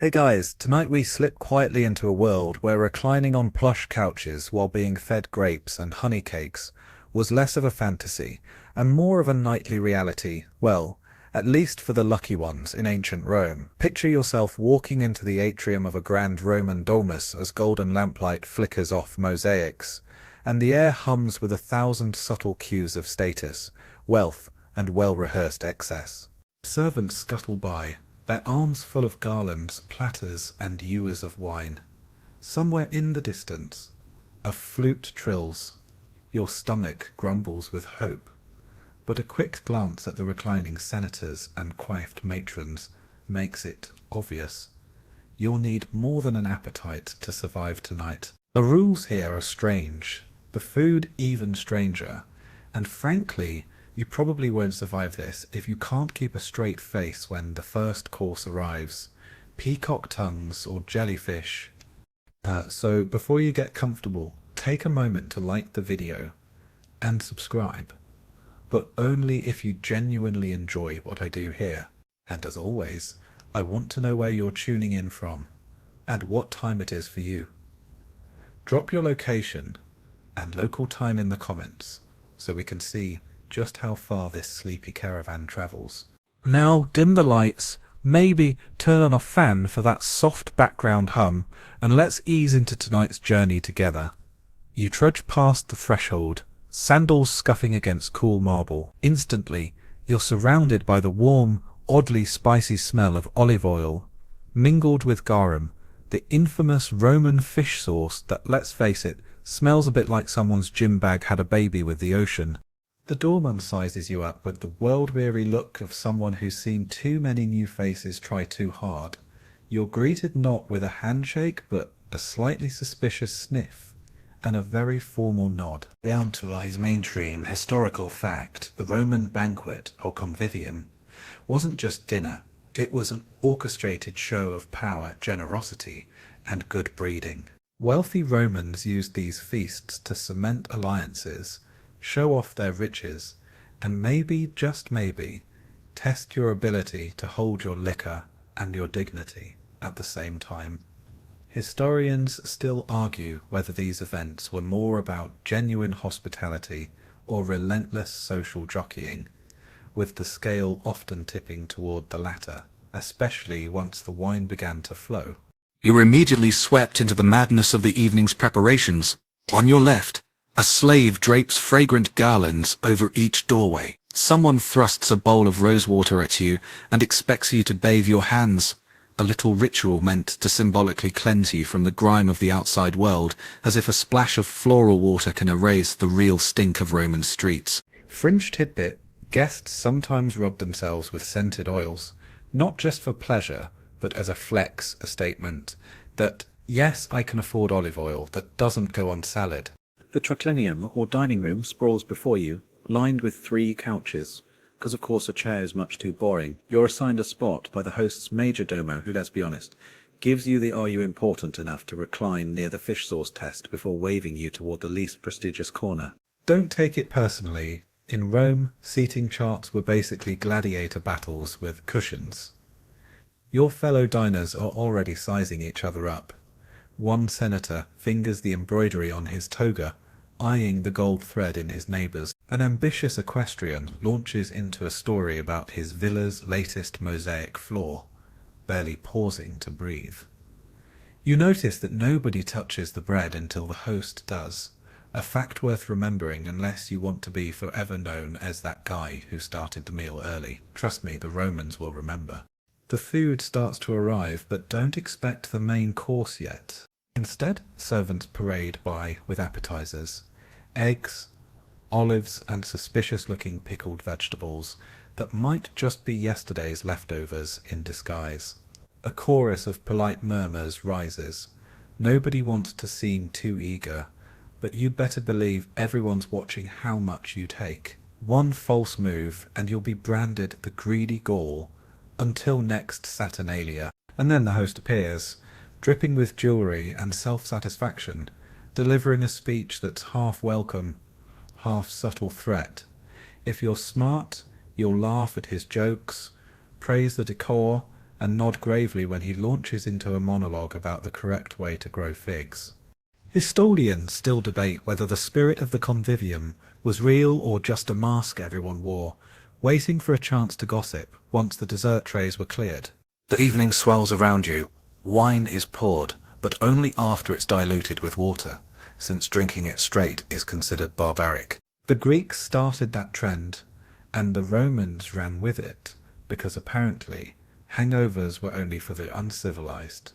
Hey guys, tonight we slip quietly into a world where reclining on plush couches while being fed grapes and honey cakes was less of a fantasy and more of a nightly reality, well, at least for the lucky ones in ancient Rome. Picture yourself walking into the atrium of a grand Roman domus as golden lamplight flickers off mosaics, and the air hums with 1,000 subtle cues of status, wealth, and well-rehearsed excess. Servants scuttle by, their arms full of garlands, platters, and ewers of wine. Somewhere in the distance, a flute trills. Your stomach grumbles with hope. But a quick glance at the reclining senators and coiffed matrons makes it obvious. You'll need more than an appetite to survive tonight. The rules here are strange, the food even stranger, and frankly, you probably won't survive this if you can't keep a straight face when the first course arrives. Peacock tongues or jellyfish. So before you get comfortable, take a moment to like the video and subscribe. But only if you genuinely enjoy what I do here. And as always, I want to know where you're tuning in from and what time it is for you. Drop your location and local time in the comments so we can see just how far this sleepy caravan travels. Now dim the lights, maybe turn on a fan for that soft background hum, and let's ease into tonight's journey together. You trudge past the threshold, sandals scuffing against cool marble. Instantly, you're surrounded by the warm, oddly spicy smell of olive oil, mingled with garum, the infamous Roman fish sauce that, let's face it, smells a bit like someone's gym bag had a baby with the ocean. The doorman sizes you up with the world-weary look of someone who's seen too many new faces try too hard. You're greeted not with a handshake, but a slightly suspicious sniff, and a very formal nod. Down to his mainstream historical fact, the Roman banquet, or convivium, wasn't just dinner. It was an orchestrated show of power, generosity, and good breeding. Wealthy Romans used these feasts to cement alliances, show off their riches, and maybe, just maybe, test your ability to hold your liquor and your dignity at the same time. Historians still argue whether these events were more about genuine hospitality or relentless social jockeying, with the scale often tipping toward the latter, especially once the wine began to flow. You're immediately swept into the madness of the evening's preparations. On your left, a slave drapes fragrant garlands over each doorway. Someone thrusts a bowl of rosewater at you and expects you to bathe your hands, a little ritual meant to symbolically cleanse you from the grime of the outside world, as if a splash of floral water can erase the real stink of Roman streets. Fringe tidbit, guests sometimes rub themselves with scented oils, not just for pleasure, but as a flex, a statement that, yes, I can afford olive oil that doesn't go on salad. The triclinium, or dining room, sprawls before you, lined with 3 couches. Because of course a chair is much too boring, you're assigned a spot by the host's major domo who, let's be honest, gives you the "are you important enough" to recline near the fish sauce test before waving you toward the least prestigious corner. Don't take it personally. In Rome, seating charts were basically gladiator battles with cushions. Your fellow diners are already sizing each other up. One senator fingers the embroidery on his toga, eyeing the gold thread in his neighbour's. An ambitious equestrian launches into a story about his villa's latest mosaic floor, barely pausing to breathe. You notice that nobody touches the bread until the host does, a fact worth remembering unless you want to be forever known as that guy who started the meal early. Trust me, the Romans will remember. The food starts to arrive, but don't expect the main course yet. Instead, servants parade by with appetizers, eggs, olives, and suspicious-looking pickled vegetables that might just be yesterday's leftovers in disguise. A chorus of polite murmurs rises. Nobody wants to seem too eager, but you'd better believe everyone's watching how much you take. One false move, and you'll be branded the greedy Gaul, until next Saturnalia. And then the host appears, dripping with jewelry and self-satisfaction, delivering a speech that's half welcome, half subtle threat. If you're smart, you'll laugh at his jokes, praise the decor, and nod gravely when he launches into a monologue about the correct way to grow figs. Historians still debate whether the spirit of the convivium was real or just a mask everyone wore, waiting for a chance to gossip once the dessert trays were cleared. The evening swells around you. Wine is poured, but only after it's diluted with water, since drinking it straight is considered barbaric. The Greeks started that trend, and the Romans ran with it, because apparently hangovers were only for the uncivilized.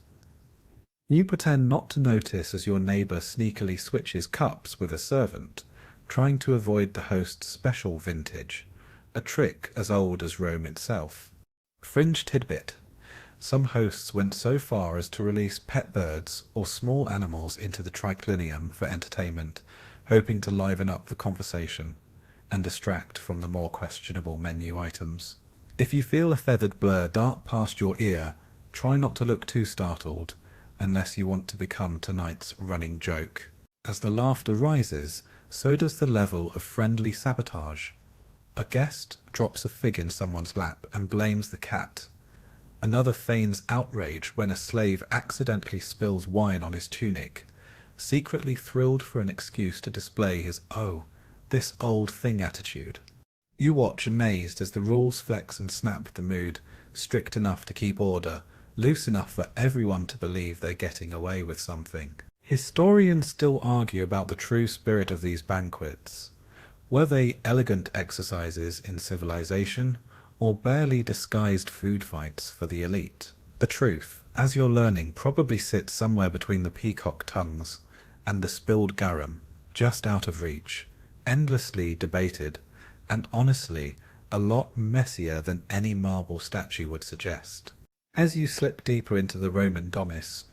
You pretend not to notice as your neighbour sneakily switches cups with a servant, trying to avoid the host's special vintage, a trick as old as Rome itself. Fringe tidbit. Some hosts went so far as to release pet birds or small animals into the triclinium for entertainment, hoping to liven up the conversation and distract from the more questionable menu items. If you feel a feathered blur dart past your ear, try not to look too startled, unless you want to become tonight's running joke. As the laughter rises, so does the level of friendly sabotage. A guest drops a fig in someone's lap and blames the cat. Another feigns outrage when a slave accidentally spills wine on his tunic, secretly thrilled for an excuse to display his "oh, this old thing" attitude. You watch amazed as the rules flex and snap the mood, strict enough to keep order, loose enough for everyone to believe they're getting away with something. Historians still argue about the true spirit of these banquets. Were they elegant exercises in civilization, or barely disguised food fights for the elite? The truth, as you're learning, probably sits somewhere between the peacock tongues and the spilled garum, just out of reach, endlessly debated, and honestly, a lot messier than any marble statue would suggest. As you slip deeper into the Roman domus,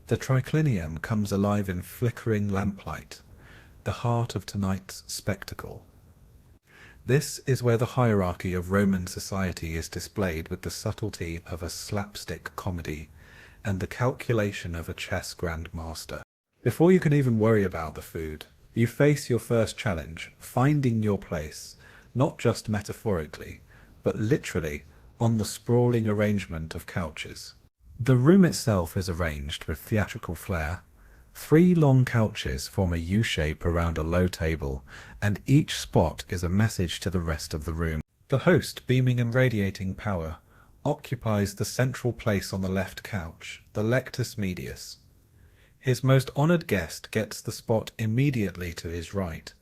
the triclinium comes alive in flickering lamplight, the heart of tonight's spectacle. This is where the hierarchy of Roman society is displayed with the subtlety of a slapstick comedy and the calculation of a chess grandmaster. Before you can even worry about the food, you face your first challenge, finding your place, not just metaphorically, but literally, on the sprawling arrangement of couches. The room itself is arranged with theatrical flair. 3 long couches form a U-shape around a low table, and each spot is a message to the rest of the room. The host, beaming and radiating power, occupies the central place on the left couch, the lectus medius. His most honored guest gets the spot immediately to his right,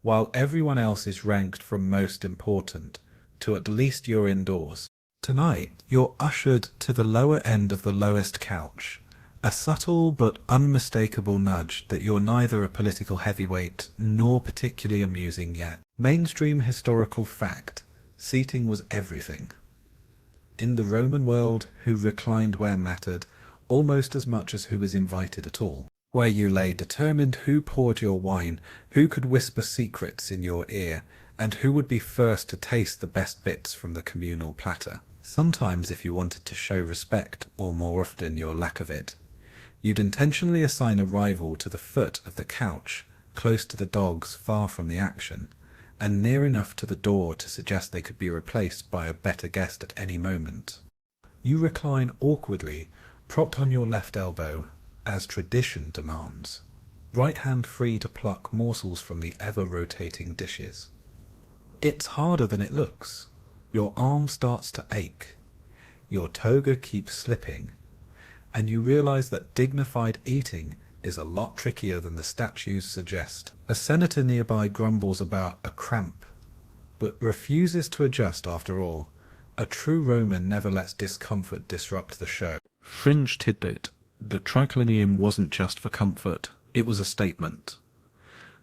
while everyone else is ranked from most important to at least you're indoors. Tonight, you're ushered to the lower end of the lowest couch, a subtle but unmistakable nudge that you're neither a political heavyweight nor particularly amusing yet. Mainstream historical fact: seating was everything. In the Roman world, who reclined where mattered, almost as much as who was invited at all. Where you lay determined who poured your wine, who could whisper secrets in your ear, and who would be first to taste the best bits from the communal platter. Sometimes, if you wanted to show respect, or more often your lack of it, you'd intentionally assign a rival to the foot of the couch, close to the dogs, far from the action, and near enough to the door to suggest they could be replaced by a better guest at any moment. You recline awkwardly, propped on your left elbow, as tradition demands, right hand free to pluck morsels from the ever-rotating dishes. It's harder than it looks. Your arm starts to ache. Your toga keeps slipping, and you realize that dignified eating is a lot trickier than the statues suggest. A senator nearby grumbles about a cramp, but refuses to adjust after all. A true Roman never lets discomfort disrupt the show. Fringe tidbit: the triclinium wasn't just for comfort, it was a statement.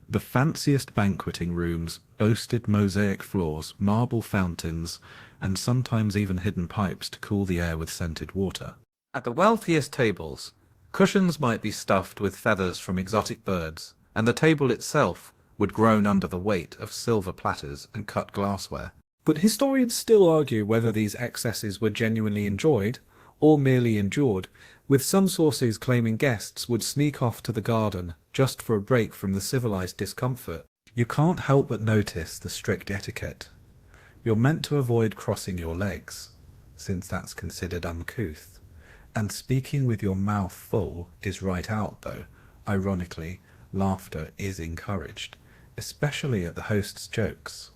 The fanciest banqueting rooms boasted mosaic floors, marble fountains, and sometimes even hidden pipes to cool the air with scented water. At the wealthiest tables, cushions might be stuffed with feathers from exotic birds, and the table itself would groan under the weight of silver platters and cut glassware. But historians still argue whether these excesses were genuinely enjoyed or merely endured, with some sources claiming guests would sneak off to the garden just for a break from the civilized discomfort. You can't help but notice the strict etiquette. You're meant to avoid crossing your legs. since that's considered uncouth. And speaking with your mouth full is right out, though. Ironically, laughter is encouraged, especially at the host's jokes.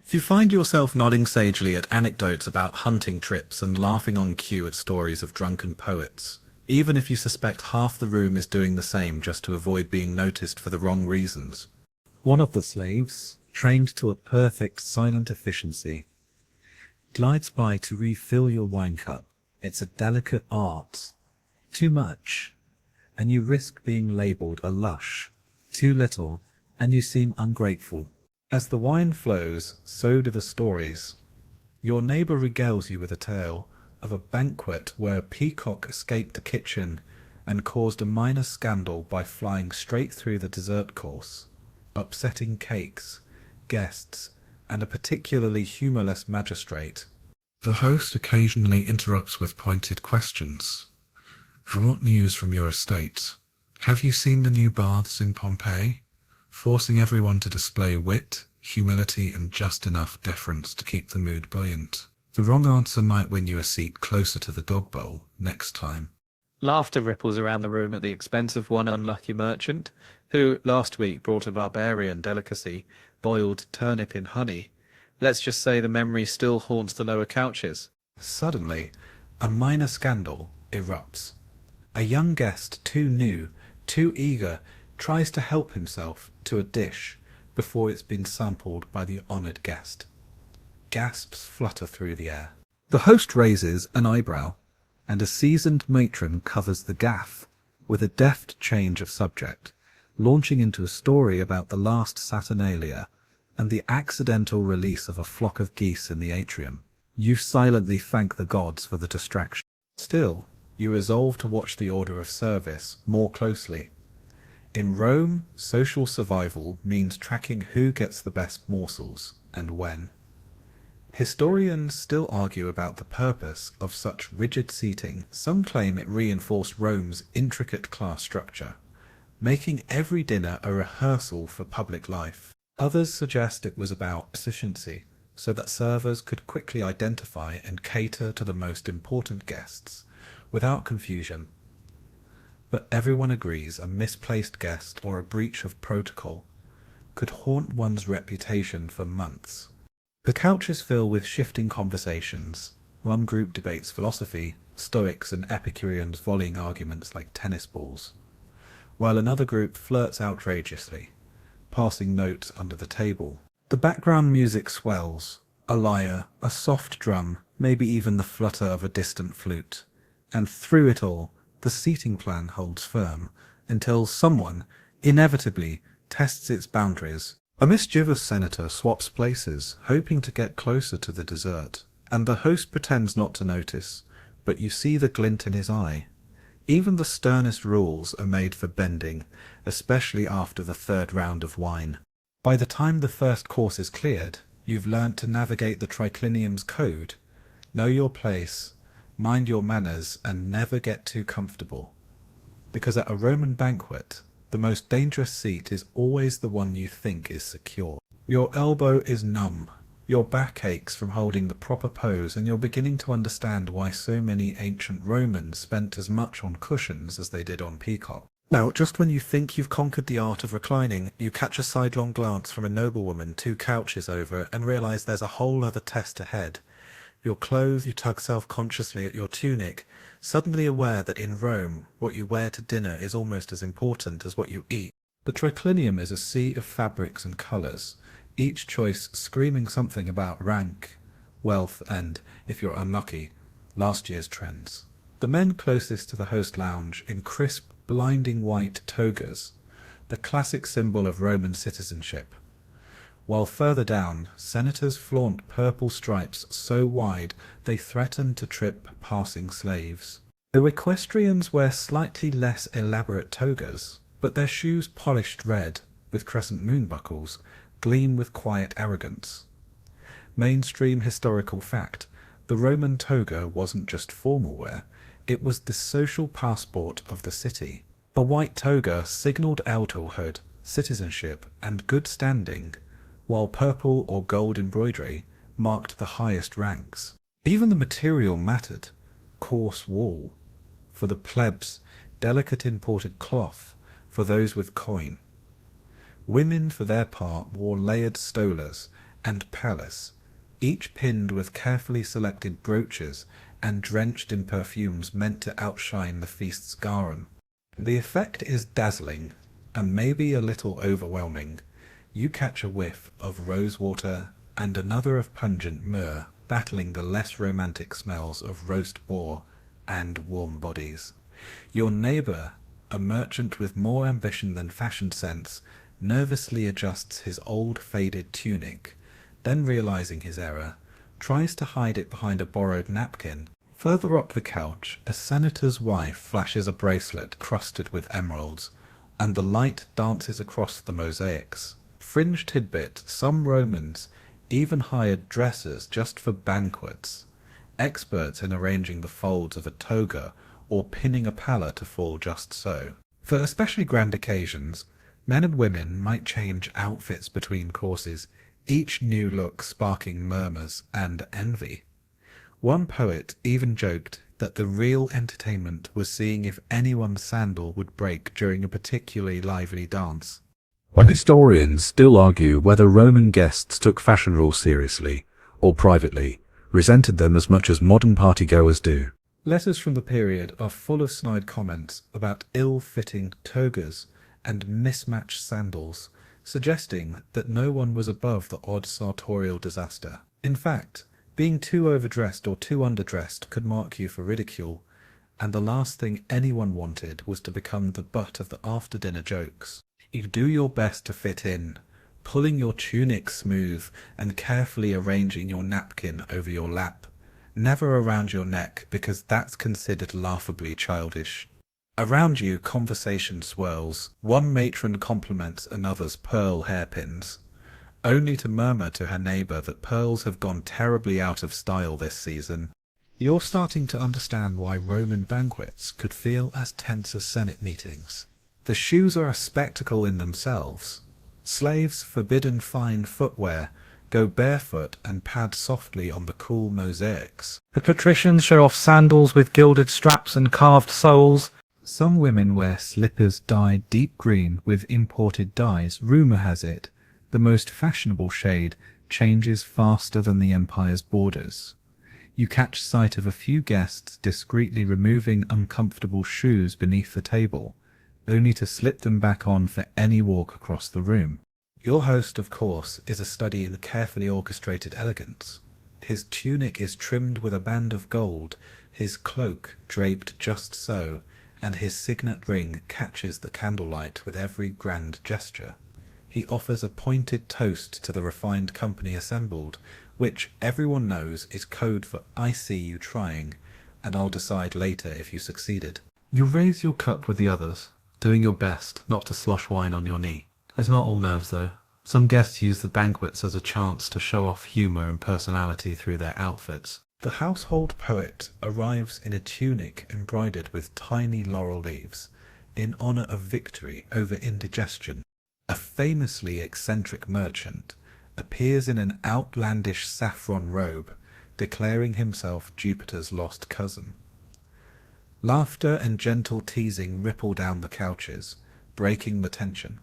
If you find yourself nodding sagely at anecdotes about hunting trips and laughing on cue at stories of drunken poets, even if you suspect half the room is doing the same just to avoid being noticed for the wrong reasons. One of the slaves, trained to a perfect silent efficiency, glides by to refill your wine cup. It's a delicate art. Too much, and you risk being labelled a lush. Too little, and you seem ungrateful. As the wine flows, so do the stories. Your neighbour regales you with a tale of a banquet where a peacock escaped the kitchen and caused a minor scandal by flying straight through the dessert course, upsetting cakes, guests, and a particularly humourless magistrate. The host occasionally interrupts with pointed questions. What news from your estate? Have you seen the new baths in Pompeii? Forcing everyone to display wit, humility, and just enough deference to keep the mood buoyant. The wrong answer might win you a seat closer to the dog bowl next time. Laughter ripples around the room at the expense of one unlucky merchant, who last week brought a barbarian delicacy, boiled turnip in honey. Let's just say the memory still haunts the lower couches. Suddenly, a minor scandal erupts. A young guest, too new, too eager, tries to help himself to a dish before it's been sampled by the honoured guest. Gasps flutter through the air. The host raises an eyebrow, and a seasoned matron covers the gaffe with a deft change of subject, launching into a story about the last Saturnalia and the accidental release of a flock of geese in the atrium. You silently thank the gods for the distraction. Still, you resolve to watch the order of service more closely. In Rome, social survival means tracking who gets the best morsels and when. Historians still argue about the purpose of such rigid seating. Some claim it reinforced Rome's intricate class structure, making every dinner a rehearsal for public life. Others suggest it was about efficiency, so that servers could quickly identify and cater to the most important guests, without confusion. But everyone agrees a misplaced guest or a breach of protocol could haunt one's reputation for months. The couches fill with shifting conversations. One group debates philosophy, Stoics and Epicureans volleying arguments like tennis balls, while another group flirts outrageously, passing notes under the table. The background music swells, a lyre, a soft drum, maybe even the flutter of a distant flute, and through it all, the seating plan holds firm, until someone, inevitably, tests its boundaries. A mischievous senator swaps places, hoping to get closer to the dessert, and the host pretends not to notice, but you see the glint in his eye. Even the sternest rules are made for bending, especially after the third round of wine. By the time the first course is cleared, you've learnt to navigate the triclinium's code, know your place, mind your manners, and never get too comfortable. Because at a Roman banquet, the most dangerous seat is always the one you think is secure. Your elbow is numb, your back aches from holding the proper pose, and you're beginning to understand why so many ancient Romans spent as much on cushions as they did on peacock. Now, just when you think you've conquered the art of reclining, you catch a sidelong glance from a noblewoman 2 couches over and realise there's a whole other test ahead. You're clothed, you tug self-consciously at your tunic, suddenly aware that in Rome, what you wear to dinner is almost as important as what you eat. The triclinium is a sea of fabrics and colours, each choice screaming something about rank, wealth, and, if you're unlucky, last year's trends. The men closest to the host lounge in crisp, blinding white togas, the classic symbol of Roman citizenship, while further down, senators flaunt purple stripes so wide they threaten to trip passing slaves. The equestrians wear slightly less elaborate togas, but their shoes polished red, with crescent moon buckles, gleam with quiet arrogance. Mainstream historical fact, the Roman toga wasn't just formal wear, it was the social passport of the city. The white toga signalled elderhood, citizenship, and good standing, while purple or gold embroidery marked the highest ranks. Even the material mattered. Coarse wool for the plebs, delicate imported cloth for those with coin. Women, for their part, wore layered stolas and palace, each pinned with carefully selected brooches and drenched in perfumes meant to outshine the feast's garum. The effect is dazzling, and maybe a little overwhelming. You catch a whiff of rosewater and another of pungent myrrh, battling the less romantic smells of roast boar and warm bodies. Your neighbour, a merchant with more ambition than fashion sense, nervously adjusts his old faded tunic, then realizing his error, tries to hide it behind a borrowed napkin. Further up the couch, a senator's wife flashes a bracelet crusted with emeralds, and the light dances across the mosaics. Fringe tidbit, some Romans even hired dressers just for banquets, experts in arranging the folds of a toga or pinning a palla to fall just so. For especially grand occasions, men and women might change outfits between courses, each new look sparking murmurs and envy. One poet even joked that the real entertainment was seeing if anyone's sandal would break during a particularly lively dance. But historians still argue whether Roman guests took fashion rules seriously, or privately, resented them as much as modern partygoers do. Letters from the period are full of snide comments about ill-fitting togas and mismatched sandals, suggesting that no one was above the odd sartorial disaster. In fact, being too overdressed or too underdressed could mark you for ridicule, and the last thing anyone wanted was to become the butt of the after-dinner jokes. You do your best to fit in, pulling your tunic smooth and carefully arranging your napkin over your lap, never around your neck because that's considered laughably childish. Around you conversation swirls, one matron compliments another's pearl hairpins, only to murmur to her neighbour that pearls have gone terribly out of style this season. You're starting to understand why Roman banquets could feel as tense as Senate meetings. The shoes are a spectacle in themselves. Slaves, forbidden fine footwear, go barefoot and pad softly on the cool mosaics. The patricians show off sandals with gilded straps and carved soles. Some women wear slippers dyed deep green with imported dyes. Rumour has it, the most fashionable shade changes faster than the empire's borders. You catch sight of a few guests discreetly removing uncomfortable shoes beneath the table, only to slip them back on for any walk across the room. Your host, of course, is a study in carefully orchestrated elegance. His tunic is trimmed with a band of gold, his cloak draped just so, and his signet ring catches the candlelight with every grand gesture. He offers a pointed toast to the refined company assembled, which everyone knows is code for "I see you trying, and I'll decide later if you succeeded." You raise your cup with the others, doing your best not to slosh wine on your knee. It's not all nerves, though. Some guests use the banquets as a chance to show off humour and personality through their outfits. The household poet arrives in a tunic embroidered with tiny laurel leaves, in honour of victory over indigestion. A famously eccentric merchant appears in an outlandish saffron robe, declaring himself Jupiter's lost cousin. Laughter and gentle teasing ripple down the couches, breaking the tension.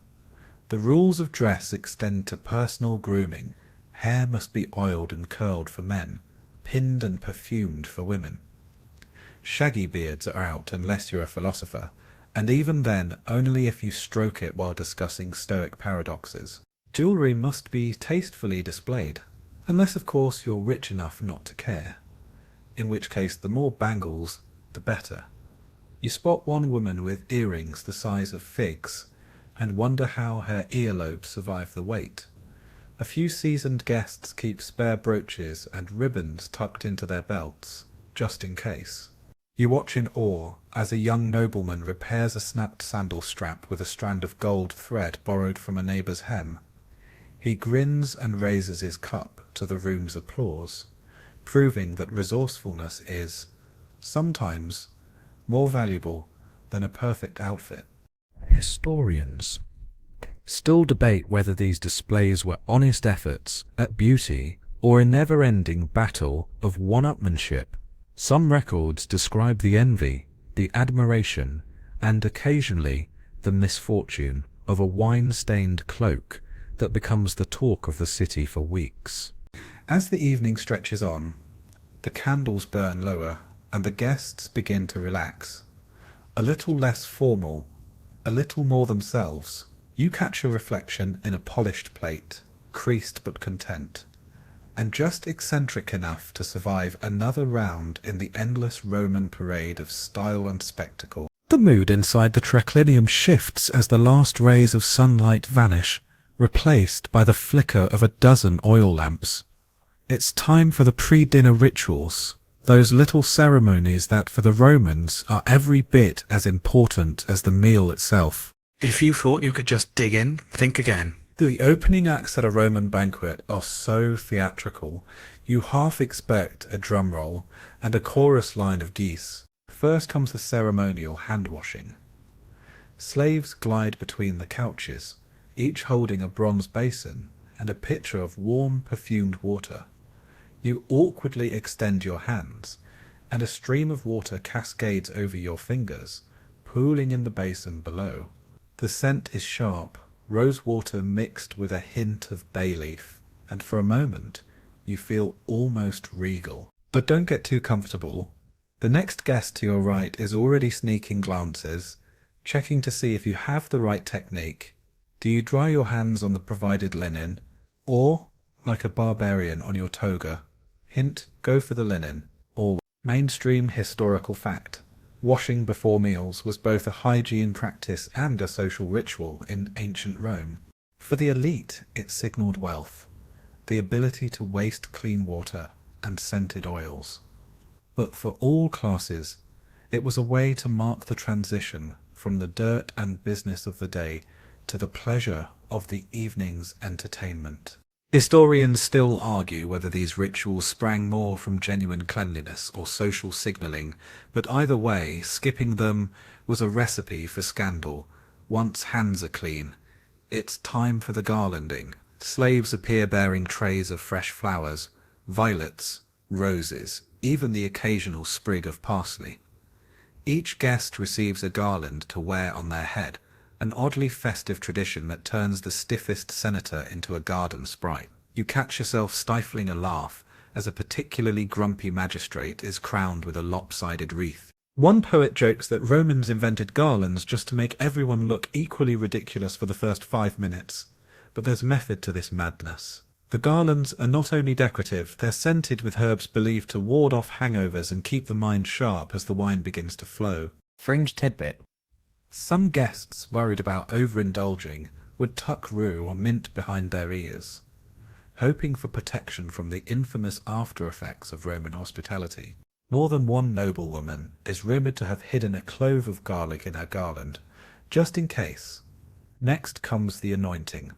The rules of dress extend to personal grooming. Hair must be oiled and curled for men, pinned and perfumed for women. Shaggy beards are out unless you're a philosopher, and even then only if you stroke it while discussing Stoic paradoxes. Jewellery must be tastefully displayed, unless of course you're rich enough not to care, in which case the more bangles, the better. You spot one woman with earrings the size of figs, and wonder how her earlobes survive the weight. A few seasoned guests keep spare brooches and ribbons tucked into their belts, just in case. You watch in awe as a young nobleman repairs a snapped sandal strap with a strand of gold thread borrowed from a neighbour's hem. He grins and raises his cup to the room's applause, proving that resourcefulness is, sometimes, more valuable than a perfect outfit. Historians still debate whether these displays were honest efforts at beauty or a never-ending battle of one-upmanship. Some records describe the envy, the admiration, and occasionally the misfortune of a wine-stained cloak that becomes the talk of the city for weeks. As the evening stretches on, the candles burn lower and the guests begin to relax. A little less formal, a little more themselves. You catch a reflection in a polished plate, creased but content, and just eccentric enough to survive another round in the endless Roman parade of style and spectacle. The mood inside the triclinium shifts as the last rays of sunlight vanish, replaced by the flicker of a dozen oil lamps. It's time for the pre-dinner rituals, those little ceremonies that for the Romans are every bit as important as the meal itself. If you thought you could just dig in, think again. The opening acts at a Roman banquet are so theatrical, you half expect a drum roll and a chorus line of geese. First comes the ceremonial hand-washing. Slaves glide between the couches, each holding a bronze basin and a pitcher of warm, perfumed water. You awkwardly extend your hands, and a stream of water cascades over your fingers, pooling in the basin below. The scent is sharp, rose water mixed with a hint of bay leaf, and for a moment you feel almost regal. But don't get too comfortable. The next guest to your right is already sneaking glances, checking to see if you have the right technique. Do you dry your hands on the provided linen, or, like a barbarian on your toga, hint, go for the linen, or mainstream historical fact. Washing before meals was both a hygiene practice and a social ritual in ancient Rome. For the elite, it signaled wealth, the ability to waste clean water and scented oils. But for all classes, it was a way to mark the transition from the dirt and business of the day to the pleasure of the evening's entertainment. Historians still argue whether these rituals sprang more from genuine cleanliness or social signalling, but either way, skipping them was a recipe for scandal. Once hands are clean, it's time for the garlanding. Slaves appear bearing trays of fresh flowers, violets, roses, even the occasional sprig of parsley. Each guest receives a garland to wear on their head, an oddly festive tradition that turns the stiffest senator into a garden sprite. You catch yourself stifling a laugh as a particularly grumpy magistrate is crowned with a lopsided wreath. One poet jokes that Romans invented garlands just to make everyone look equally ridiculous for the first 5 minutes. But there's method to this madness. The garlands are not only decorative, they're scented with herbs believed to ward off hangovers and keep the mind sharp as the wine begins to flow. Fringe tidbit. Some guests, worried about overindulging, would tuck rue or mint behind their ears, hoping for protection from the infamous after-effects of Roman hospitality. More than one noblewoman is rumoured to have hidden a clove of garlic in her garland, just in case. Next comes the anointing.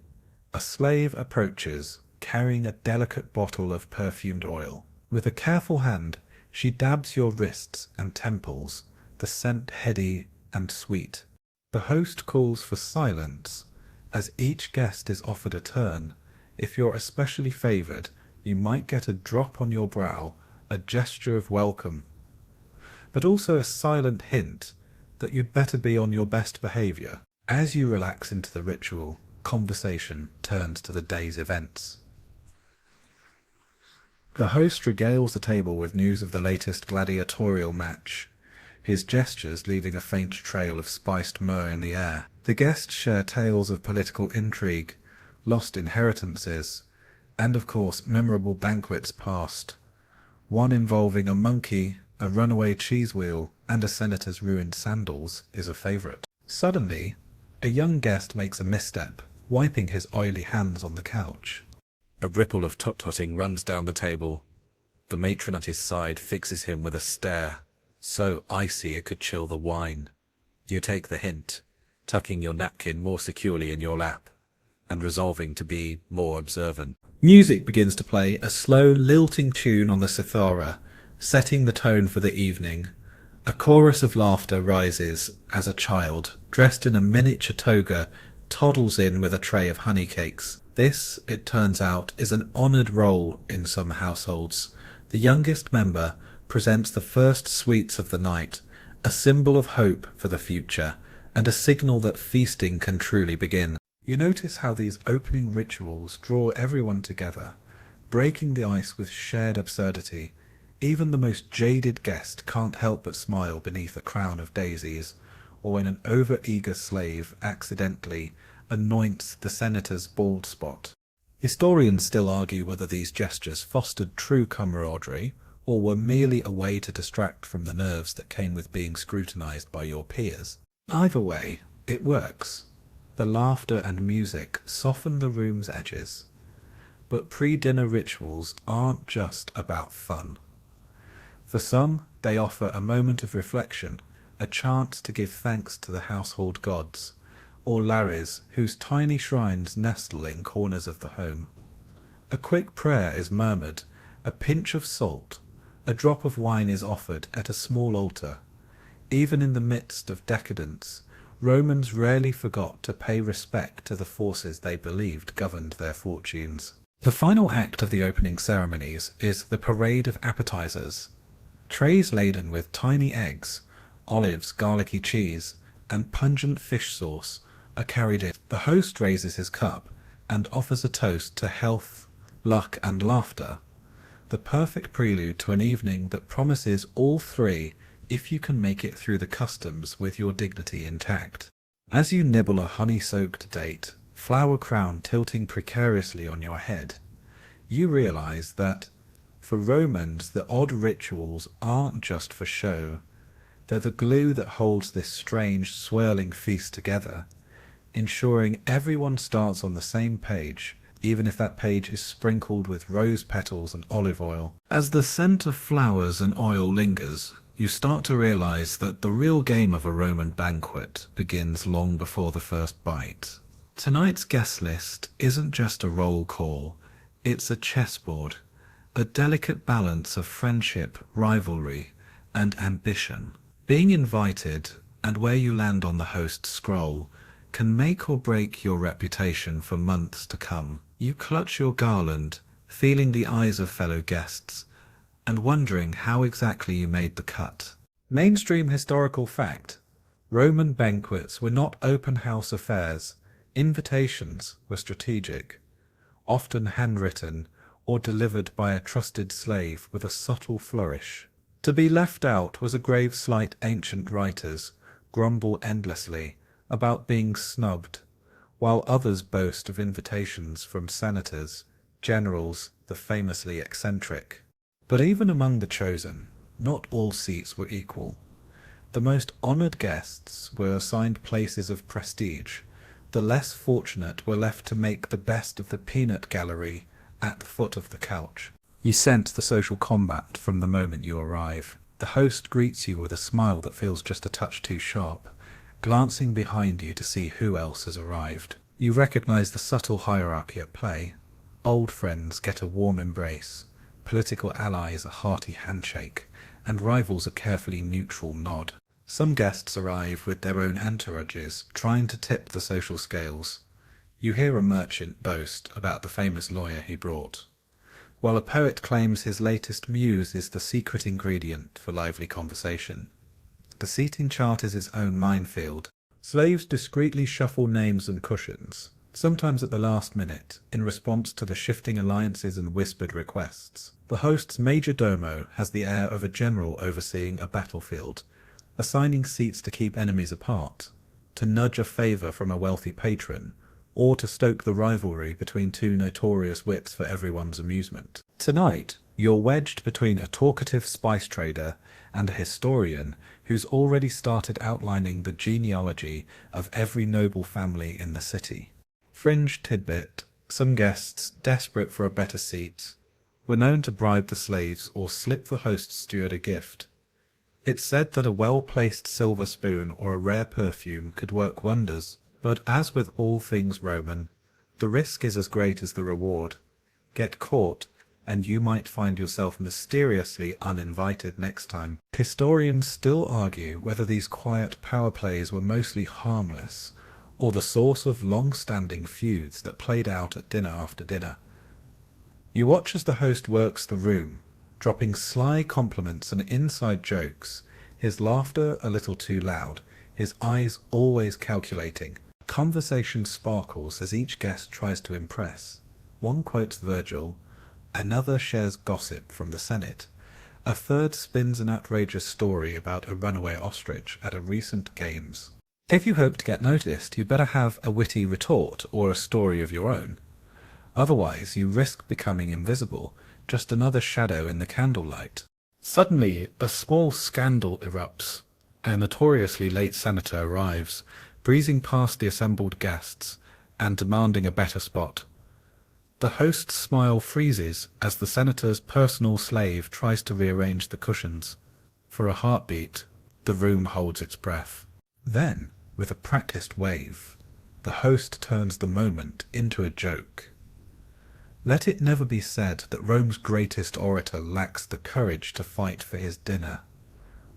A slave approaches, carrying a delicate bottle of perfumed oil. With a careful hand, she dabs your wrists and temples, the scent heady and sweet. The host calls for silence, as each guest is offered a turn. If you're especially favoured, you might get a drop on your brow, a gesture of welcome, but also a silent hint that you'd better be on your best behaviour. As you relax into the ritual, conversation turns to the day's events. The host regales the table with news of the latest gladiatorial match, his gestures leaving a faint trail of spiced myrrh in the air. The guests share tales of political intrigue, lost inheritances, and of course memorable banquets past. One involving a monkey, a runaway cheese wheel, and a senator's ruined sandals is a favourite. Suddenly, a young guest makes a misstep, wiping his oily hands on the couch. A ripple of tut-tutting runs down the table. The matron at his side fixes him with a stare, so icy it could chill the wine. You take the hint, tucking your napkin more securely in your lap, and resolving to be more observant. Music begins to play, a slow, lilting tune on the cithara, setting the tone for the evening. A chorus of laughter rises as a child, dressed in a miniature toga, toddles in with a tray of honey cakes. This, it turns out, is an honoured role in some households. The youngest member presents the first sweets of the night, a symbol of hope for the future, and a signal that feasting can truly begin. You notice how these opening rituals draw everyone together, breaking the ice with shared absurdity. Even the most jaded guest can't help but smile beneath a crown of daisies, or when an over-eager slave accidentally anoints the senator's bald spot. Historians still argue whether these gestures fostered true camaraderie, or were merely a way to distract from the nerves that came with being scrutinized by your peers. Either way, it works. The laughter and music soften the room's edges. But pre-dinner rituals aren't just about fun. For some, they offer a moment of reflection, a chance to give thanks to the household gods, or lares whose tiny shrines nestle in corners of the home. A quick prayer is murmured, a pinch of salt, a drop of wine is offered at a small altar. Even in the midst of decadence, Romans rarely forgot to pay respect to the forces they believed governed their fortunes. The final act of the opening ceremonies is the parade of appetizers. Trays laden with tiny eggs, olives, garlicky cheese, and pungent fish sauce are carried in. The host raises his cup and offers a toast to health, luck, and laughter, the perfect prelude to an evening that promises all three if you can make it through the customs with your dignity intact. As you nibble a honey-soaked date, flower crown tilting precariously on your head, you realize that, for Romans, the odd rituals aren't just for show. They're the glue that holds this strange, swirling feast together, ensuring everyone starts on the same page, even if that page is sprinkled with rose petals and olive oil. As the scent of flowers and oil lingers, you start to realize that the real game of a Roman banquet begins long before the first bite. Tonight's guest list isn't just a roll call, it's a chessboard, a delicate balance of friendship, rivalry, and ambition. Being invited, and where you land on the host's scroll, can make or break your reputation for months to come. You clutch your garland, feeling the eyes of fellow guests, and wondering how exactly you made the cut. Mainstream historical fact: Roman banquets were not open house affairs. Invitations were strategic, often handwritten or delivered by a trusted slave with a subtle flourish. To be left out was a grave slight. Ancient writers grumble endlessly about being snubbed, while others boast of invitations from senators, generals, the famously eccentric. But even among the chosen, not all seats were equal. The most honoured guests were assigned places of prestige. The less fortunate were left to make the best of the peanut gallery at the foot of the couch. You sense the social combat from the moment you arrive. The host greets you with a smile that feels just a touch too sharp, glancing behind you to see who else has arrived. You recognize the subtle hierarchy at play. Old friends get a warm embrace, political allies a hearty handshake, and rivals a carefully neutral nod. Some guests arrive with their own entourages, trying to tip the social scales. You hear a merchant boast about the famous lawyer he brought, while a poet claims his latest muse is the secret ingredient for lively conversation. The seating chart is its own minefield. Slaves discreetly shuffle names and cushions, sometimes at the last minute, in response to the shifting alliances and whispered requests. The host's major domo has the air of a general overseeing a battlefield, assigning seats to keep enemies apart, to nudge a favour from a wealthy patron, or to stoke the rivalry between two notorious wits for everyone's amusement. Tonight, you're wedged between a talkative spice trader and a historian who's already started outlining the genealogy of every noble family in the city. Fringe tidbit: some guests, desperate for a better seat, were known to bribe the slaves or slip the host's steward a gift. It's said that a well-placed silver spoon or a rare perfume could work wonders, but as with all things Roman, the risk is as great as the reward. Get caught, and you might find yourself mysteriously uninvited next time. Historians still argue whether these quiet power plays were mostly harmless, or the source of long-standing feuds that played out at dinner after dinner. You watch as the host works the room, dropping sly compliments and inside jokes, his laughter a little too loud, his eyes always calculating. Conversation sparkles as each guest tries to impress. One quotes Virgil, another shares gossip from the Senate, a third spins an outrageous story about a runaway ostrich at a recent games. If you hope to get noticed, you better have a witty retort or a story of your own. Otherwise, you risk becoming invisible, just another shadow in the candlelight. Suddenly, a small scandal erupts. A notoriously late senator arrives, breezing past the assembled guests and demanding a better spot. The host's smile freezes as the senator's personal slave tries to rearrange the cushions. For a heartbeat, the room holds its breath. Then, with a practiced wave, the host turns the moment into a joke. Let it never be said that Rome's greatest orator lacks the courage to fight for his dinner.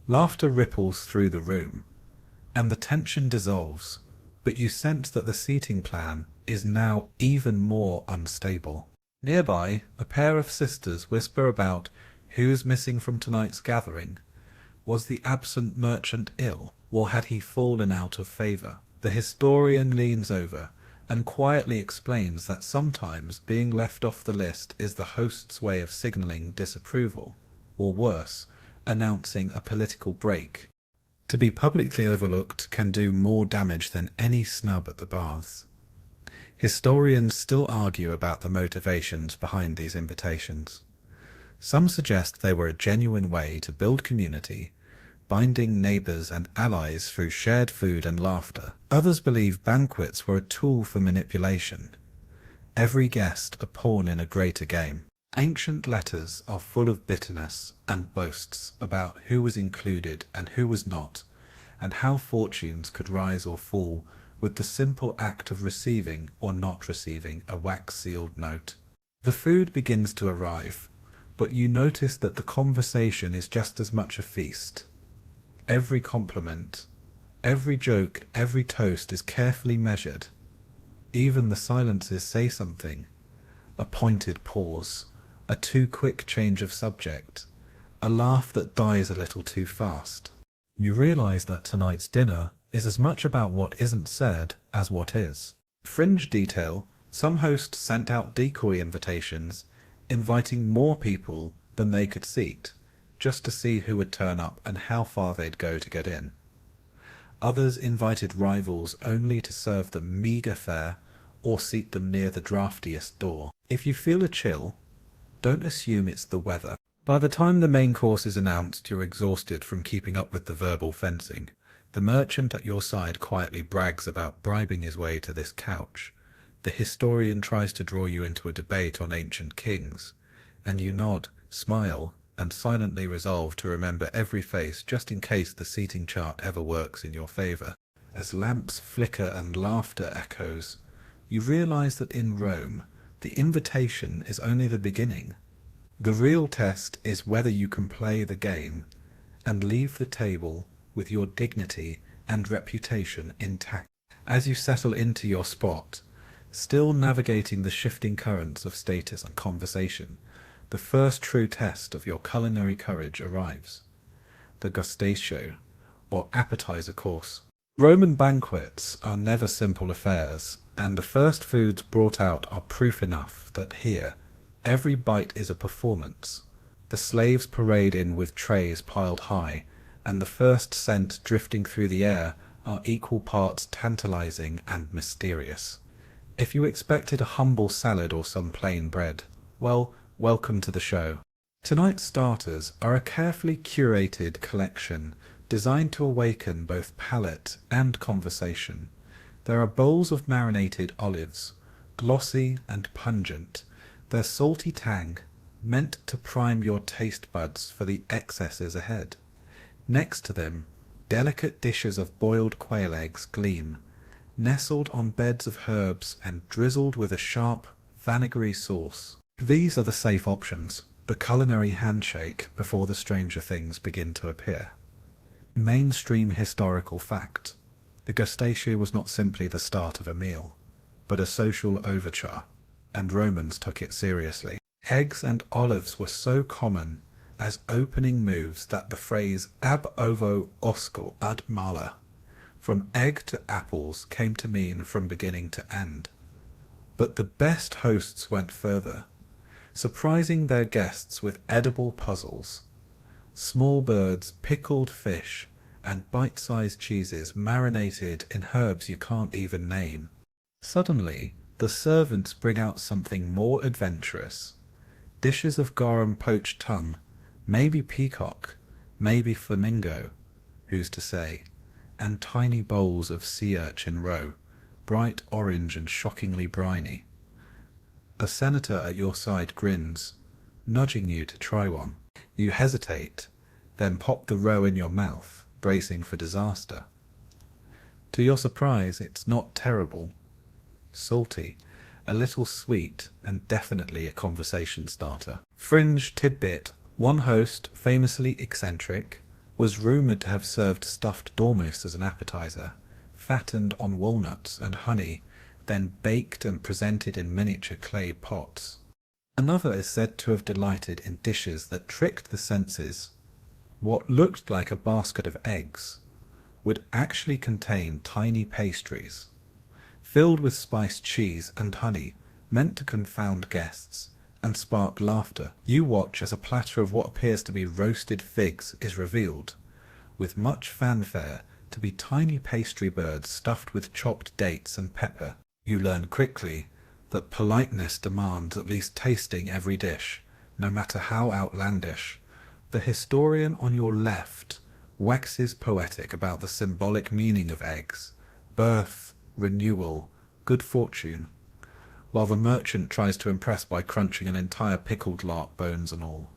Laughter ripples through the room, and the tension dissolves, but you sense that the seating plan is now even more unstable. Nearby, a pair of sisters whisper about who's missing from tonight's gathering. Was the absent merchant ill, or had he fallen out of favour? The historian leans over and quietly explains that sometimes being left off the list is the host's way of signalling disapproval, or worse, announcing a political break. To be publicly overlooked can do more damage than any snub at the baths. Historians still argue about the motivations behind these invitations. Some suggest they were a genuine way to build community, binding neighbours and allies through shared food and laughter. Others believe banquets were a tool for manipulation, every guest a pawn in a greater game. Ancient letters are full of bitterness and boasts about who was included and who was not, and how fortunes could rise or fall with the simple act of receiving or not receiving a wax-sealed note. The food begins to arrive, but you notice that the conversation is just as much a feast. Every compliment, every joke, every toast is carefully measured. Even the silences say something. A pointed pause, a too quick change of subject, a laugh that dies a little too fast. You realize that tonight's dinner is as much about what isn't said as what is. Fringe detail, some hosts sent out decoy invitations, inviting more people than they could seat, just to see who would turn up and how far they'd go to get in. Others invited rivals only to serve them meagre fare or seat them near the draftiest door. If you feel a chill, don't assume it's the weather. By the time the main course is announced, you're exhausted from keeping up with the verbal fencing. The merchant at your side quietly brags about bribing his way to this couch. The historian tries to draw you into a debate on ancient kings, and you nod, smile, and silently resolve to remember every face just in case the seating chart ever works in your favour. As lamps flicker and laughter echoes, you realise that in Rome, the invitation is only the beginning. The real test is whether you can play the game and leave the table with your dignity and reputation intact. As you settle into your spot, still navigating the shifting currents of status and conversation, the first true test of your culinary courage arrives. The gustatio, or appetizer course. Roman banquets are never simple affairs, and the first foods brought out are proof enough that here, every bite is a performance. The slaves parade in with trays piled high, and the first scent drifting through the air are equal parts tantalizing and mysterious. If you expected a humble salad or some plain bread, well, welcome to the show. Tonight's starters are a carefully curated collection designed to awaken both palate and conversation. There are bowls of marinated olives, glossy and pungent, their salty tang meant to prime your taste buds for the excesses ahead. Next to them, delicate dishes of boiled quail eggs gleam, nestled on beds of herbs and drizzled with a sharp, vinegary sauce. These are the safe options, the culinary handshake before the stranger things begin to appear. Mainstream historical fact. The gustation was not simply the start of a meal, but a social overture, and Romans took it seriously. Eggs and olives were so common as opening moves that the phrase ab ovo osco ad mala, from egg to apples, came to mean from beginning to end. But the best hosts went further, surprising their guests with edible puzzles. Small birds, pickled fish, and bite-sized cheeses marinated in herbs you can't even name. Suddenly, the servants bring out something more adventurous. Dishes of garum poached tongue, maybe peacock, maybe flamingo, who's to say, and tiny bowls of sea urchin roe, bright orange and shockingly briny. A senator at your side grins, nudging you to try one. You hesitate, then pop the roe in your mouth, bracing for disaster. To your surprise, it's not terrible. Salty, a little sweet, and definitely a conversation starter. Fringe tidbit: one host, famously eccentric, was rumoured to have served stuffed dormouse as an appetizer, fattened on walnuts and honey, then baked and presented in miniature clay pots. Another is said to have delighted in dishes that tricked the senses. What looked like a basket of eggs would actually contain tiny pastries, filled with spiced cheese and honey, meant to confound guests and spark laughter. You watch as a platter of what appears to be roasted figs is revealed, with much fanfare, to be tiny pastry birds stuffed with chopped dates and pepper. You learn quickly that politeness demands at least tasting every dish, no matter how outlandish. The historian on your left waxes poetic about the symbolic meaning of eggs: birth, renewal, good fortune, while the merchant tries to impress by crunching an entire pickled lark, bones and all.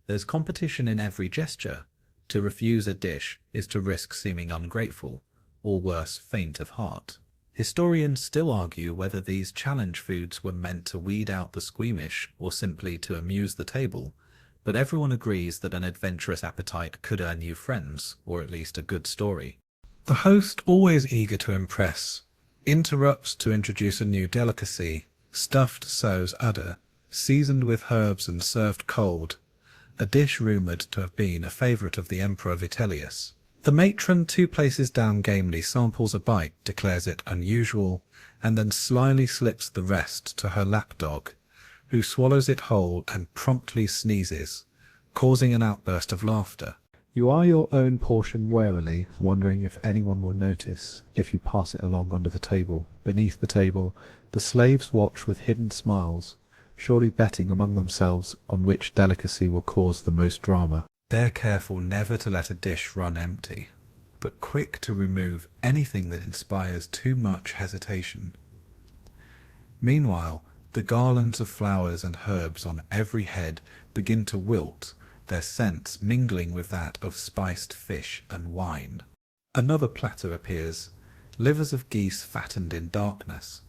There's competition in every gesture. To refuse a dish is to risk seeming ungrateful, or worse, faint of heart. Historians still argue whether these challenge foods were meant to weed out the squeamish or simply to amuse the table, but everyone agrees that an adventurous appetite could earn you friends, or at least a good story. The host, always eager to impress, interrupts to introduce a new delicacy: stuffed sows udder, seasoned with herbs and served cold, a dish rumoured to have been a favourite of the Emperor Vitellius. The matron 2 places down gamely samples a bite, declares it unusual, and then slyly slips the rest to her lapdog, who swallows it whole and promptly sneezes, causing an outburst of laughter. You eye your own portion warily, wondering if anyone will notice if you pass it along under the table. Beneath the table, the slaves watch with hidden smiles, surely betting among themselves on which delicacy will cause the most drama. They're careful never to let a dish run empty, but quick to remove anything that inspires too much hesitation. Meanwhile, the garlands of flowers and herbs on every head begin to wilt, their scents mingling with that of spiced fish and wine. Another platter appears, livers of geese fattened in darkness,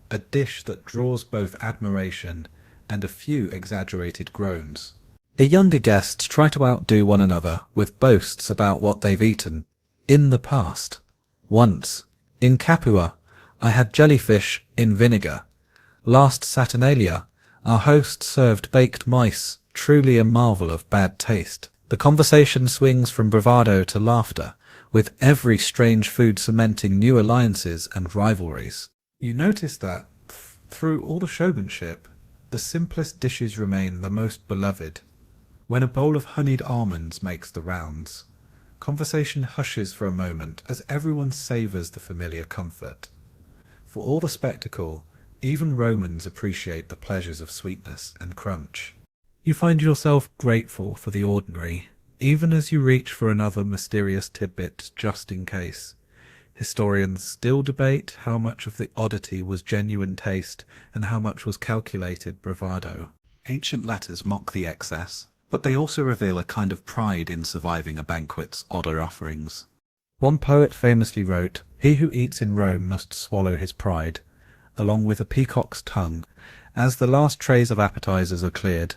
a dish that draws both admiration and a few exaggerated groans. The younger guests try to outdo one another with boasts about what they've eaten in the past. Once, in Capua, I had jellyfish in vinegar. Last Saturnalia, our host served baked mice, truly a marvel of bad taste. The conversation swings from bravado to laughter, with every strange food cementing new alliances and rivalries. You notice that, through all the showmanship, the simplest dishes remain the most beloved. When a bowl of honeyed almonds makes the rounds, conversation hushes for a moment as everyone savours the familiar comfort. For all the spectacle, even Romans appreciate the pleasures of sweetness and crunch. You find yourself grateful for the ordinary, even as you reach for another mysterious tidbit just in case. Historians still debate how much of the oddity was genuine taste and how much was calculated bravado. Ancient letters mock the excess, but they also reveal a kind of pride in surviving a banquet's odder offerings. One poet famously wrote, "He who eats in Rome must swallow his pride," along with a peacock's tongue, as the last trays of appetizers are cleared,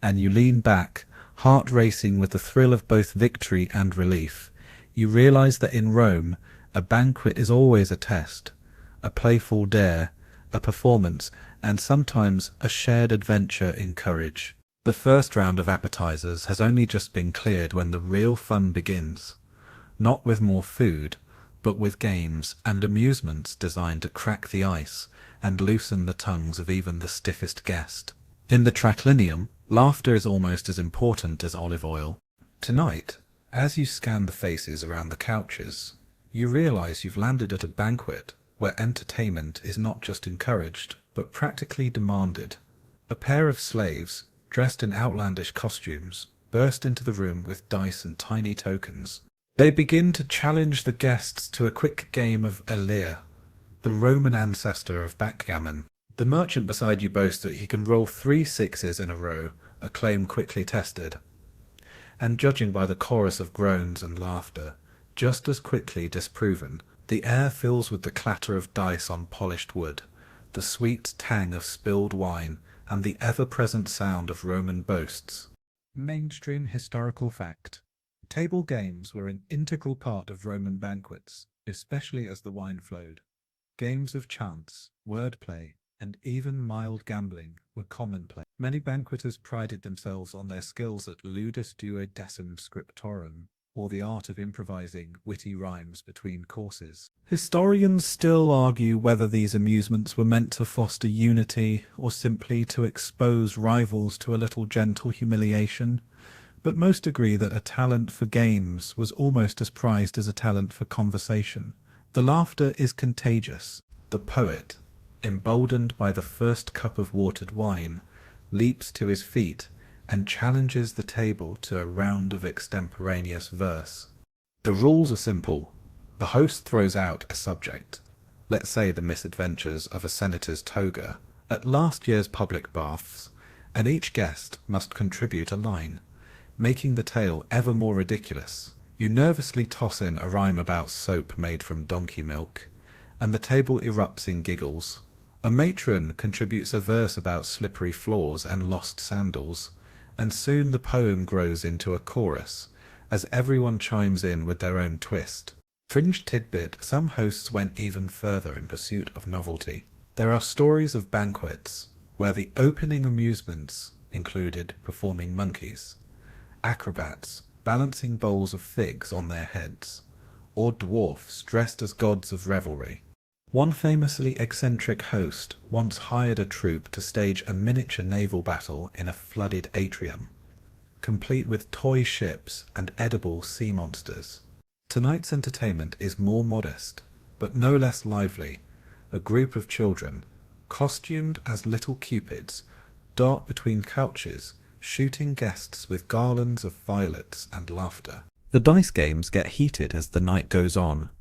and you lean back, heart racing with the thrill of both victory and relief. You realize that in Rome, A banquet is always a test, a playful dare, a performance, and sometimes a shared adventure in courage. The first round of appetizers has only just been cleared when the real fun begins. Not with more food, but with games and amusements designed to crack the ice and loosen the tongues of even the stiffest guest. In the triclinium, laughter is almost as important as olive oil. Tonight, as you scan the faces around the couches, you realize you've landed at a banquet where entertainment is not just encouraged, but practically demanded. A pair of slaves, dressed in outlandish costumes, burst into the room with dice and tiny tokens. They begin to challenge the guests to a quick game of Elir, the Roman ancestor of backgammon. The merchant beside you boasts that he can roll 3 sixes in a row, a claim quickly tested, and judging by the chorus of groans and laughter, just as quickly disproven. The air fills with the clatter of dice on polished wood, the sweet tang of spilled wine, and the ever-present sound of Roman boasts. Mainstream historical fact. Table games were an integral part of Roman banquets, especially as the wine flowed. Games of chance, wordplay, and even mild gambling were commonplace. Many banqueters prided themselves on their skills at ludus duodecim scriptorum, or the art of improvising witty rhymes between courses. Historians still argue whether these amusements were meant to foster unity or simply to expose rivals to a little gentle humiliation, but most agree that a talent for games was almost as prized as a talent for conversation. The laughter is contagious. The poet, emboldened by the first cup of watered wine, leaps to his feet and challenges the table to a round of extemporaneous verse. The rules are simple. The host throws out a subject, let's say the misadventures of a senator's toga, at last year's public baths, and each guest must contribute a line, making the tale ever more ridiculous. You nervously toss in a rhyme about soap made from donkey milk, and the table erupts in giggles. A matron contributes a verse about slippery floors and lost sandals, and soon the poem grows into a chorus, as everyone chimes in with their own twist. Fringe tidbit, some hosts went even further in pursuit of novelty. There are stories of banquets where the opening amusements included performing monkeys, acrobats balancing bowls of figs on their heads, or dwarfs dressed as gods of revelry. One famously eccentric host once hired a troupe to stage a miniature naval battle in a flooded atrium, complete with toy ships and edible sea monsters. Tonight's entertainment is more modest, but no less lively. A group of children, costumed as little cupids, dart between couches, shooting guests with garlands of violets and laughter. The dice games get heated as the night goes on.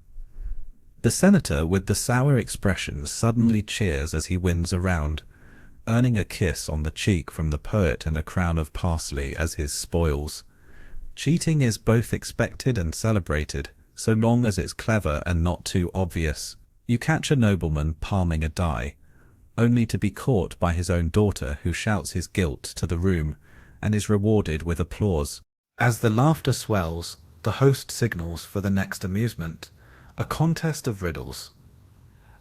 The senator with the sour expression suddenly cheers as he wins a round, earning a kiss on the cheek from the poet and a crown of parsley as his spoils. Cheating is both expected and celebrated, so long as it's clever and not too obvious. You catch a nobleman palming a die, only to be caught by his own daughter, who shouts his guilt to the room and is rewarded with applause. As the laughter swells, the host signals for the next amusement, a contest of riddles.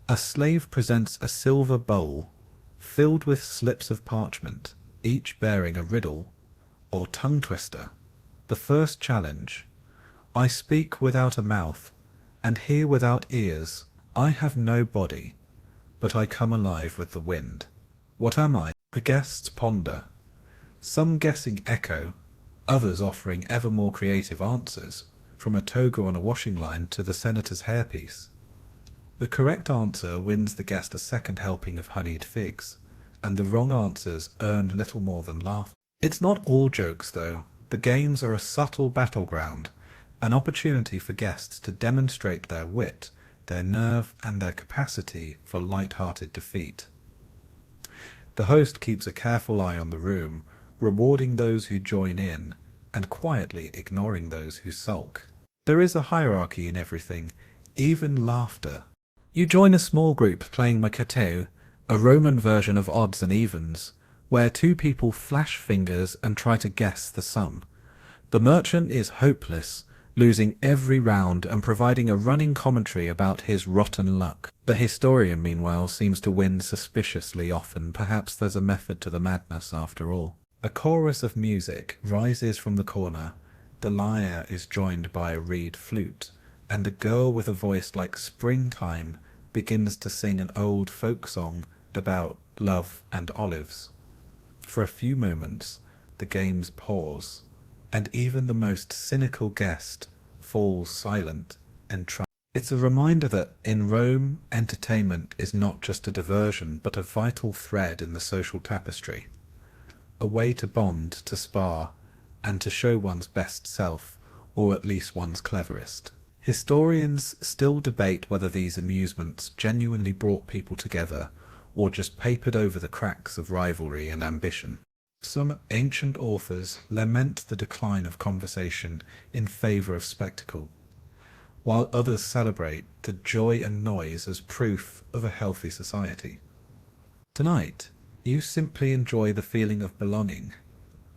A slave presents a silver bowl filled with slips of parchment, each bearing a riddle or tongue twister. The first challenge: I speak without a mouth and hear without ears. I have no body, but I come alive with the wind. What am I? The guests ponder, some guessing echo, others offering ever more creative answers, from a toga on a washing line to the senator's hairpiece. The correct answer wins the guest a second helping of honeyed figs, and the wrong answers earn little more than laughter. It's not all jokes, though. The games are a subtle battleground, an opportunity for guests to demonstrate their wit, their nerve, and their capacity for light-hearted defeat. The host keeps a careful eye on the room, rewarding those who join in, and quietly ignoring those who sulk. There is a hierarchy in everything, even laughter. You join a small group playing Makateu, a Roman version of odds and evens, where two people flash fingers and try to guess the sum. The merchant is hopeless, losing every round and providing a running commentary about his rotten luck. The historian, meanwhile, seems to win suspiciously often. Perhaps there's a method to the madness after all. A chorus of music rises from the corner. The lyre is joined by a reed flute, and a girl with a voice like springtime begins to sing an old folk song about love and olives. For a few moments, the games pause, and even the most cynical guest falls silent and It's a reminder that in Rome, entertainment is not just a diversion, but a vital thread in the social tapestry. A way to bond, to spar, and to show one's best self, or at least one's cleverest. Historians still debate whether these amusements genuinely brought people together, or just papered over the cracks of rivalry and ambition. Some ancient authors lament the decline of conversation in favour of spectacle, while others celebrate the joy and noise as proof of a healthy society. Tonight, you simply enjoy the feeling of belonging,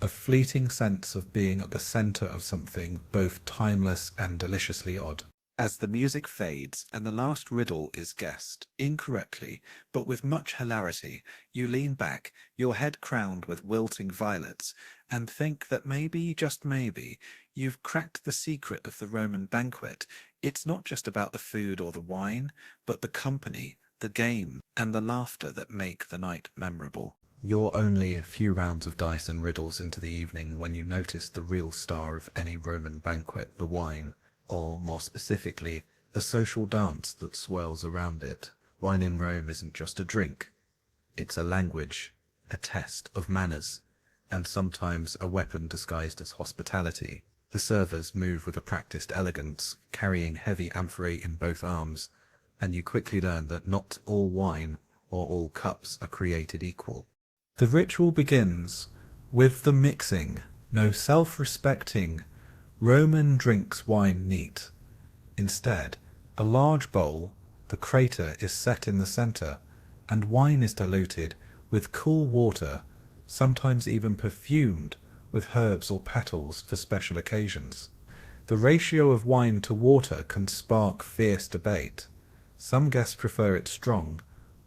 a fleeting sense of being at the centre of something both timeless and deliciously odd. As the music fades and the last riddle is guessed, incorrectly, but with much hilarity, you lean back, your head crowned with wilting violets, and think that maybe, just maybe, you've cracked the secret of the Roman banquet. It's not just about the food or the wine, but the company, the game, and the laughter that make the night memorable. You're only a few rounds of dice and riddles into the evening when you notice the real star of any Roman banquet, the wine, or more specifically, a social dance that swirls around it. Wine in Rome isn't just a drink. It's a language, a test of manners, and sometimes a weapon disguised as hospitality. The servers move with a practiced elegance, carrying heavy amphorae in both arms, and you quickly learn that not all wine or all cups are created equal. The ritual begins with the mixing. No self-respecting Roman drinks wine neat. Instead, a large bowl, the crater, is set in the center, and wine is diluted with cool water, sometimes even perfumed with herbs or petals for special occasions. The ratio of wine to water can spark fierce debate. Some guests prefer it strong,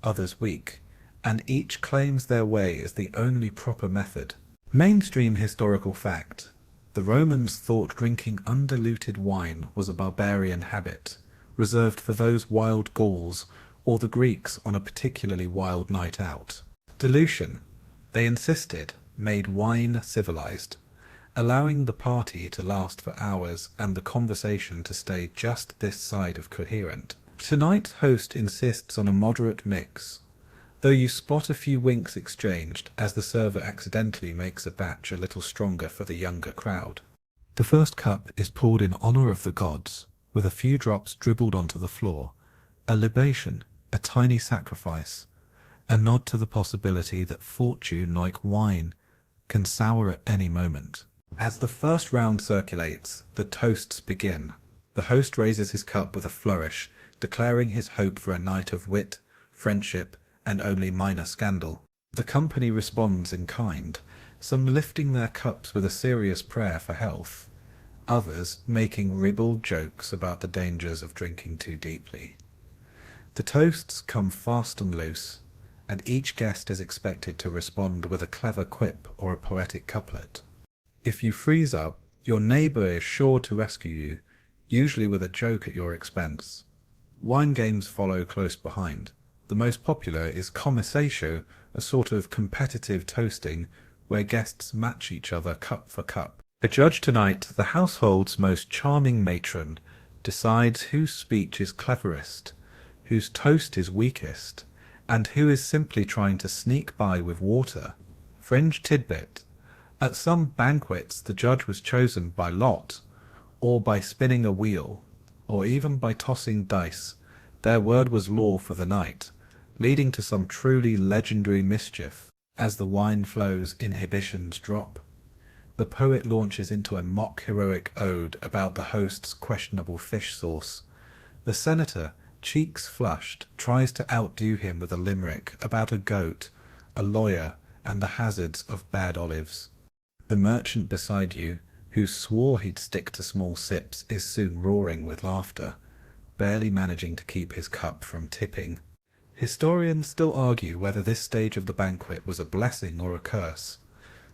others weak, and each claims their way as the only proper method. Mainstream historical fact: the Romans thought drinking undiluted wine was a barbarian habit, reserved for those wild Gauls or the Greeks on a particularly wild night out. Dilution, they insisted, made wine civilized, allowing the party to last for hours and the conversation to stay just this side of coherent. Tonight's host insists on a moderate mix, though you spot a few winks exchanged as the server accidentally makes a batch a little stronger for the younger crowd. The first cup is poured in honor of the gods, with a few drops dribbled onto the floor, a libation, a tiny sacrifice, a nod to the possibility that fortune, like wine, can sour at any moment. As the first round circulates, the toasts begin. The host raises his cup with a flourish, declaring his hope for a night of wit, friendship, and only minor scandal. The company responds in kind, some lifting their cups with a serious prayer for health, others making ribald jokes about the dangers of drinking too deeply. The toasts come fast and loose, and each guest is expected to respond with a clever quip or a poetic couplet. If you freeze up, your neighbour is sure to rescue you, usually with a joke at your expense. Wine games follow close behind. The most popular is commissatio, a sort of competitive toasting where guests match each other cup for cup. The judge tonight, the household's most charming matron, decides whose speech is cleverest, whose toast is weakest, and who is simply trying to sneak by with water. Fringe tidbit: at some banquets the judge was chosen by lot, or by spinning a wheel, or even by tossing dice. Their word was law for the night, leading to some truly legendary mischief. As the wine flows, inhibitions drop. The poet launches into a mock heroic ode about the host's questionable fish sauce. The senator, cheeks flushed, tries to outdo him with a limerick about a goat, a lawyer, and the hazards of bad olives. The merchant beside you, who swore he'd stick to small sips, is soon roaring with laughter, barely managing to keep his cup from tipping. Historians still argue whether this stage of the banquet was a blessing or a curse.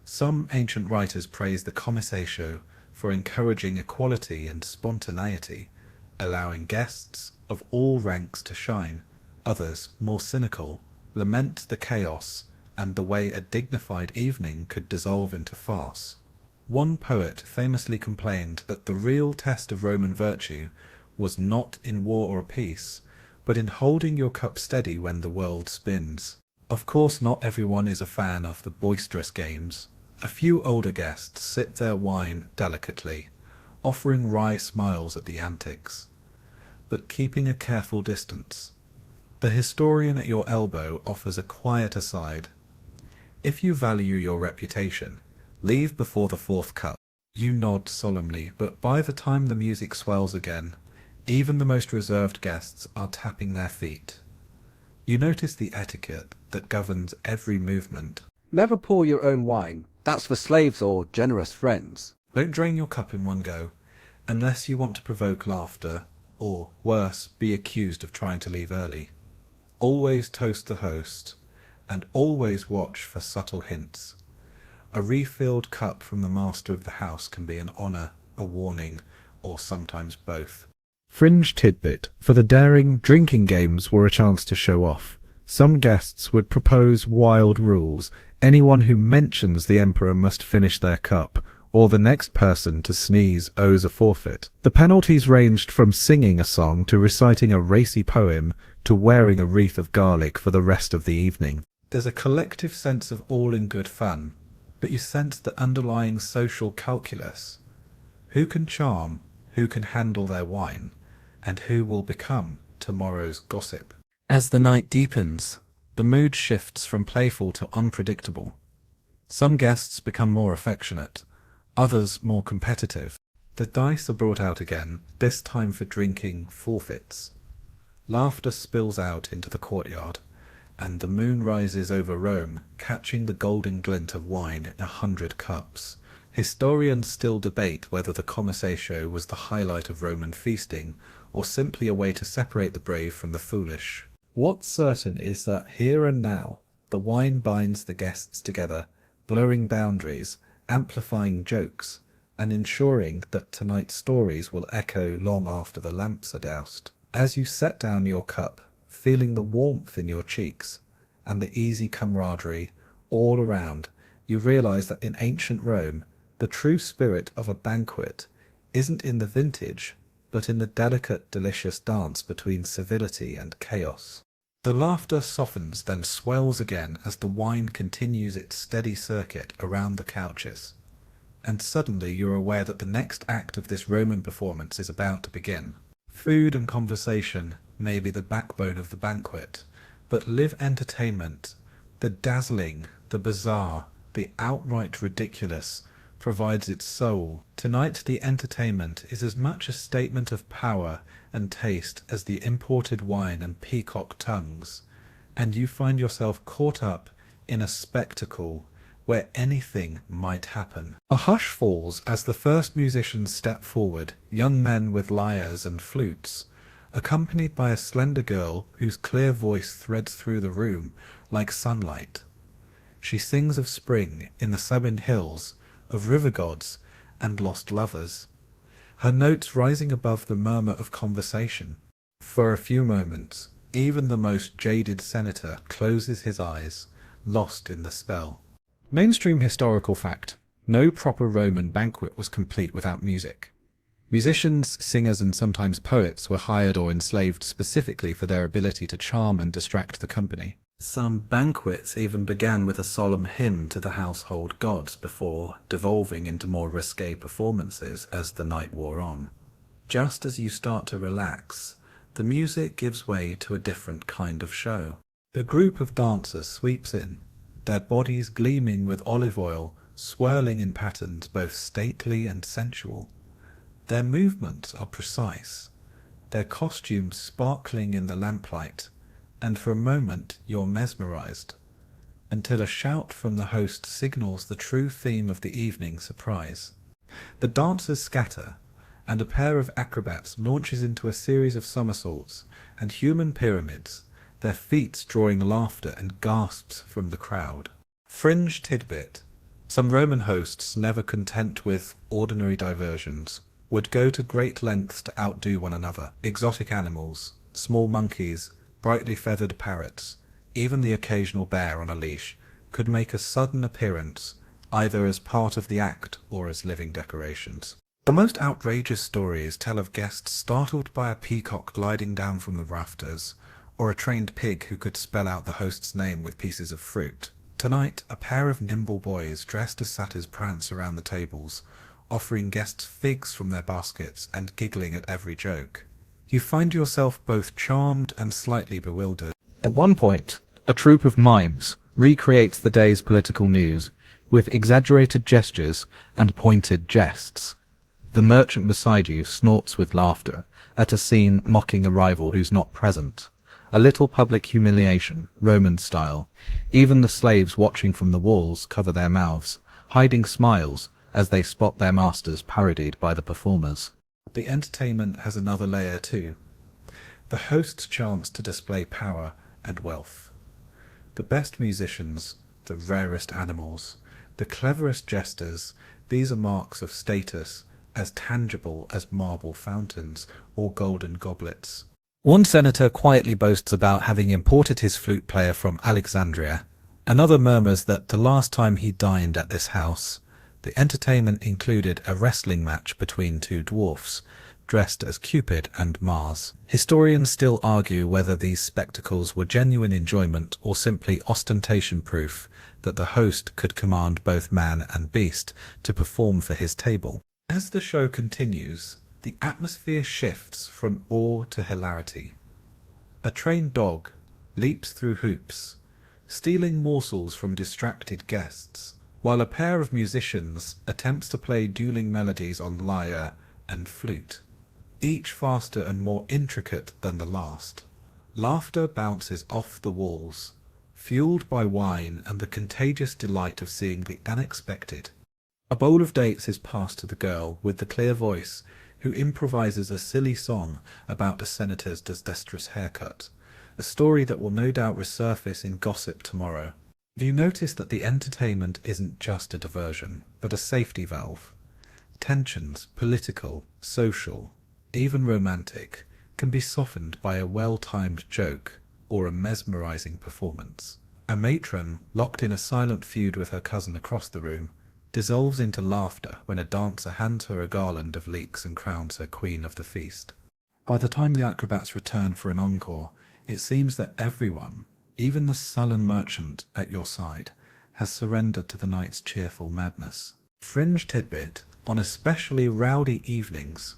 Some ancient writers praise the commissatio for encouraging equality and spontaneity, allowing guests of all ranks to shine. Others, more cynical, lament the chaos and the way a dignified evening could dissolve into farce. One poet famously complained that the real test of Roman virtue was not in war or peace, but in holding your cup steady when the world spins. Of course, not everyone is a fan of the boisterous games. A few older guests sip their wine delicately, offering wry smiles at the antics, but keeping a careful distance. The historian at your elbow offers a quiet aside. If you value your reputation, leave before the fourth cup. You nod solemnly, but by the time the music swells again, even the most reserved guests are tapping their feet. You notice the etiquette that governs every movement. Never pour your own wine. That's for slaves or generous friends. Don't drain your cup in one go, unless you want to provoke laughter, or, worse, be accused of trying to leave early. Always toast the host, and always watch for subtle hints. A refilled cup from the master of the house can be an honour, a warning, or sometimes both. Fringe tidbit: for the daring, drinking games were a chance to show off. Some guests would propose wild rules. Anyone who mentions the emperor must finish their cup, or the next person to sneeze owes a forfeit. The penalties ranged from singing a song to reciting a racy poem to wearing a wreath of garlic for the rest of the evening. There's a collective sense of all in good fun, but you sense the underlying social calculus. Who can charm, who can handle their wine, and who will become tomorrow's gossip? As the night deepens, the mood shifts from playful to unpredictable. Some guests become more affectionate, others more competitive. The dice are brought out again, this time for drinking forfeits. Laughter spills out into the courtyard, and the moon rises over Rome, catching the golden glint of wine in 100 cups. Historians still debate whether the commissatio was the highlight of Roman feasting, or simply a way to separate the brave from the foolish. What's certain is that here and now, the wine binds the guests together, blurring boundaries, amplifying jokes, and ensuring that tonight's stories will echo long after the lamps are doused. As you set down your cup, feeling the warmth in your cheeks and the easy camaraderie all around, you realize that in ancient Rome, the true spirit of a banquet isn't in the vintage, but in the delicate, delicious dance between civility and chaos. The laughter softens, then swells again as the wine continues its steady circuit around the couches. And suddenly you're aware that the next act of this Roman performance is about to begin. Food and conversation may be the backbone of the banquet, but live entertainment, the dazzling, the bizarre, the outright ridiculous, provides its soul. Tonight the entertainment is as much a statement of power and taste as the imported wine and peacock tongues, and you find yourself caught up in a spectacle where anything might happen. A hush falls as the first musicians step forward, young men with lyres and flutes, accompanied by a slender girl whose clear voice threads through the room like sunlight. She sings of spring in the Sabine hills, of river gods and lost lovers, her notes rising above the murmur of conversation. For a few moments, even the most jaded senator closes his eyes, lost in the spell. Mainstream historical fact: no proper Roman banquet was complete without music. Musicians, singers, and sometimes poets were hired or enslaved specifically for their ability to charm and distract the company. Some banquets even began with a solemn hymn to the household gods before devolving into more risque performances as the night wore on. Just as you start to relax, the music gives way to a different kind of show. The group of dancers sweeps in, their bodies gleaming with olive oil, swirling in patterns both stately and sensual. Their movements are precise, their costumes sparkling in the lamplight, and for a moment you're mesmerized, until a shout from the host signals the true theme of the evening: surprise. The dancers scatter, and a pair of acrobats launches into a series of somersaults and human pyramids, their feet drawing laughter and gasps from the crowd. Fringe tidbit. Some Roman hosts, never content with ordinary diversions, would go to great lengths to outdo one another. Exotic animals, small monkeys, brightly feathered parrots, even the occasional bear on a leash, could make a sudden appearance, either as part of the act or as living decorations. The most outrageous stories tell of guests startled by a peacock gliding down from the rafters, or a trained pig who could spell out the host's name with pieces of fruit. Tonight, a pair of nimble boys dressed as satyrs prance around the tables, offering guests figs from their baskets and giggling at every joke. You find yourself both charmed and slightly bewildered. At one point, a troupe of mimes recreates the day's political news with exaggerated gestures and pointed jests. The merchant beside you snorts with laughter at a scene mocking a rival who's not present. A little public humiliation, Roman style. Even the slaves watching from the walls cover their mouths, hiding smiles as they spot their masters parodied by the performers. The entertainment has another layer too. The host's chance to display power and wealth. The best musicians, the rarest animals, the cleverest jesters, these are marks of status, as tangible as marble fountains or golden goblets. One senator quietly boasts about having imported his flute player from Alexandria. Another murmurs that the last time he dined at this house, the entertainment included a wrestling match between two dwarfs, dressed as Cupid and Mars. Historians still argue whether these spectacles were genuine enjoyment or simply ostentation proof that the host could command both man and beast to perform for his table. As the show continues, the atmosphere shifts from awe to hilarity. A trained dog leaps through hoops, stealing morsels from distracted guests, while a pair of musicians attempts to play dueling melodies on lyre and flute, each faster and more intricate than the last. Laughter bounces off the walls, fueled by wine and the contagious delight of seeing the unexpected. A bowl of dates is passed to the girl with the clear voice, who improvises a silly song about a senator's disastrous haircut, a story that will no doubt resurface in gossip tomorrow. You notice that the entertainment isn't just a diversion, but a safety valve. Tensions, political, social, even romantic, can be softened by a well-timed joke or a mesmerizing performance. A matron, locked in a silent feud with her cousin across the room, dissolves into laughter when a dancer hands her a garland of leeks and crowns her queen of the feast. By the time the acrobats return for an encore, it seems that everyone, even the sullen merchant at your side, has surrendered to the night's cheerful madness. Fringe tidbit: on especially rowdy evenings,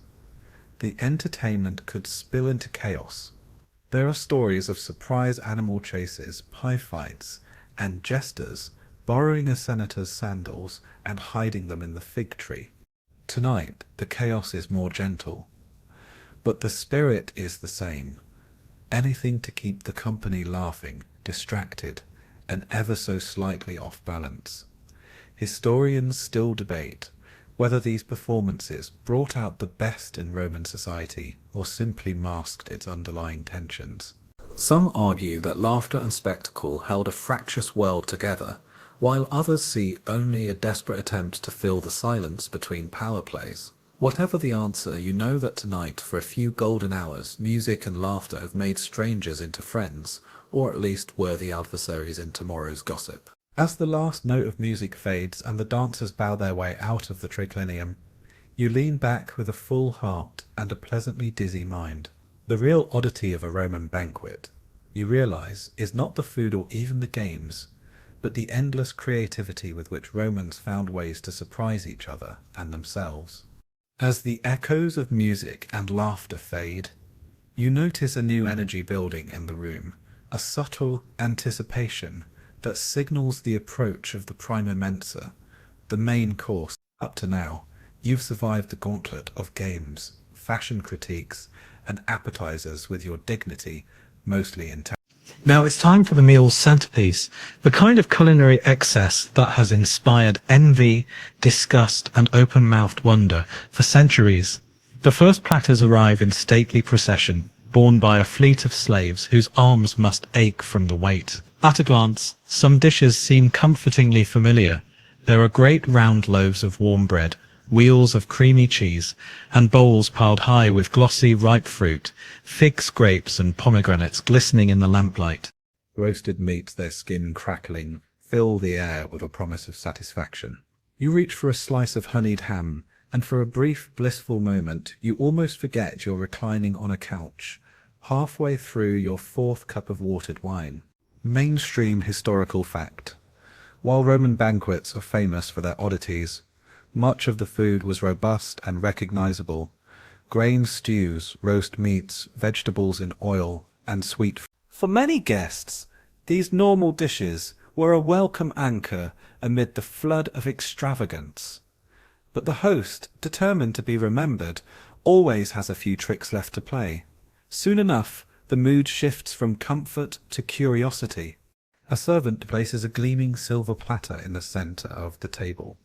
the entertainment could spill into chaos. There are stories of surprise animal chases, pie fights, and jesters borrowing a senator's sandals and hiding them in the fig tree. Tonight, the chaos is more gentle, but the spirit is the same. Anything to keep the company laughing, distracted, and ever so slightly off balance. Historians still debate whether these performances brought out the best in Roman society or simply masked its underlying tensions. Some argue that laughter and spectacle held a fractious world together, while others see only a desperate attempt to fill the silence between power plays. Whatever the answer, you know that tonight, for a few golden hours, music and laughter have made strangers into friends, or at least worthy adversaries in tomorrow's gossip. As the last note of music fades and the dancers bow their way out of the triclinium, you lean back with a full heart and a pleasantly dizzy mind. The real oddity of a Roman banquet, you realize, is not the food or even the games, but the endless creativity with which Romans found ways to surprise each other and themselves. As the echoes of music and laughter fade, you notice a new energy building in the room, a subtle anticipation that signals the approach of the prima mensa, the main course. Up to now, you've survived the gauntlet of games, fashion critiques, and appetizers with your dignity mostly intact. Now it's time for the meal's centerpiece, the kind of culinary excess that has inspired envy, disgust, and open-mouthed wonder for centuries. The first platters arrive in stately procession, borne by a fleet of slaves whose arms must ache from the weight. At a glance, some dishes seem comfortingly familiar. There are great round loaves of warm bread, wheels of creamy cheese, and bowls piled high with glossy ripe fruit, figs, grapes, and pomegranates glistening in the lamplight. Roasted meats, their skin crackling, fill the air with a promise of satisfaction. You reach for a slice of honeyed ham, and for a brief, blissful moment, you almost forget you're reclining on a couch, halfway through your fourth cup of watered wine. Mainstream historical fact. While Roman banquets are famous for their oddities, much of the food was robust and recognizable. Grain stews, roast meats, vegetables in oil, and sweet. For many guests, these normal dishes were a welcome anchor amid the flood of extravagance. But the host, determined to be remembered, always has a few tricks left to play. Soon enough, the mood shifts from comfort to curiosity. A servant places a gleaming silver platter in the center of the table.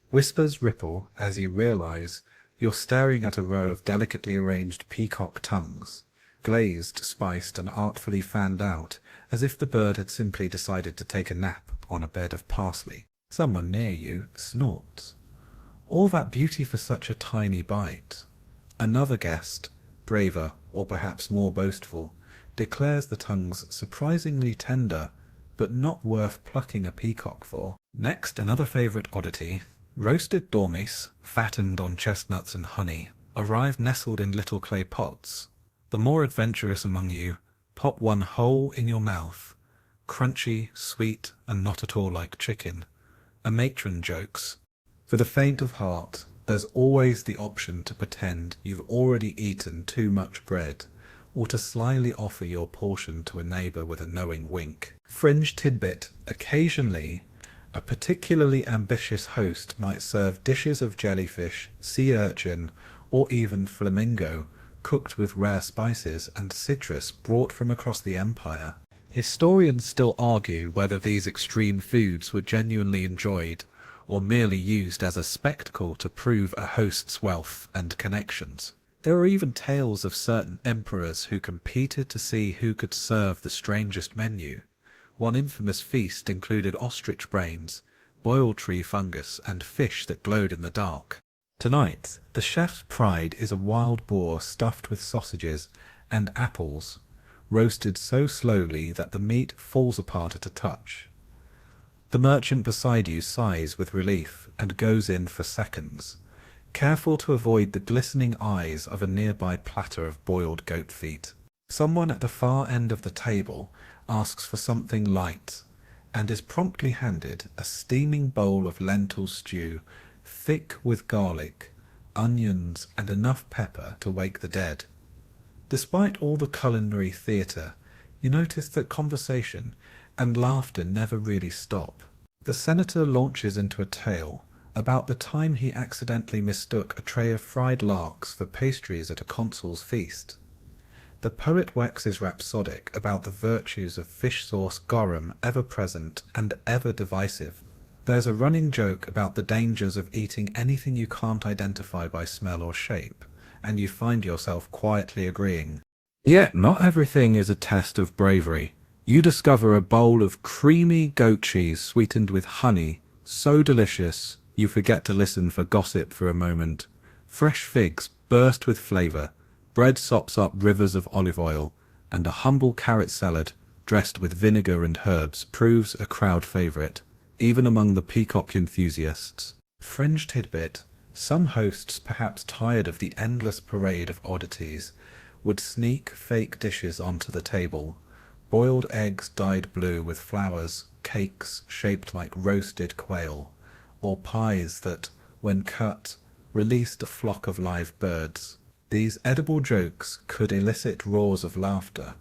Whispers ripple as you realize you're staring at a row of delicately arranged peacock tongues, glazed, spiced, and artfully fanned out, as if the bird had simply decided to take a nap on a bed of parsley. Someone near you snorts. All that beauty for such a tiny bite. Another guest, braver or perhaps more boastful, declares the tongues surprisingly tender, but not worth plucking a peacock for. Next, another favourite oddity. Roasted dormice, fattened on chestnuts and honey, arrive nestled in little clay pots. The more adventurous among you pop one whole in your mouth. Crunchy, sweet, and not at all like chicken. A matron jokes. For the faint of heart, there's always the option to pretend you've already eaten too much bread, or to slyly offer your portion to a neighbour with a knowing wink. Fringe tidbit. Occasionally, a particularly ambitious host might serve dishes of jellyfish, sea urchin, or even flamingo, cooked with rare spices and citrus brought from across the empire. Historians still argue whether these extreme foods were genuinely enjoyed, or merely used as a spectacle to prove a host's wealth and connections. There are even tales of certain emperors who competed to see who could serve the strangest menu. One infamous feast included ostrich brains, boiled tree fungus, and fish that glowed in the dark. Tonight, the chef's pride is a wild boar stuffed with sausages and apples, roasted so slowly that the meat falls apart at a touch. The merchant beside you sighs with relief and goes in for seconds, careful to avoid the glistening eyes of a nearby platter of boiled goat feet. Someone at the far end of the table asks for something light, and is promptly handed a steaming bowl of lentil stew, thick with garlic, onions, and enough pepper to wake the dead. Despite all the culinary theatre, you notice that conversation and laughter never really stop. The senator launches into a tale about the time he accidentally mistook a tray of fried larks for pastries at a consul's feast. The poet waxes rhapsodic about the virtues of fish sauce garum, ever present and ever divisive. There's a running joke about the dangers of eating anything you can't identify by smell or shape, and you find yourself quietly agreeing. Yet not everything is a test of bravery. You discover a bowl of creamy goat cheese sweetened with honey, so delicious you forget to listen for gossip for a moment. Fresh figs burst with flavour, bread sops up rivers of olive oil, and a humble carrot salad dressed with vinegar and herbs proves a crowd favourite, even among the peacock enthusiasts. Fringe tidbit. Some hosts, perhaps tired of the endless parade of oddities, would sneak fake dishes onto the table. Boiled eggs dyed blue with flowers, cakes shaped like roasted quail, or pies that, when cut, released a flock of live birds. These edible jokes could elicit roars of laughter,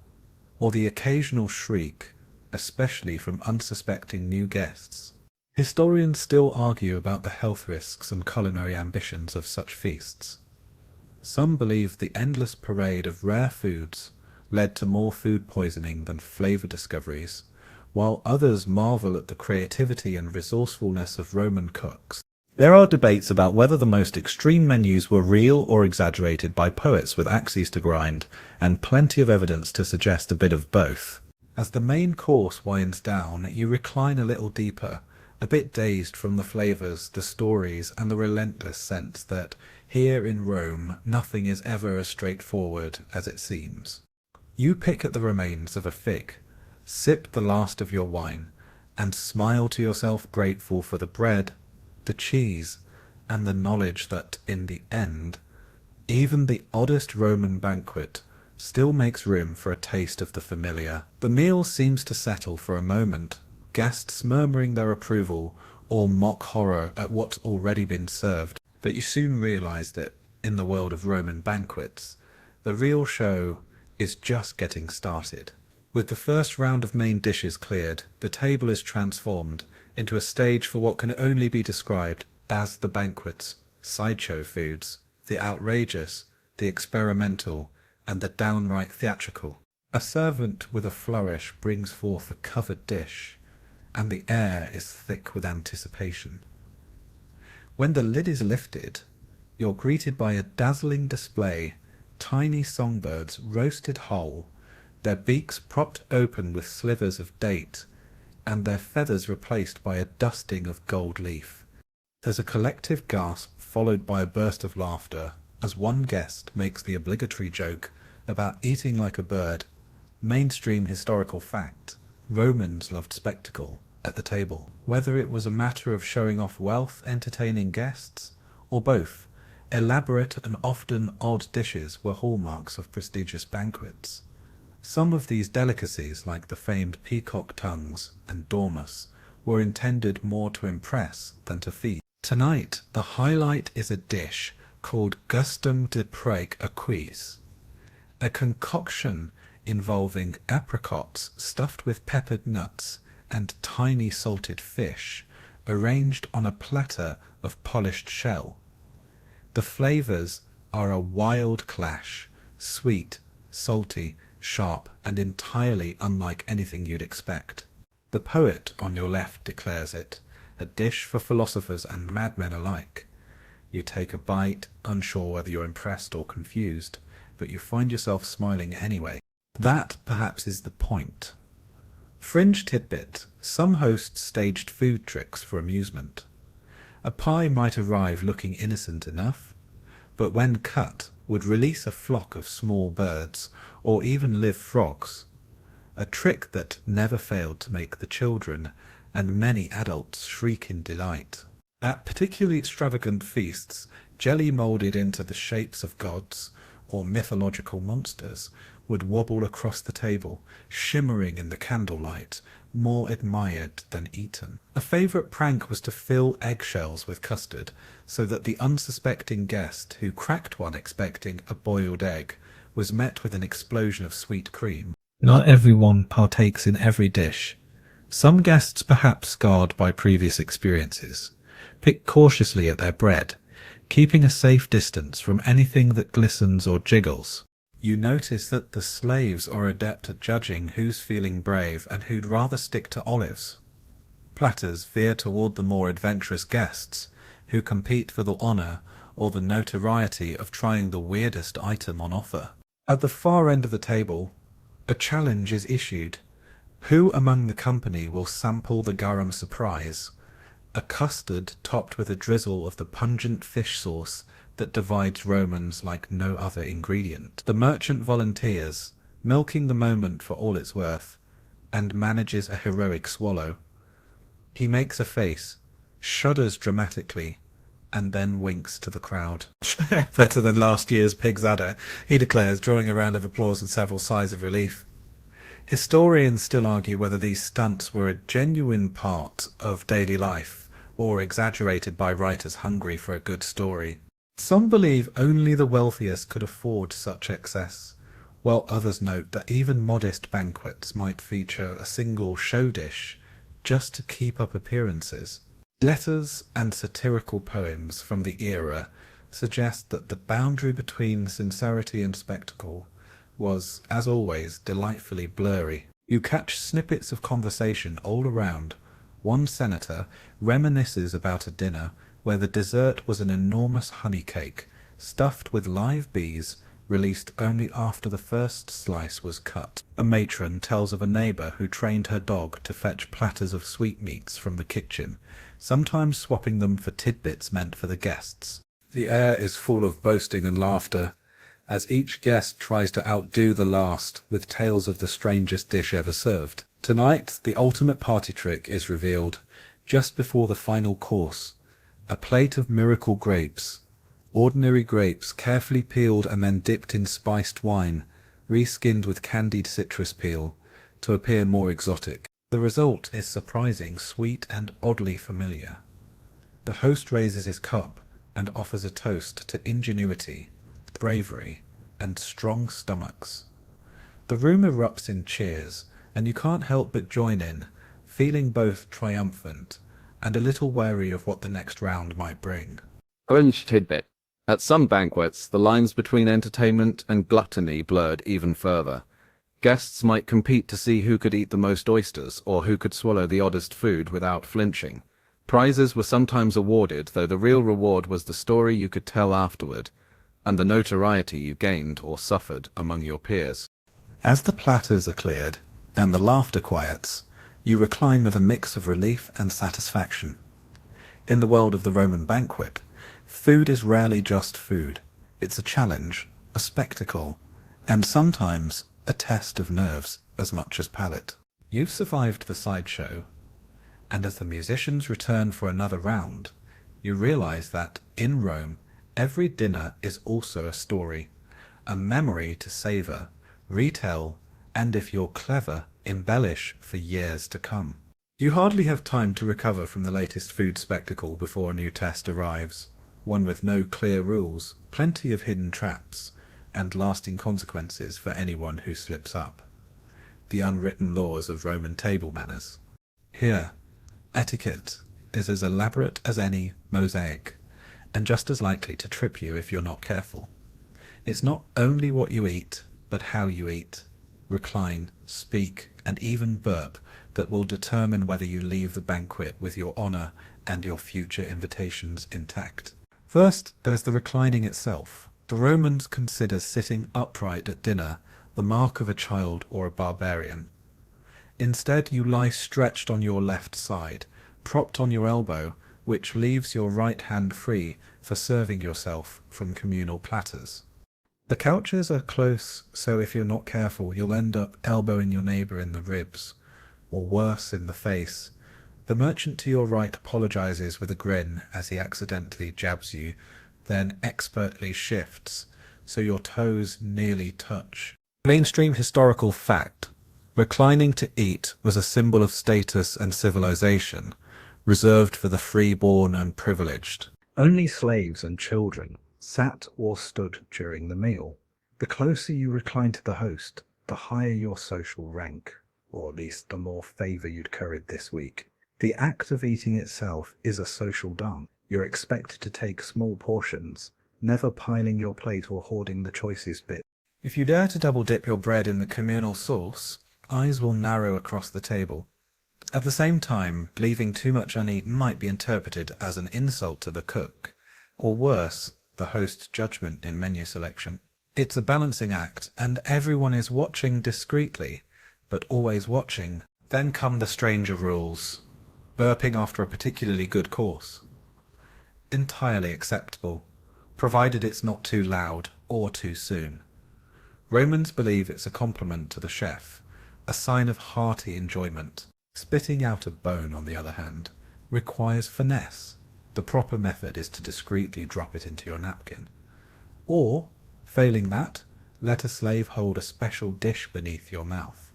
or the occasional shriek, especially from unsuspecting new guests. Historians still argue about the health risks and culinary ambitions of such feasts. Some believe the endless parade of rare foods led to more food poisoning than flavor discoveries, while others marvel at the creativity and resourcefulness of Roman cooks. There are debates about whether the most extreme menus were real or exaggerated by poets with axes to grind, and plenty of evidence to suggest a bit of both. As the main course winds down, you recline a little deeper, a bit dazed from the flavors, the stories, and the relentless sense that, here in Rome, nothing is ever as straightforward as it seems. You pick at the remains of a fig, sip the last of your wine, and smile to yourself grateful for the bread, the cheese, and the knowledge that, in the end, even the oddest Roman banquet still makes room for a taste of the familiar. The meal seems to settle for a moment, guests murmuring their approval or mock horror at what's already been served, but you soon realize that, in the world of Roman banquets, the real show is just getting started. With the first round of main dishes cleared, the table is transformed into a stage for what can only be described as the banquets, sideshow foods, the outrageous, the experimental, and the downright theatrical. A servant with a flourish brings forth a covered dish, and the air is thick with anticipation. When the lid is lifted, you're greeted by a dazzling display, tiny songbirds roasted whole, their beaks propped open with slivers of date, and their feathers replaced by a dusting of gold leaf. There's a collective gasp followed by a burst of laughter as one guest makes the obligatory joke about eating like a bird, mainstream historical fact. Romans loved spectacle at the table. Whether it was a matter of showing off wealth, entertaining guests, or both, elaborate and often odd dishes were hallmarks of prestigious banquets. Some of these delicacies, like the famed peacock tongues and dormouse, were intended more to impress than to feed. Tonight, the highlight is a dish called gustum de preg acquis, a concoction involving apricots stuffed with peppered nuts and tiny salted fish, arranged on a platter of polished shell. The flavors are a wild clash, sweet, salty, sharp, and entirely unlike anything you'd expect. The poet on your left declares it a dish for philosophers and madmen alike. You take a bite, unsure whether you're impressed or confused, but you find yourself smiling anyway. That perhaps is the point. Fringe tidbit: some hosts staged food tricks for amusement. A pie might arrive looking innocent enough, but when cut would release a flock of small birds, or even live frogs, a trick that never failed to make the children and many adults shriek in delight. At particularly extravagant feasts, jelly moulded into the shapes of gods or mythological monsters would wobble across the table, shimmering in the candlelight, more admired than eaten. A favourite prank was to fill eggshells with custard, so that the unsuspecting guest who cracked one expecting a boiled egg was met with an explosion of sweet cream. Not everyone partakes in every dish. Some guests, perhaps scarred by previous experiences, pick cautiously at their bread, keeping a safe distance from anything that glistens or jiggles. You notice that the slaves are adept at judging who's feeling brave and who'd rather stick to olives. Platters veer toward the more adventurous guests, who compete for the honour or the notoriety of trying the weirdest item on offer. At the far end of the table, a challenge is issued. Who among the company will sample the garum surprise, a custard topped with a drizzle of the pungent fish sauce that divides Romans like no other ingredient? The merchant volunteers, milking the moment for all it's worth, and manages a heroic swallow. He makes a face, shudders dramatically, and then winks to the crowd. Better than last year's pig's udder, he declares, drawing a round of applause and several sighs of relief. Historians still argue whether these stunts were a genuine part of daily life, or exaggerated by writers hungry for a good story. Some believe only the wealthiest could afford such excess, while others note that even modest banquets might feature a single show dish just to keep up appearances. Letters and satirical poems from the era suggest that the boundary between sincerity and spectacle was, as always, delightfully blurry. You catch snippets of conversation all around. One senator reminisces about a dinner where the dessert was an enormous honey cake, stuffed with live bees, released only after the first slice was cut. A matron tells of a neighbour who trained her dog to fetch platters of sweetmeats from the kitchen, sometimes swapping them for tidbits meant for the guests. The air is full of boasting and laughter, as each guest tries to outdo the last with tales of the strangest dish ever served. Tonight, the ultimate party trick is revealed just before the final course. A plate of miracle grapes. Ordinary grapes, carefully peeled and then dipped in spiced wine, reskinned with candied citrus peel, to appear more exotic. The result is surprising, sweet, and oddly familiar. The host raises his cup and offers a toast to ingenuity, bravery, and strong stomachs. The room erupts in cheers, and you can't help but join in, feeling both triumphant and a little wary of what the next round might bring. Fringe tidbit. At some banquets, the lines between entertainment and gluttony blurred even further. Guests might compete to see who could eat the most oysters, or who could swallow the oddest food without flinching. Prizes were sometimes awarded, though the real reward was the story you could tell afterward, and the notoriety you gained or suffered among your peers. As the platters are cleared, and the laughter quiets, you recline with a mix of relief and satisfaction. In the world of the Roman banquet, food is rarely just food. It's a challenge, a spectacle, and sometimes a test of nerves as much as palate. You've survived the sideshow, and as the musicians return for another round, you realize that, in Rome, every dinner is also a story, a memory to savor, retell, and if you're clever, embellish for years to come. You hardly have time to recover from the latest food spectacle before a new test arrives, one with no clear rules, plenty of hidden traps, and lasting consequences for anyone who slips up. The unwritten laws of Roman table manners. Here, etiquette is as elaborate as any mosaic, and just as likely to trip you if you're not careful. It's not only what you eat, but how you eat, recline, speak, and even burp that will determine whether you leave the banquet with your honor and your future invitations intact. First, there's the reclining itself. The Romans consider sitting upright at dinner the mark of a child or a barbarian. Instead, you lie stretched on your left side, propped on your elbow, which leaves your right hand free for serving yourself from communal platters. The couches are close, so if you're not careful, you'll end up elbowing your neighbor in the ribs, or worse, in the face. The merchant to your right apologizes with a grin as he accidentally jabs you, then expertly shifts, so your toes nearly touch. Mainstream historical fact: reclining to eat was a symbol of status and civilization, reserved for the free-born and privileged. Only slaves and children sat or stood during the meal. The closer you reclined to the host, the higher your social rank, or at least the more favor you'd curried this week. The act of eating itself is a social dance. You're expected to take small portions, never piling your plate or hoarding the choicest bit. If you dare to double dip your bread in the communal sauce, eyes will narrow across the table. At the same time, leaving too much uneaten might be interpreted as an insult to the cook, or worse, the host's judgment in menu selection. It's a balancing act, and everyone is watching discreetly, but always watching. Then come the stranger rules. Burping after a particularly good course. Entirely acceptable, provided it's not too loud or too soon. Romans believe it's a compliment to the chef, a sign of hearty enjoyment. Spitting out a bone, on the other hand, requires finesse. The proper method is to discreetly drop it into your napkin. Or, failing that, let a slave hold a special dish beneath your mouth.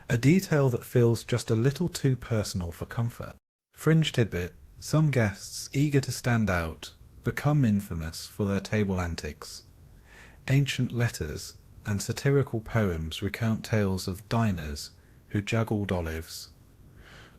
A detail that feels just a little too personal for comfort. Fringe tidbit: some guests, eager to stand out, become infamous for their table antics. Ancient letters and satirical poems recount tales of diners who juggled olives,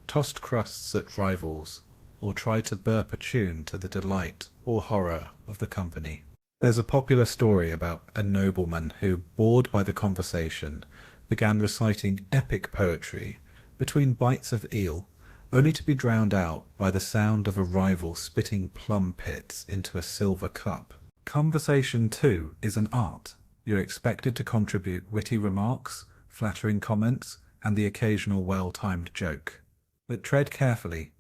tossed crusts at rivals, or tried to burp a tune to the delight or horror of the company. There's a popular story about a nobleman who, bored by the conversation, began reciting epic poetry between bites of eel, only to be drowned out by the sound of a rival spitting plum pits into a silver cup. Conversation, too, is an art. You're expected to contribute witty remarks, flattering comments, and the occasional well-timed joke. But tread carefully.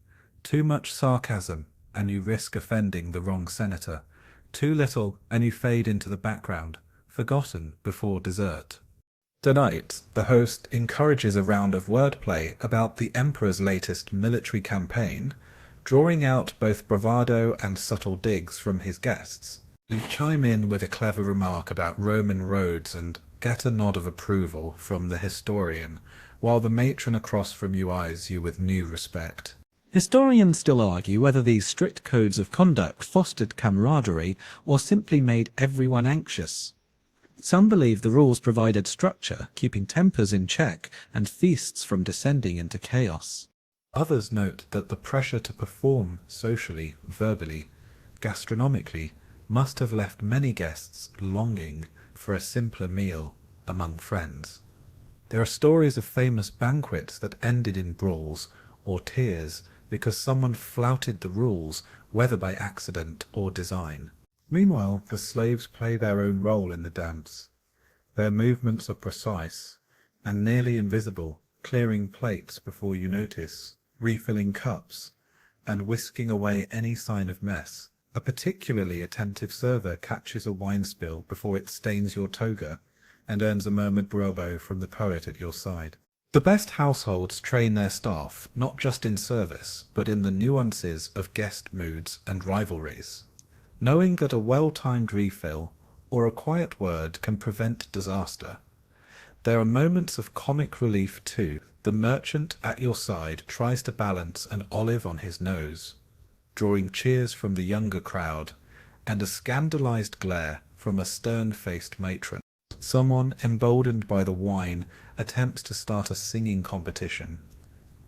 Too much sarcasm, and you risk offending the wrong senator. Too little, and you fade into the background, forgotten before dessert. Tonight, the host encourages a round of wordplay about the emperor's latest military campaign, drawing out both bravado and subtle digs from his guests. You chime in with a clever remark about Roman roads and get a nod of approval from the historian, while the matron across from you eyes you with new respect. Historians still argue whether these strict codes of conduct fostered camaraderie or simply made everyone anxious. Some believe the rules provided structure, keeping tempers in check and feasts from descending into chaos. Others note that the pressure to perform socially, verbally, gastronomically, must have left many guests longing for a simpler meal among friends. There are stories of famous banquets that ended in brawls or tears because someone flouted the rules, whether by accident or design. Meanwhile, the slaves play their own role in the dance. Their movements are precise and nearly invisible, clearing plates before you notice, refilling cups, and whisking away any sign of mess. A particularly attentive server catches a wine spill before it stains your toga, and earns a murmured robo from the poet at your side. The best households train their staff not just in service, but in the nuances of guest moods and rivalries, knowing that a well-timed refill or a quiet word can prevent disaster. There are moments of comic relief too. The merchant at your side tries to balance an olive on his nose, drawing cheers from the younger crowd and a scandalized glare from a stern-faced matron. Someone, emboldened by the wine, attempts to start a singing competition,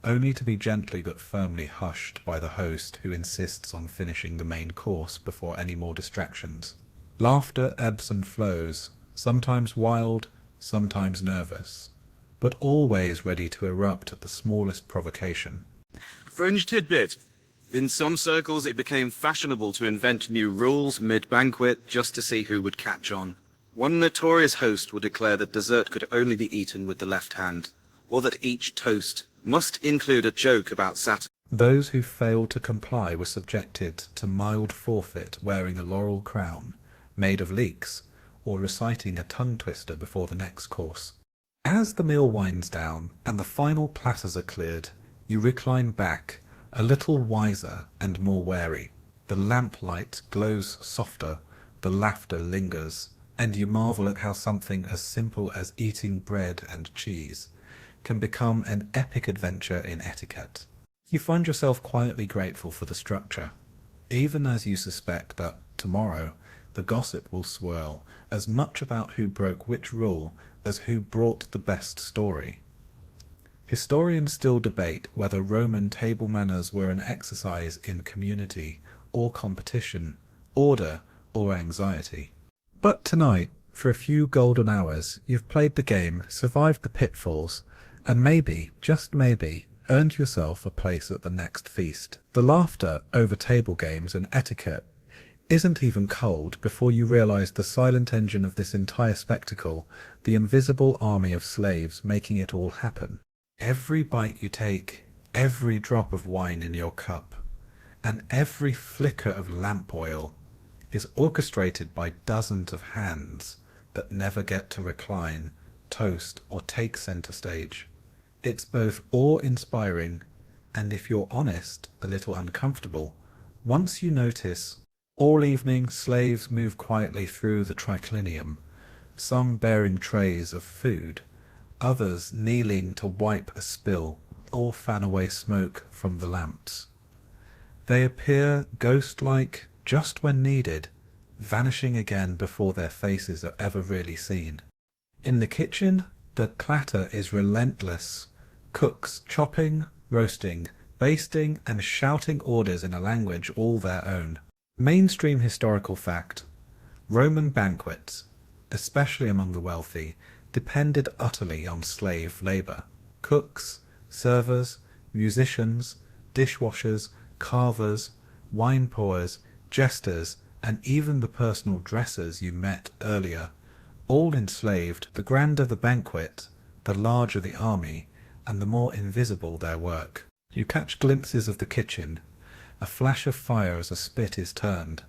only to be gently but firmly hushed by the host, who insists on finishing the main course before any more distractions. Laughter ebbs and flows, sometimes wild, sometimes nervous, but always ready to erupt at the smallest provocation. Fringe tidbit. In some circles, it became fashionable to invent new rules mid-banquet just to see who would catch on. One notorious host would declare that dessert could only be eaten with the left hand, or that each toast must include a joke about Saturn. Those who failed to comply were subjected to mild forfeit, wearing a laurel crown made of leeks, or reciting a tongue twister before the next course. As the meal winds down and the final platters are cleared, you recline back, a little wiser and more wary. The lamplight glows softer, the laughter lingers, and you marvel at how something as simple as eating bread and cheese can become an epic adventure in etiquette. You find yourself quietly grateful for the structure, even as you suspect that tomorrow the gossip will swirl as much about who broke which rule as who brought the best story. Historians still debate whether Roman table manners were an exercise in community or competition, order or anxiety. But tonight, for a few golden hours, you've played the game, survived the pitfalls, and maybe, just maybe, earned yourself a place at the next feast. The laughter over table games and etiquette isn't even cold before you realize the silent engine of this entire spectacle, the invisible army of slaves making it all happen. Every bite you take, every drop of wine in your cup, and every flicker of lamp oil is orchestrated by dozens of hands that never get to recline, toast, or take center stage. It's both awe-inspiring and, if you're honest, a little uncomfortable. Once you notice, all evening slaves move quietly through the triclinium, some bearing trays of food, others kneeling to wipe a spill or fan away smoke from the lamps. They appear ghost-like just when needed, vanishing again before their faces are ever really seen. In the kitchen, the clatter is relentless. Cooks chopping, roasting, basting, and shouting orders in a language all their own. Mainstream historical fact: Roman banquets, especially among the wealthy, depended utterly on slave labor. Cooks, servers, musicians, dishwashers, carvers, wine pourers, jesters, and even the personal dressers you met earlier, all enslaved. The grander the banquet, the larger the army, and the more invisible their work. You catch glimpses of the kitchen, a flash of fire as a spit is turned,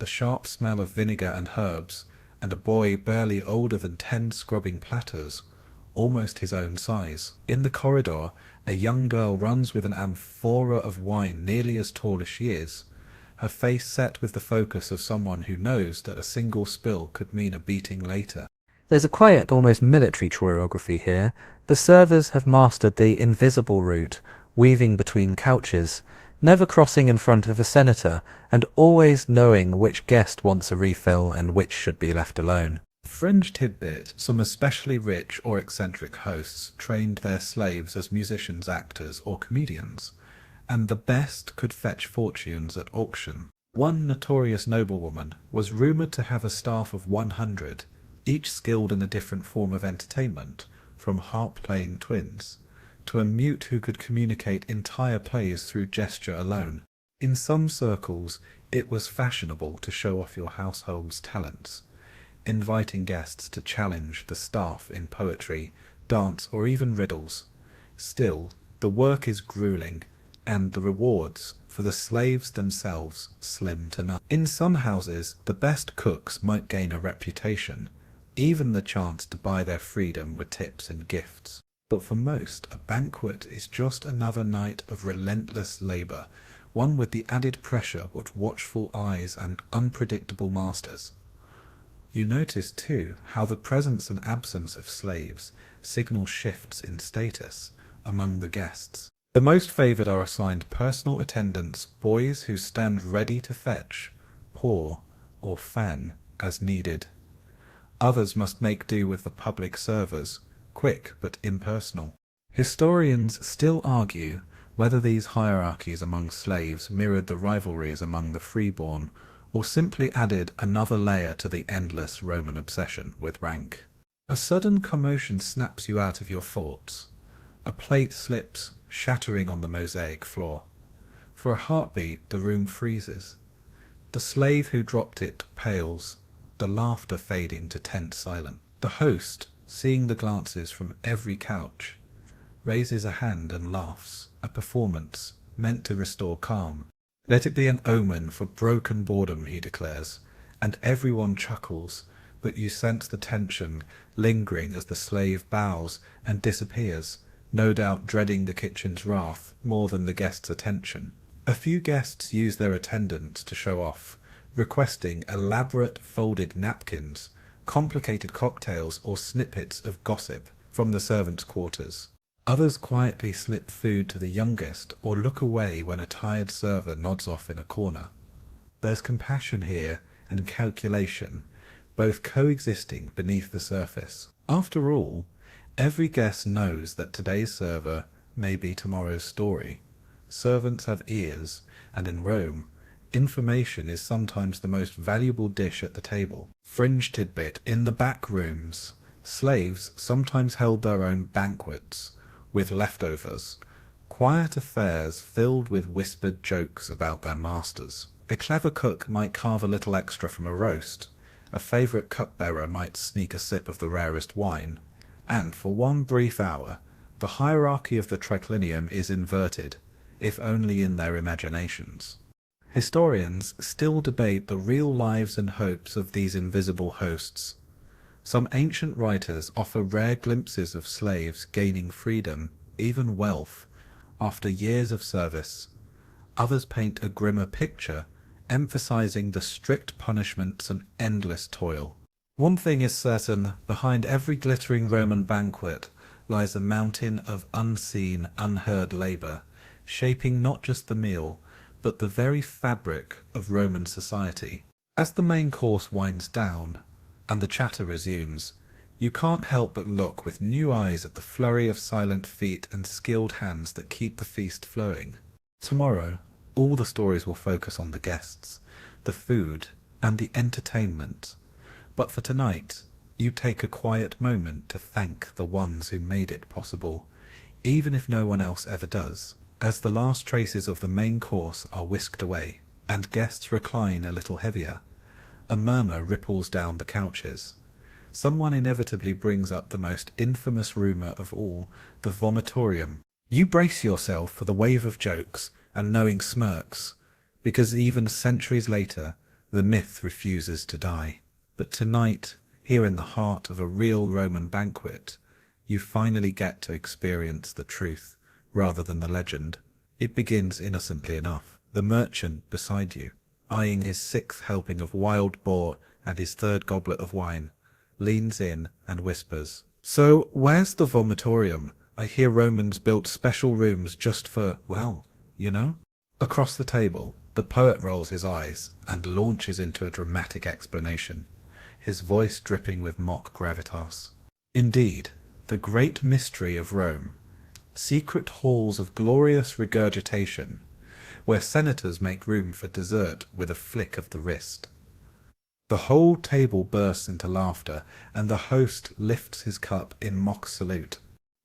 the sharp smell of vinegar and herbs, and a boy barely older than 10 scrubbing platters, almost his own size. In the corridor, a young girl runs with an amphora of wine nearly as tall as she is, her face set with the focus of someone who knows that a single spill could mean a beating later. There's a quiet, almost military choreography here. The servers have mastered the invisible route, weaving between couches, never crossing in front of a senator, and always knowing which guest wants a refill and which should be left alone. Fringe tidbit, some especially rich or eccentric hosts trained their slaves as musicians, actors, or comedians, and the best could fetch fortunes at auction. One notorious noblewoman was rumoured to have a staff of 100, each skilled in a different form of entertainment, from harp-playing twins to a mute who could communicate entire plays through gesture alone. In some circles, it was fashionable to show off your household's talents, inviting guests to challenge the staff in poetry, dance, or even riddles. Still, the work is grueling, and the rewards for the slaves themselves slim to none. In some houses, the best cooks might gain a reputation, even the chance to buy their freedom with tips and gifts. But for most, a banquet is just another night of relentless labour, one with the added pressure of watchful eyes and unpredictable masters. You notice, too, how the presence and absence of slaves signal shifts in status among the guests. The most favoured are assigned personal attendants, boys who stand ready to fetch, pour, or fan as needed. Others must make do with the public servers, quick but impersonal. Historians still argue whether these hierarchies among slaves mirrored the rivalries among the freeborn, or simply added another layer to the endless Roman obsession with rank. A sudden commotion snaps you out of your thoughts. A plate slips, shattering on the mosaic floor. For a heartbeat, the room freezes. The slave who dropped it pales, the laughter fading to tense silence. The host, seeing the glances from every couch, raises a hand and laughs, a performance meant to restore calm. Let it be an omen for broken boredom, he declares, and everyone chuckles, but you sense the tension lingering as the slave bows and disappears, no doubt dreading the kitchen's wrath more than the guests' attention. A few guests use their attendants to show off, requesting elaborate folded napkins, complicated cocktails, or snippets of gossip from the servants' quarters. Others quietly slip food to the youngest or look away when a tired server nods off in a corner. There's compassion here and calculation, both coexisting beneath the surface. After all, every guest knows that today's server may be tomorrow's story. Servants have ears, and in Rome, information is sometimes the most valuable dish at the table. Fringe tidbit, in the back rooms, slaves sometimes held their own banquets, with leftovers, quiet affairs filled with whispered jokes about their masters. A clever cook might carve a little extra from a roast, a favourite cupbearer might sneak a sip of the rarest wine, and for one brief hour, the hierarchy of the triclinium is inverted, if only in their imaginations. Historians still debate the real lives and hopes of these invisible hosts. Some ancient writers offer rare glimpses of slaves gaining freedom, even wealth, after years of service. Others paint a grimmer picture, emphasizing the strict punishments and endless toil. One thing is certain, behind every glittering Roman banquet lies a mountain of unseen, unheard labor, shaping not just the meal, but the very fabric of Roman society. As the main course winds down, and the chatter resumes, you can't help but look with new eyes at the flurry of silent feet and skilled hands that keep the feast flowing. Tomorrow, all the stories will focus on the guests, the food, and the entertainment, But for tonight, you take a quiet moment to thank the ones who made it possible, even if no one else ever does. As the last traces of the main course are whisked away, and guests recline a little heavier, a murmur ripples down the couches. Someone inevitably brings up the most infamous rumour of all, the vomitorium. You brace yourself for the wave of jokes and knowing smirks, because even centuries later, the myth refuses to die. But tonight, here in the heart of a real Roman banquet, you finally get to experience the truth, rather than the legend. It begins innocently enough. The merchant beside you, eyeing his 6th helping of wild boar and his 3rd goblet of wine, leans in and whispers, "So, where's the vomitorium? I hear Romans built special rooms just for, well, you know?" Across the table, the poet rolls his eyes and launches into a dramatic explanation, his voice dripping with mock gravitas. Indeed, the great mystery of Rome, secret halls of glorious regurgitation, where senators make room for dessert with a flick of the wrist. The whole table bursts into laughter, and the host lifts his cup in mock salute.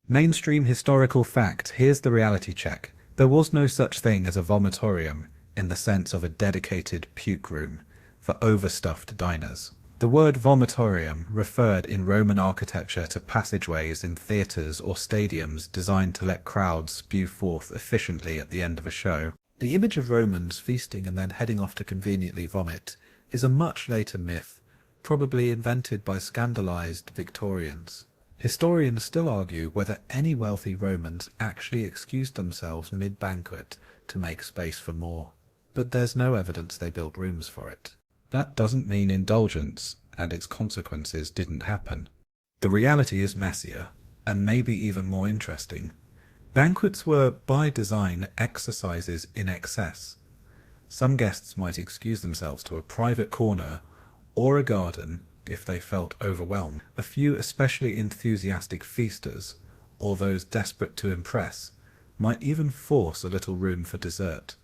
Mainstream historical fact, here's the reality check. There was no such thing as a vomitorium in the sense of a dedicated puke room for overstuffed diners. The word vomitorium referred in Roman architecture to passageways in theatres or stadiums designed to let crowds spew forth efficiently at the end of a show. The image of Romans feasting and then heading off to conveniently vomit is a much later myth, probably invented by scandalized Victorians. Historians still argue whether any wealthy Romans actually excused themselves mid-banquet to make space for more, but there's no evidence they built rooms for it. That doesn't mean indulgence and its consequences didn't happen. The reality is messier, and maybe even more interesting. Banquets were, by design, exercises in excess. Some guests might excuse themselves to a private corner or a garden if they felt overwhelmed. A few especially enthusiastic feasters, or those desperate to impress, might even force a little room for dessert.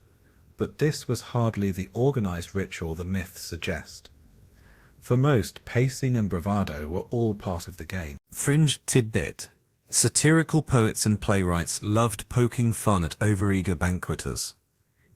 But this was hardly the organized ritual the myths suggest. For most, pacing and bravado were all part of the game. Fringe tidbit. Satirical poets and playwrights loved poking fun at overeager banqueters.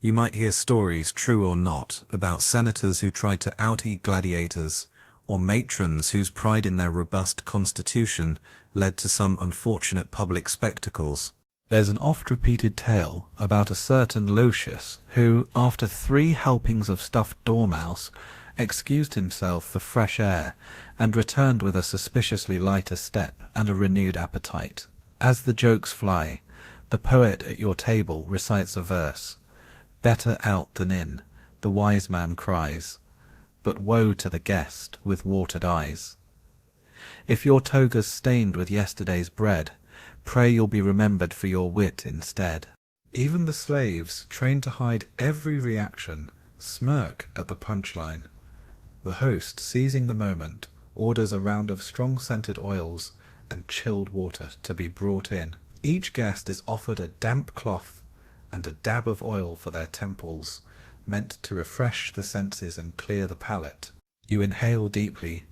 You might hear stories, true or not, about senators who tried to out-eat gladiators, or matrons whose pride in their robust constitution led to some unfortunate public spectacles. There's an oft-repeated tale about a certain Lucius who, after 3 helpings of stuffed dormouse, excused himself for fresh air and returned with a suspiciously lighter step and a renewed appetite. As the jokes fly, the poet at your table recites a verse. "Better out than in," the wise man cries, but woe to the guest with watered eyes. If your toga's stained with yesterday's bread, pray you'll be remembered for your wit instead. Even the slaves, trained to hide every reaction, smirk at the punchline. The host, seizing the moment, orders a round of strong-scented oils and chilled water to be brought in. Each guest is offered a damp cloth and a dab of oil for their temples, meant to refresh the senses and clear the palate. You inhale deeply,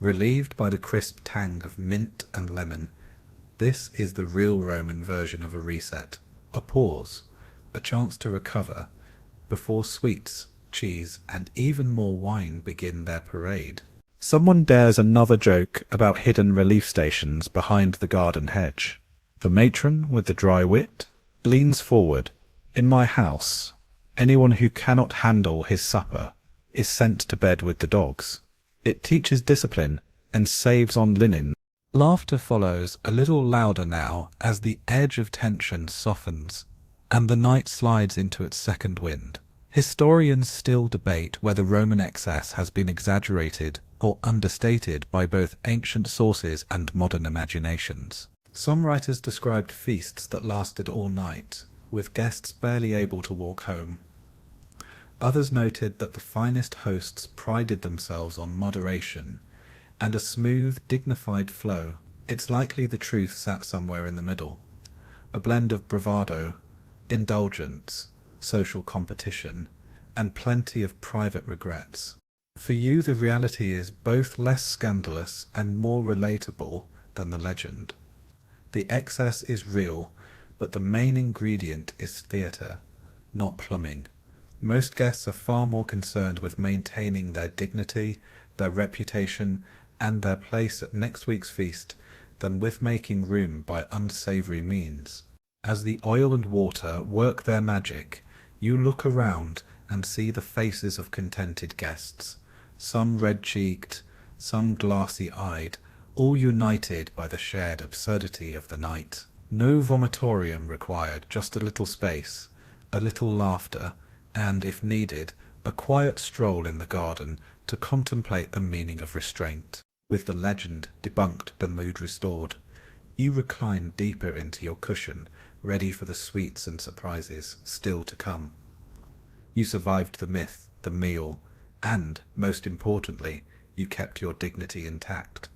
relieved by the crisp tang of mint and lemon. This is the real Roman version of a reset. A pause, a chance to recover, before sweets, cheese, and even more wine begin their parade. Someone dares another joke about hidden relief stations behind the garden hedge. The matron, with the dry wit, leans forward. "In my house, anyone who cannot handle his supper is sent to bed with the dogs. It teaches discipline and saves on linen." Laughter follows, a little louder now, as the edge of tension softens, and the night slides into its second wind. Historians still debate whether Roman excess has been exaggerated or understated by both ancient sources and modern imaginations. Some writers described feasts that lasted all night, with guests barely able to walk home. Others noted that the finest hosts prided themselves on moderation and a smooth, dignified flow. It's likely the truth sat somewhere in the middle, a blend of bravado, indulgence, social competition, and plenty of private regrets. For you, the reality is both less scandalous and more relatable than the legend. The excess is real, but the main ingredient is theatre, not plumbing. Most guests are far more concerned with maintaining their dignity, their reputation, and their place at next week's feast than with making room by unsavoury means. As the oil and water work their magic, you look around and see the faces of contented guests, some red-cheeked, some glassy-eyed, all united by the shared absurdity of the night. No vomitorium required, just a little space, a little laughter, and, if needed, a quiet stroll in the garden to contemplate the meaning of restraint. With the legend debunked, the mood restored, you recline deeper into your cushion, ready for the sweets and surprises still to come. You survived the myth, the meal, and, most importantly, you kept your dignity intact.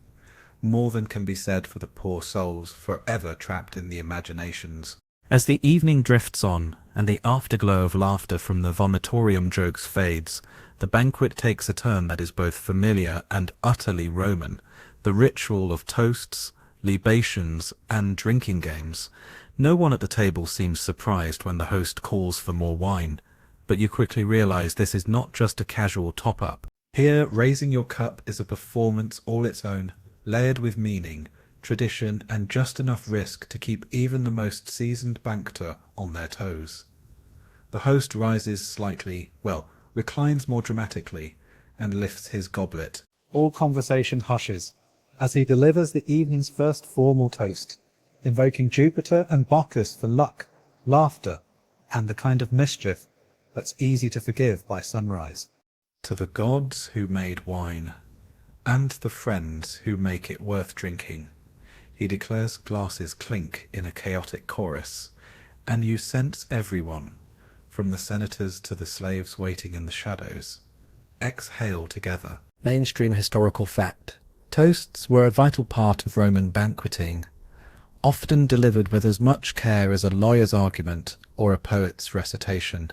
More than can be said for the poor souls forever trapped in the imaginations. As the evening drifts on, and the afterglow of laughter from the vomitorium jokes fades, the banquet takes a turn that is both familiar and utterly Roman. The ritual of toasts, libations, and drinking games. No one at the table seems surprised when the host calls for more wine, but you quickly realize this is not just a casual top-up. Here, raising your cup is a performance all its own, layered with meaning, tradition, and just enough risk to keep even the most seasoned banqueter on their toes. The host rises slightly, reclines more dramatically, and lifts his goblet. All conversation hushes as he delivers the evening's first formal toast, invoking Jupiter and Bacchus for luck, laughter, and the kind of mischief that's easy to forgive by sunrise. To the gods who made wine, and the friends who make it worth drinking, he declares glasses clink in a chaotic chorus, and you sense everyone, from the senators to the slaves waiting in the shadows, exhale together. Mainstream historical fact. Toasts were a vital part of Roman banqueting, often delivered with as much care as a lawyer's argument or a poet's recitation.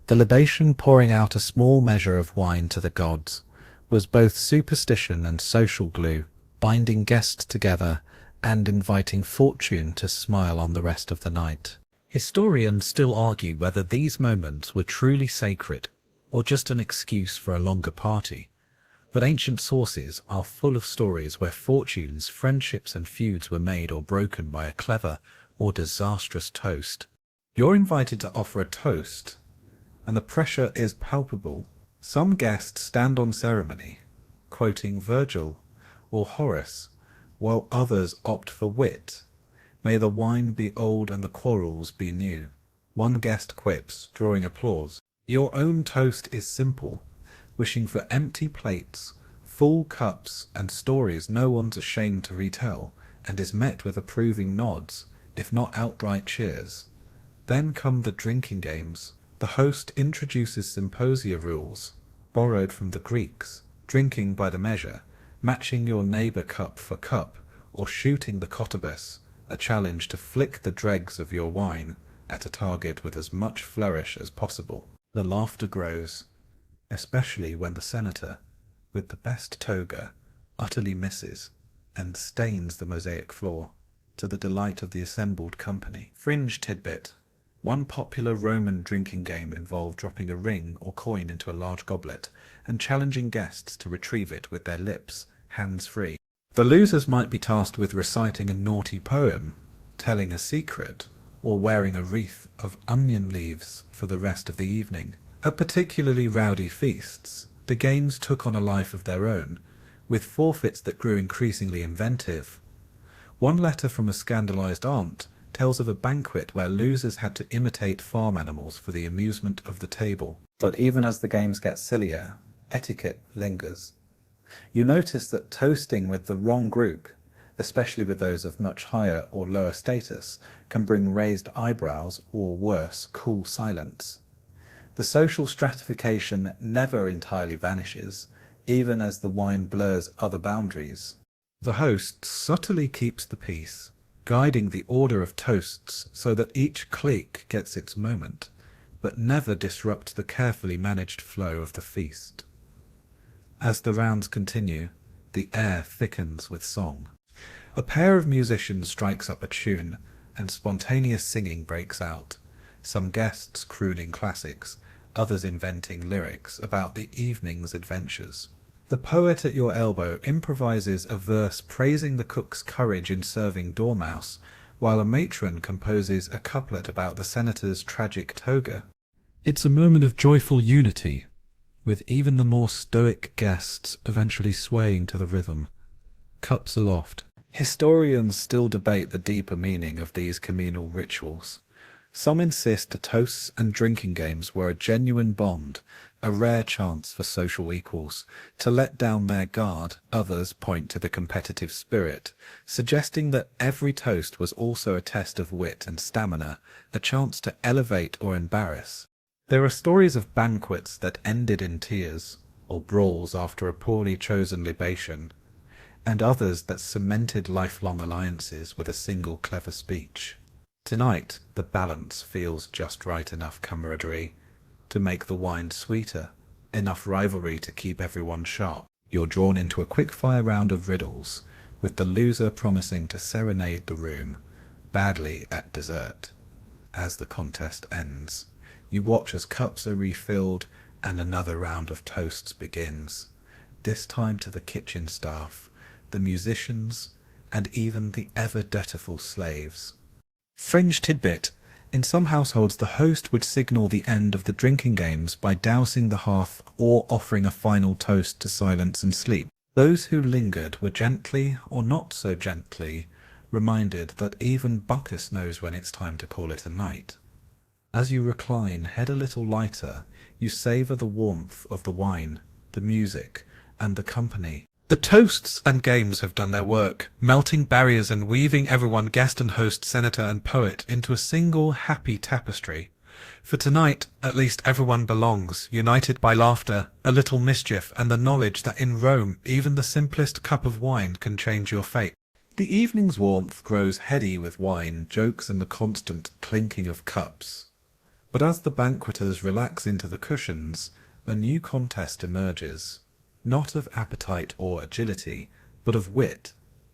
The libation, pouring out a small measure of wine to the gods, was both superstition and social glue, binding guests together and inviting fortune to smile on the rest of the night. Historians still argue whether these moments were truly sacred or just an excuse for a longer party. But ancient sources are full of stories where fortunes, friendships, and feuds were made or broken by a clever or disastrous toast. You're invited to offer a toast, and the pressure is palpable. Some guests stand on ceremony, quoting Virgil or Horace, while others opt for wit. May the wine be old and the quarrels be new. One guest quips, drawing applause. Your own toast is simple, wishing for empty plates, full cups, and stories no one's ashamed to retell, and is met with approving nods, if not outright cheers. Then come the drinking games. The host introduces symposia rules, borrowed from the Greeks, drinking by the measure, matching your neighbour cup for cup, or shooting the cotobus, a challenge to flick the dregs of your wine at a target with as much flourish as possible. The laughter grows, especially when the senator, with the best toga, utterly misses and stains the mosaic floor, to the delight of the assembled company. Fringe tidbit. One popular Roman drinking game involved dropping a ring or coin into a large goblet and challenging guests to retrieve it with their lips, hands free. The losers might be tasked with reciting a naughty poem, telling a secret, or wearing a wreath of onion leaves for the rest of the evening. At particularly rowdy feasts, the games took on a life of their own, with forfeits that grew increasingly inventive. One letter from a scandalized aunt tells of a banquet where losers had to imitate farm animals for the amusement of the table. But even as the games get sillier, etiquette lingers. You notice that toasting with the wrong group, especially with those of much higher or lower status, can bring raised eyebrows or, worse, cool silence. The social stratification never entirely vanishes, even as the wine blurs other boundaries. The host subtly keeps the peace, guiding the order of toasts so that each clique gets its moment, but never disrupt the carefully managed flow of the feast. As the rounds continue, the air thickens with song. A pair of musicians strikes up a tune, and spontaneous singing breaks out. Some guests crooning classics, others inventing lyrics about the evening's adventures. The poet at your elbow improvises a verse praising the cook's courage in serving dormouse, while a matron composes a couplet about the senator's tragic toga. It's a moment of joyful unity, with even the more stoic guests eventually swaying to the rhythm. Cups aloft. Historians still debate the deeper meaning of these communal rituals. Some insist the toasts and drinking games were a genuine bond, a rare chance for social equals to let down their guard. Others point to the competitive spirit, suggesting that every toast was also a test of wit and stamina, a chance to elevate or embarrass. There are stories of banquets that ended in tears, or brawls after a poorly chosen libation, and others that cemented lifelong alliances with a single clever speech. Tonight, the balance feels just right: enough camaraderie to make the wine sweeter, enough rivalry to keep everyone sharp. You're drawn into a quick-fire round of riddles, with the loser promising to serenade the room badly at dessert. As the contest ends, you watch as cups are refilled and another round of toasts begins, this time to the kitchen staff, the musicians, and even the ever-dutiful slaves. Fringe tidbit. In some households, the host would signal the end of the drinking games by dousing the hearth or offering a final toast to silence and sleep. Those who lingered were gently, or not so gently, reminded that even Bacchus knows when it's time to call it a night. As you recline, head a little lighter, you savour the warmth of the wine, the music, and the company. The toasts and games have done their work, melting barriers and weaving everyone, guest and host, senator and poet, into a single happy tapestry. For tonight, at least everyone belongs, united by laughter, a little mischief, and the knowledge that in Rome even the simplest cup of wine can change your fate. The evening's warmth grows heady with wine, jokes, and the constant clinking of cups. But as the banqueters relax into the cushions, a new contest emerges. Not of appetite or agility, but of wit.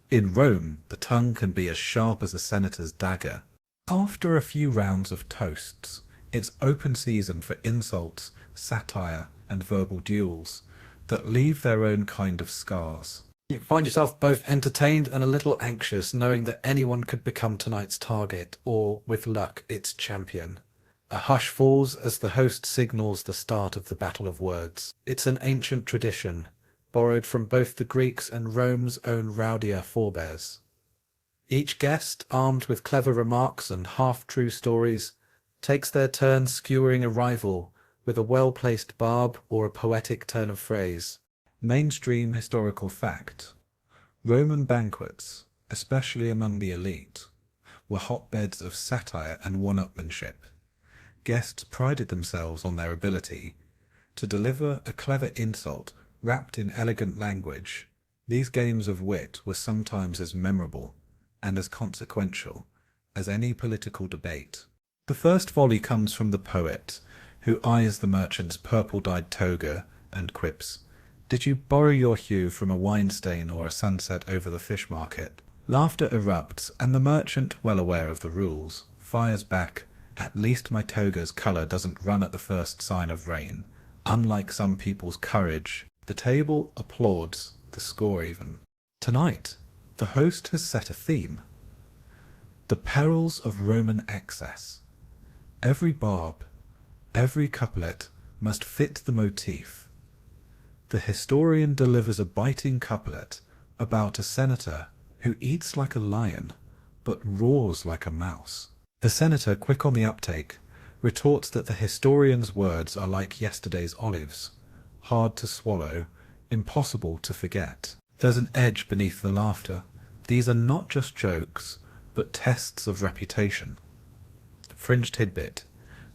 In Rome, the tongue can be as sharp as a senator's dagger. After a few rounds of toasts, it's open season for insults, satire, and verbal duels that leave their own kind of scars. You find yourself both entertained and a little anxious, knowing that anyone could become tonight's target, or, with luck, its champion. A hush falls as the host signals the start of the battle of words. It's an ancient tradition, borrowed from both the Greeks and Rome's own rowdier forebears. Each guest, armed with clever remarks and half-true stories, takes their turn skewering a rival with a well-placed barb or a poetic turn of phrase. Mainstream historical fact. Roman banquets, especially among the elite, were hotbeds of satire and one-upmanship. Guests prided themselves on their ability to deliver a clever insult wrapped in elegant language. These games of wit were sometimes as memorable and as consequential as any political debate. The first volley comes from the poet, who eyes the merchant's purple-dyed toga and quips, "Did you borrow your hue from a wine stain or a sunset over the fish market?" Laughter erupts, and the merchant, well aware of the rules, fires back, "At least my toga's colour doesn't run at the first sign of rain. Unlike some people's courage." The table applauds, the score even. Tonight, the host has set a theme. The perils of Roman excess. Every barb, every couplet must fit the motif. The historian delivers a biting couplet about a senator who eats like a lion, but roars like a mouse. The senator, quick on the uptake, retorts that the historian's words are like yesterday's olives, hard to swallow, impossible to forget. There's an edge beneath the laughter. These are not just jokes, but tests of reputation. Fringe tidbit.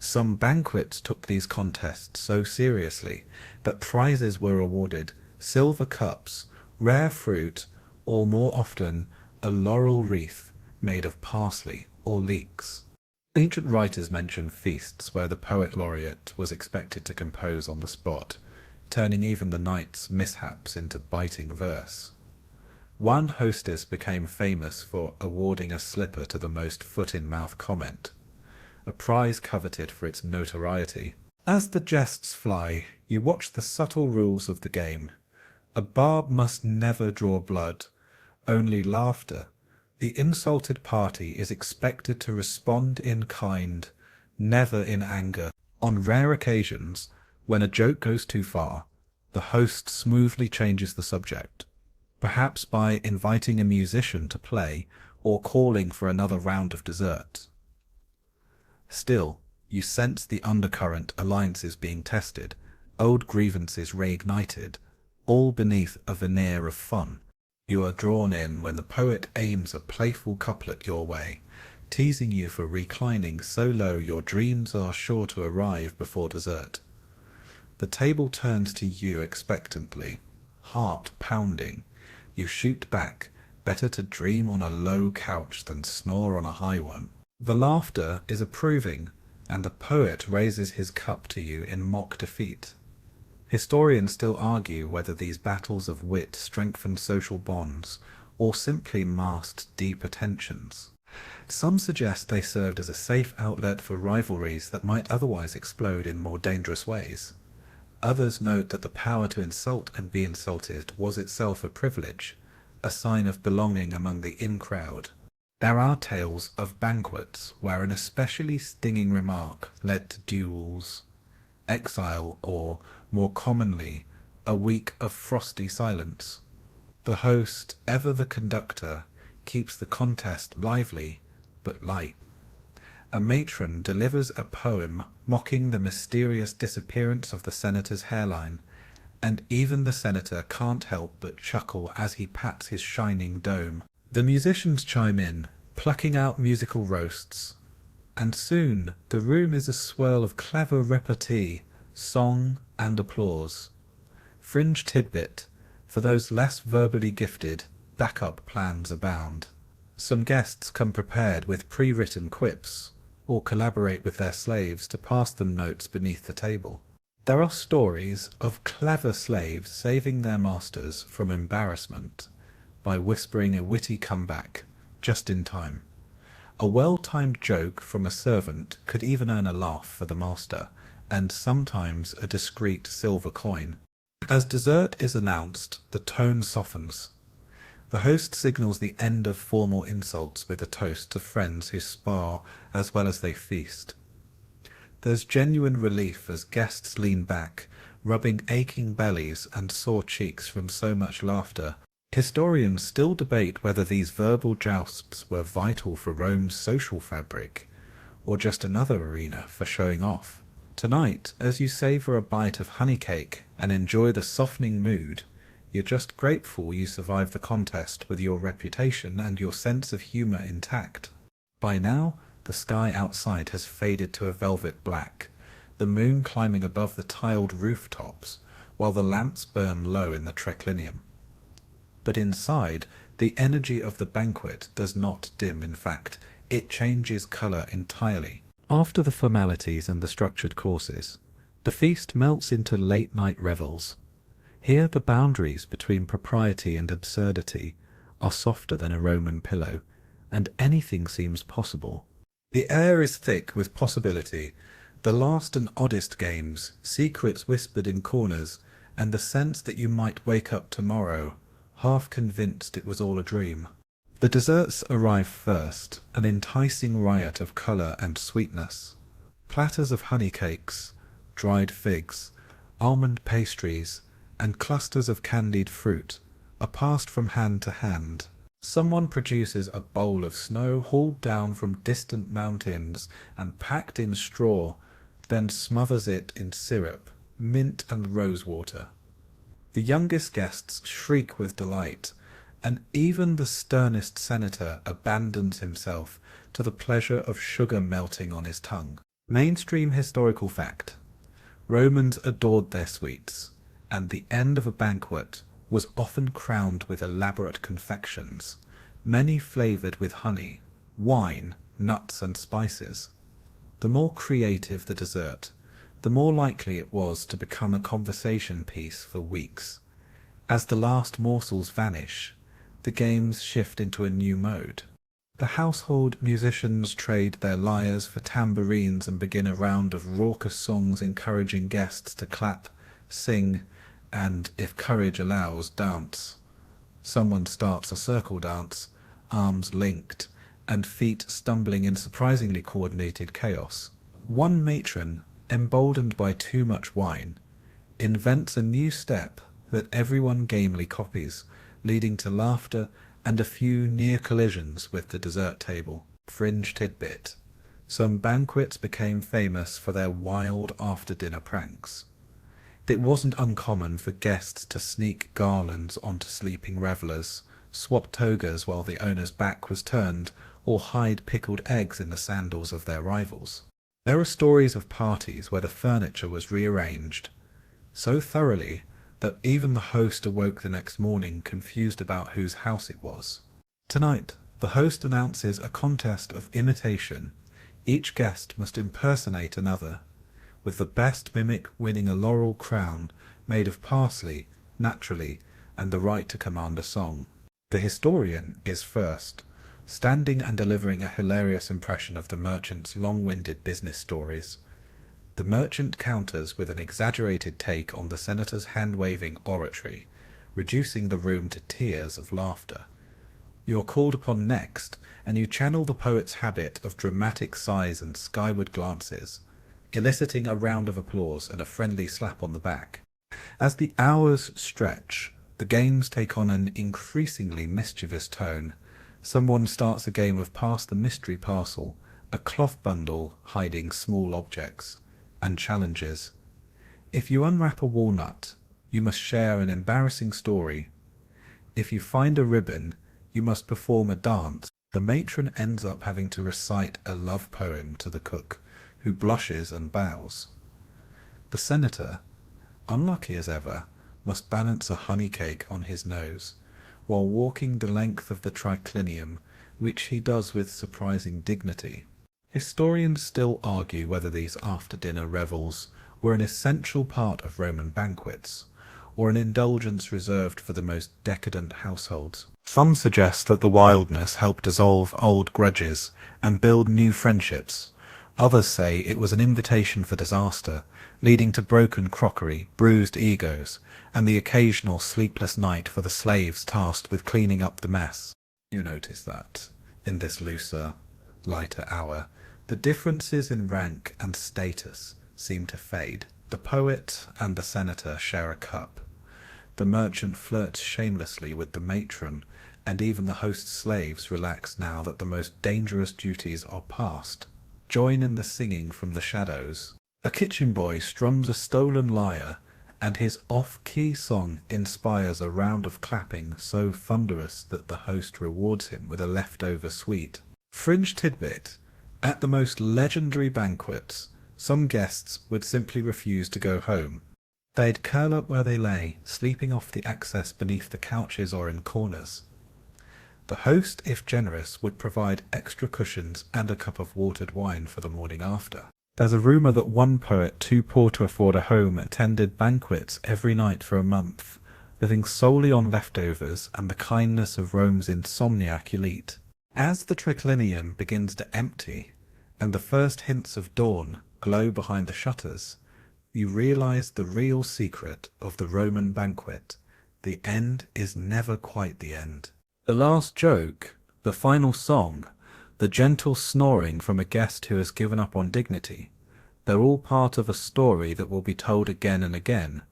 Some banquets took these contests so seriously that prizes were awarded: silver cups, rare fruit, or more often, a laurel wreath made of parsley or leeks. Ancient writers mention feasts where the poet laureate was expected to compose on the spot, turning even the night's mishaps into biting verse. One hostess became famous for awarding a slipper to the most foot-in-mouth comment, a prize coveted for its notoriety. As the jests fly, you watch the subtle rules of the game. A barb must never draw blood, only laughter. The insulted party is expected to respond in kind, never in anger. On rare occasions, when a joke goes too far, the host smoothly changes the subject, perhaps by inviting a musician to play or calling for another round of dessert. Still, you sense the undercurrent, alliances being tested, old grievances reignited, all beneath a veneer of fun. You are drawn in when the poet aims a playful couplet your way, teasing you for reclining so low your dreams are sure to arrive before dessert. The table turns to you expectantly, heart pounding. You shoot back, better to dream on a low couch than snore on a high one. The laughter is approving, and the poet raises his cup to you in mock defeat. Historians still argue whether these battles of wit strengthened social bonds, or simply masked deeper tensions. Some suggest they served as a safe outlet for rivalries that might otherwise explode in more dangerous ways. Others note that the power to insult and be insulted was itself a privilege, a sign of belonging among the in-crowd. There are tales of banquets where an especially stinging remark led to duels, exile, or, more commonly, a week of frosty silence. The host, ever the conductor, keeps the contest lively but light. A matron delivers a poem mocking the mysterious disappearance of the senator's hairline, and even the senator can't help but chuckle as he pats his shining dome. The musicians chime in, plucking out musical roasts, and soon the room is a swirl of clever repartee, song and applause. Fringe tidbit: for those less verbally gifted, backup plans abound. Some guests come prepared with pre-written quips, or collaborate with their slaves to pass them notes beneath the table. There are stories of clever slaves saving their masters from embarrassment by whispering a witty comeback just in time. A well-timed joke from a servant could even earn a laugh for the master, and sometimes a discreet silver coin. As dessert is announced, the tone softens. The host signals the end of formal insults with a toast to friends who spar as well as they feast. There's genuine relief as guests lean back, rubbing aching bellies and sore cheeks from so much laughter. Historians still debate whether these verbal jousts were vital for Rome's social fabric, or just another arena for showing off. Tonight, as you savour a bite of honey cake and enjoy the softening mood, you're just grateful you survived the contest with your reputation and your sense of humour intact. By now, the sky outside has faded to a velvet black, the moon climbing above the tiled rooftops, while the lamps burn low in the triclinium. But inside, the energy of the banquet does not dim. In fact, it changes colour entirely. After the formalities and the structured courses, the feast melts into late-night revels. Here the boundaries between propriety and absurdity are softer than a Roman pillow, and anything seems possible. The air is thick with possibility, the last and oddest games, secrets whispered in corners, and the sense that you might wake up tomorrow, half convinced it was all a dream. The desserts arrive first, an enticing riot of colour and sweetness. Platters of honey cakes, dried figs, almond pastries, and clusters of candied fruit are passed from hand to hand. Someone produces a bowl of snow hauled down from distant mountains and packed in straw, then smothers it in syrup, mint and rosewater. The youngest guests shriek with delight, and even the sternest senator abandons himself to the pleasure of sugar melting on his tongue. Mainstream historical fact: Romans adored their sweets, and the end of a banquet was often crowned with elaborate confections, many flavoured with honey, wine, nuts and spices. The more creative the dessert, the more likely it was to become a conversation piece for weeks. As the last morsels vanish, the games shift into a new mode. The household musicians trade their lyres for tambourines and begin a round of raucous songs encouraging guests to clap, sing, and, if courage allows, dance. Someone starts a circle dance, arms linked, and feet stumbling in surprisingly coordinated chaos. One matron, emboldened by too much wine, invents a new step that everyone gamely copies, leading to laughter and a few near collisions with the dessert table. Fringe tidbit. Some banquets became famous for their wild after-dinner pranks. It wasn't uncommon for guests to sneak garlands onto sleeping revelers, swap togas while the owner's back was turned, or hide pickled eggs in the sandals of their rivals. There are stories of parties where the furniture was rearranged so thoroughly that even the host awoke the next morning confused about whose house it was. Tonight, the host announces a contest of imitation. Each guest must impersonate another, with the best mimic winning a laurel crown made of parsley, naturally, and the right to command a song. The historian is first, standing and delivering a hilarious impression of the merchant's long-winded business stories. The merchant counters with an exaggerated take on the senator's hand-waving oratory, reducing the room to tears of laughter. You're called upon next, and you channel the poet's habit of dramatic sighs and skyward glances, eliciting a round of applause and a friendly slap on the back. As the hours stretch, the games take on an increasingly mischievous tone. Someone starts a game of Pass the Mystery Parcel, a cloth bundle hiding small objects, and challenges. If you unwrap a walnut, you must share an embarrassing story. If you find a ribbon, you must perform a dance. The matron ends up having to recite a love poem to the cook, who blushes and bows. The senator, unlucky as ever, must balance a honey cake on his nose, while walking the length of the triclinium, which he does with surprising dignity. Historians still argue whether these after-dinner revels were an essential part of Roman banquets, or an indulgence reserved for the most decadent households. Some suggest that the wildness helped dissolve old grudges and build new friendships. Others say it was an invitation for disaster, leading to broken crockery, bruised egos, and the occasional sleepless night for the slaves tasked with cleaning up the mess. You notice that, in this looser, lighter hour, the differences in rank and status seem to fade. The poet and the senator share a cup. The merchant flirts shamelessly with the matron, and even the host's slaves relax now that the most dangerous duties are past. Join in the singing from the shadows. A kitchen boy strums a stolen lyre, and his off-key song inspires a round of clapping so thunderous that the host rewards him with a leftover sweet. Fringe tidbit. At the most legendary banquets, some guests would simply refuse to go home. They'd curl up where they lay, sleeping off the excess beneath the couches or in corners. The host, if generous, would provide extra cushions and a cup of watered wine for the morning after. There's a rumour that one poet, too poor to afford a home, attended banquets every night for a month, living solely on leftovers and the kindness of Rome's insomniac elite. As the triclinium begins to empty, and the first hints of dawn glow behind the shutters, you realize the real secret of the Roman banquet. The end is never quite the end. The last joke, the final song, the gentle snoring from a guest who has given up on dignity, they're all part of a story that will be told again and again,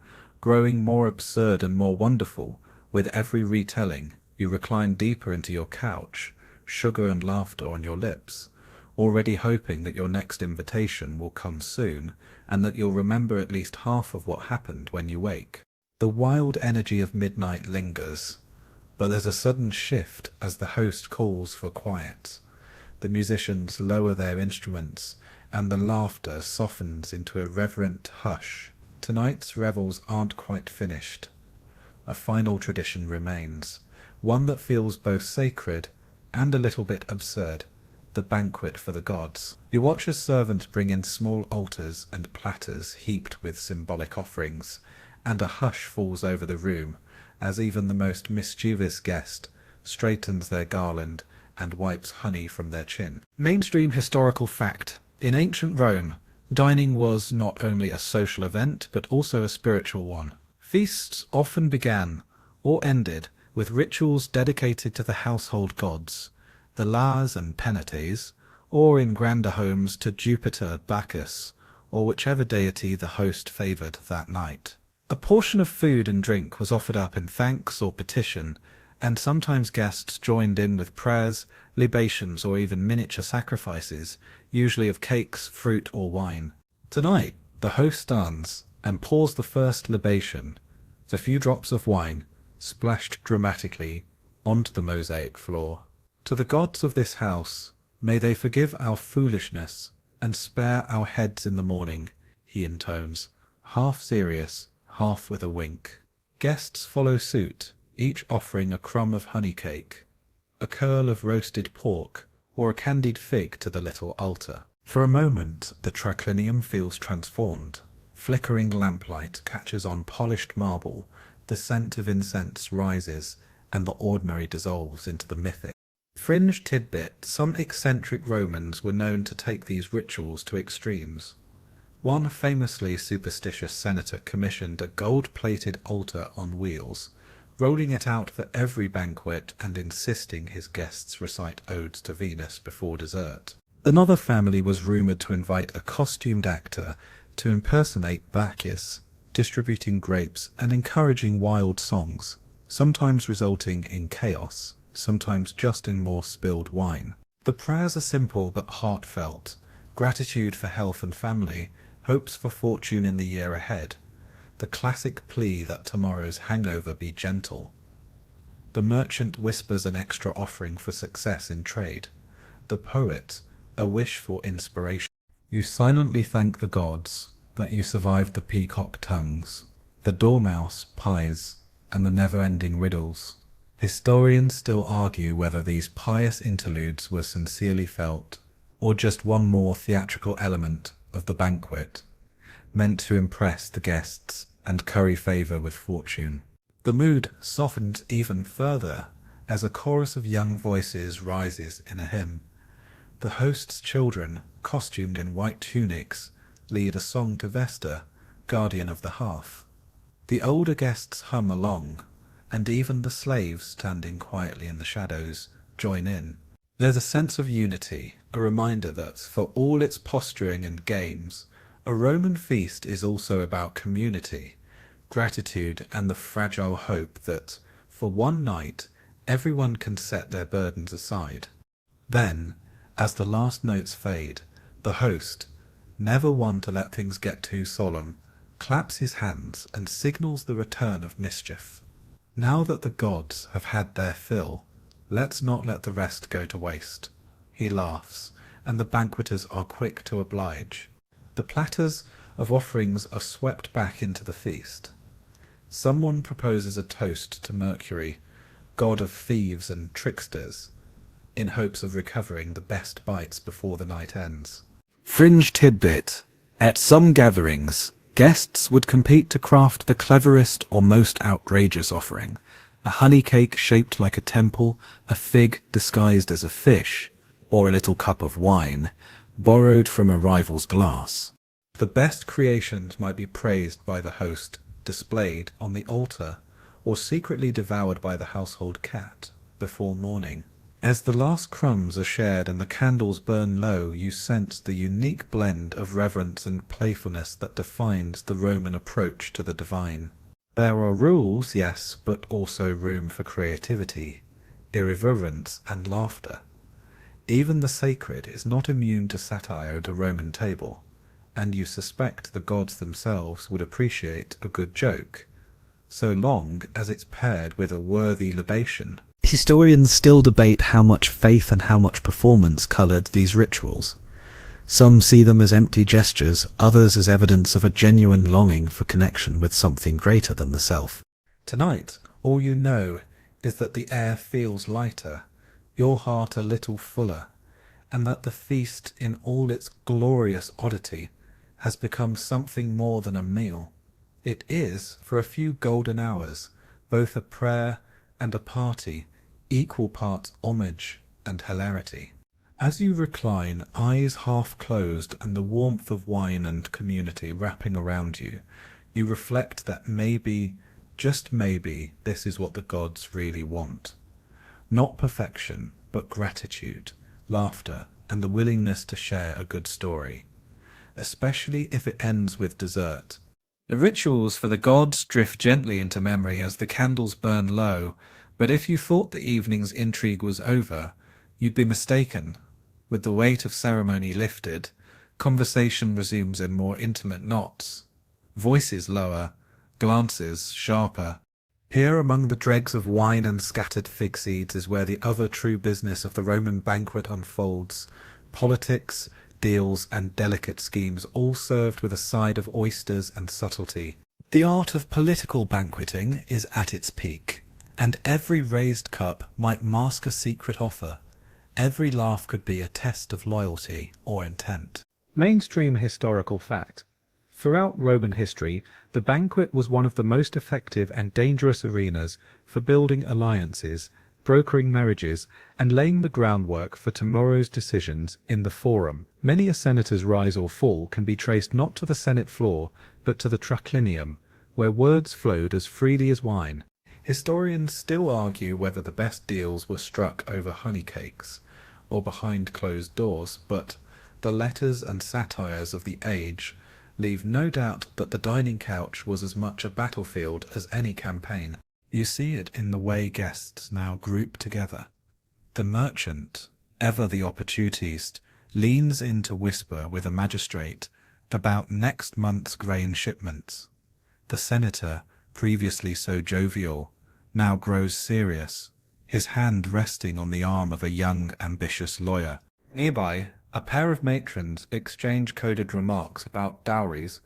growing more absurd and more wonderful with every retelling. You recline deeper into your couch, sugar and laughter on your lips, already hoping that your next invitation will come soon, and that you'll remember at least half of what happened when you wake. The wild energy of midnight lingers, but there's a sudden shift as the host calls for quiet. The musicians lower their instruments, and the laughter softens into a reverent hush. Tonight's revels aren't quite finished. A final tradition remains, one that feels both sacred and a little bit absurd. The the banquet for the gods. You watch as servants bring in small altars and platters heaped with symbolic offerings, and a hush falls over the room as even the most mischievous guest straightens their garland and wipes honey from their chin. Mainstream historical fact. In ancient Rome, dining was not only a social event, but also a spiritual one. Feasts often began or ended with rituals dedicated to the household gods, the Lars and Penates, or in grander homes to Jupiter, Bacchus, or whichever deity the host favoured that night. A portion of food and drink was offered up in thanks or petition, and sometimes guests joined in with prayers, libations, or even miniature sacrifices, usually of cakes, fruit, or wine. Tonight, the host stands and pours the first libation, the few drops of wine, splashed dramatically onto the mosaic floor. To the gods of this house, may they forgive our foolishness and spare our heads in the morning, he intones, half serious, half with a wink. Guests follow suit, each offering a crumb of honey cake, a curl of roasted pork, or a candied fig to the little altar. For a moment, the triclinium feels transformed. Flickering lamplight catches on polished marble, the scent of incense rises, and the ordinary dissolves into the mythic. Fringe tidbit: some eccentric Romans were known to take these rituals to extremes. One famously superstitious senator commissioned a gold-plated altar on wheels, rolling it out for every banquet and insisting his guests recite odes to Venus before dessert. Another family was rumoured to invite a costumed actor to impersonate Bacchus, distributing grapes and encouraging wild songs, sometimes resulting in chaos, sometimes just in more spilled wine. The prayers are simple but heartfelt: gratitude for health and family, hopes for fortune in the year ahead, the classic plea that tomorrow's hangover be gentle. The merchant whispers an extra offering for success in trade, the poet a wish for inspiration. You silently thank the gods that you survived the peacock tongues, the dormouse pies, and the never-ending riddles. Historians still argue whether these pious interludes were sincerely felt, or just one more theatrical element of the banquet, meant to impress the guests and curry favour with fortune. The mood softens even further as a chorus of young voices rises in a hymn. The host's children, costumed in white tunics, lead a song to Vesta, guardian of the hearth. The older guests hum along, and even the slaves, standing quietly in the shadows, join in. There's a sense of unity, a reminder that, for all its posturing and games, a Roman feast is also about community, gratitude, and the fragile hope that, for one night, everyone can set their burdens aside. Then, as the last notes fade, the host, never one to let things get too solemn, claps his hands and signals the return of mischief. Now that the gods have had their fill, let's not let the rest go to waste. He laughs, and the banqueters are quick to oblige. The platters of offerings are swept back into the feast. Someone proposes a toast to Mercury, god of thieves and tricksters, in hopes of recovering the best bites before the night ends. Fringe tidbit: at some gatherings, guests would compete to craft the cleverest or most outrageous offering. A honey cake shaped like a temple, a fig disguised as a fish, or a little cup of wine, borrowed from a rival's glass. The best creations might be praised by the host, displayed on the altar, or secretly devoured by the household cat before morning. As the last crumbs are shared and the candles burn low, you sense the unique blend of reverence and playfulness that defines the Roman approach to the divine. There are rules, yes, but also room for creativity, irreverence, and laughter. Even the sacred is not immune to satire at a Roman table, and you suspect the gods themselves would appreciate a good joke, so long as it's paired with a worthy libation. Historians still debate how much faith and how much performance coloured these rituals. Some see them as empty gestures, others as evidence of a genuine longing for connection with something greater than the self. Tonight, all you know is that the air feels lighter, your heart a little fuller, and that the feast in all its glorious oddity has become something more than a meal. It is, for a few golden hours, both a prayer and a party, equal parts homage and hilarity. As you recline, eyes half closed and the warmth of wine and community wrapping around you, you reflect that maybe, just maybe, this is what the gods really want. Not perfection, but gratitude, laughter, and the willingness to share a good story, especially if it ends with dessert. The rituals for the gods drift gently into memory as the candles burn low, but if you thought the evening's intrigue was over, you'd be mistaken. With the weight of ceremony lifted, conversation resumes in more intimate knots. Voices lower, glances sharper. Here among the dregs of wine and scattered fig seeds is where the other true business of the Roman banquet unfolds. Politics, deals, and delicate schemes, all served with a side of oysters and subtlety. The art of political banqueting is at its peak, and every raised cup might mask a secret offer. Every laugh could be a test of loyalty or intent. Mainstream historical fact. Throughout Roman history, the banquet was one of the most effective and dangerous arenas for building alliances, brokering marriages, and laying the groundwork for tomorrow's decisions in the forum. Many a senator's rise or fall can be traced not to the Senate floor, but to the triclinium, where words flowed as freely as wine. Historians still argue whether the best deals were struck over honey cakes or behind closed doors, but the letters and satires of the age leave no doubt that the dining couch was as much a battlefield as any campaign. You see it in the way guests now group together. The merchant, ever the opportunist, leans in to whisper with a magistrate about next month's grain shipments. The senator, previously so jovial, now grows serious, his hand resting on the arm of a young, ambitious lawyer. Nearby, a pair of matrons exchange coded remarks about dowries,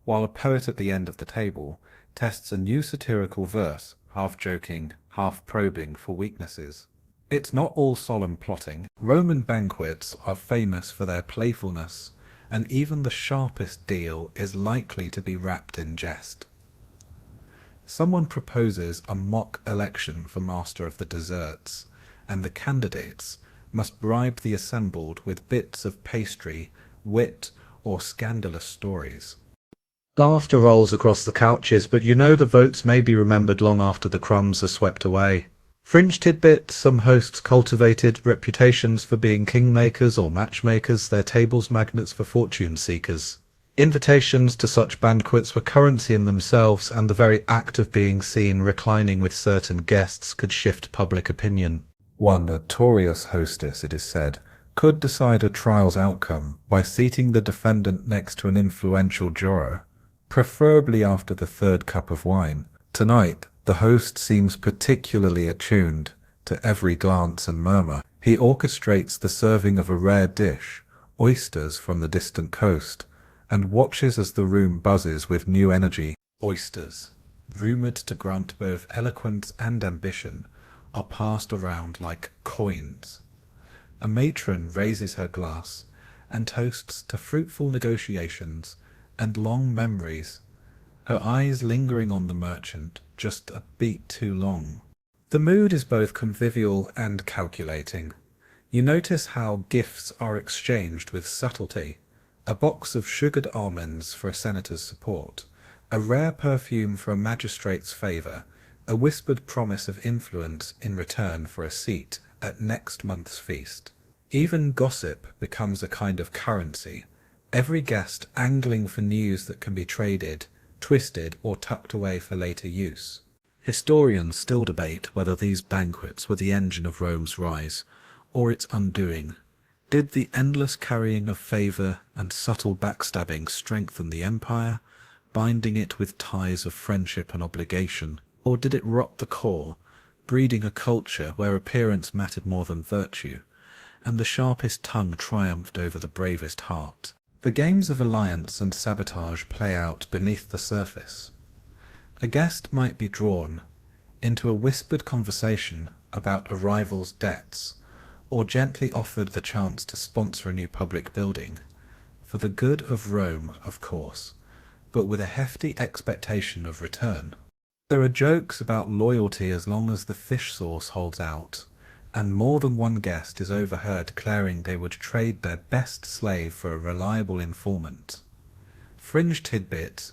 while a poet at the end of the table tests a new satirical verse, half joking, half probing for weaknesses. It's not all solemn plotting. Roman banquets are famous for their playfulness, and even the sharpest deal is likely to be wrapped in jest. Someone proposes a mock election for master of the desserts, and the candidates must bribe the assembled with bits of pastry, wit, or scandalous stories. Laughter rolls across the couches, but you know the votes may be remembered long after the crumbs are swept away. Fringe tidbits, some hosts cultivated reputations for being kingmakers or matchmakers, their tables magnets for fortune seekers. Invitations to such banquets were currency in themselves, and the very act of being seen reclining with certain guests could shift public opinion. One notorious hostess, it is said, could decide a trial's outcome by seating the defendant next to an influential juror, preferably after the third cup of wine. Tonight, the host seems particularly attuned to every glance and murmur. He orchestrates the serving of a rare dish, oysters from the distant coast, and watches as the room buzzes with new energy. Oysters, rumoured to grant both eloquence and ambition, are passed around like coins. A matron raises her glass and toasts to fruitful negotiations and long memories, her eyes lingering on the merchant just a beat too long. The mood is both convivial and calculating. You notice how gifts are exchanged with subtlety. A box of sugared almonds for a senator's support, a rare perfume for a magistrate's favour, a whispered promise of influence in return for a seat at next month's feast. Even gossip becomes a kind of currency, every guest angling for news that can be traded, twisted, or tucked away for later use. Historians still debate whether these banquets were the engine of Rome's rise, or its undoing. Did the endless carrying of favour and subtle backstabbing strengthen the empire, binding it with ties of friendship and obligation? Or did it rot the core, breeding a culture where appearance mattered more than virtue, and the sharpest tongue triumphed over the bravest heart? The games of alliance and sabotage play out beneath the surface. A guest might be drawn into a whispered conversation about a rival's debts, or gently offered the chance to sponsor a new public building. For the good of Rome, of course, but with a hefty expectation of return. There are jokes about loyalty as long as the fish sauce holds out, and more than one guest is overheard declaring they would trade their best slave for a reliable informant. Fringe tidbit: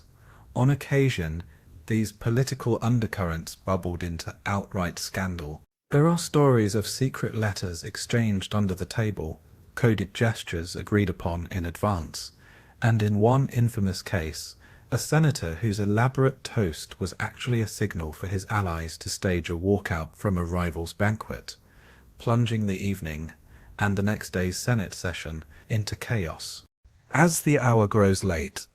on occasion, these political undercurrents bubbled into outright scandal. There are stories of secret letters exchanged under the table, coded gestures agreed upon in advance, and in one infamous case, a senator whose elaborate toast was actually a signal for his allies to stage a walkout from a rival's banquet, plunging the evening, and the next day's Senate session, into chaos. As the hour grows late,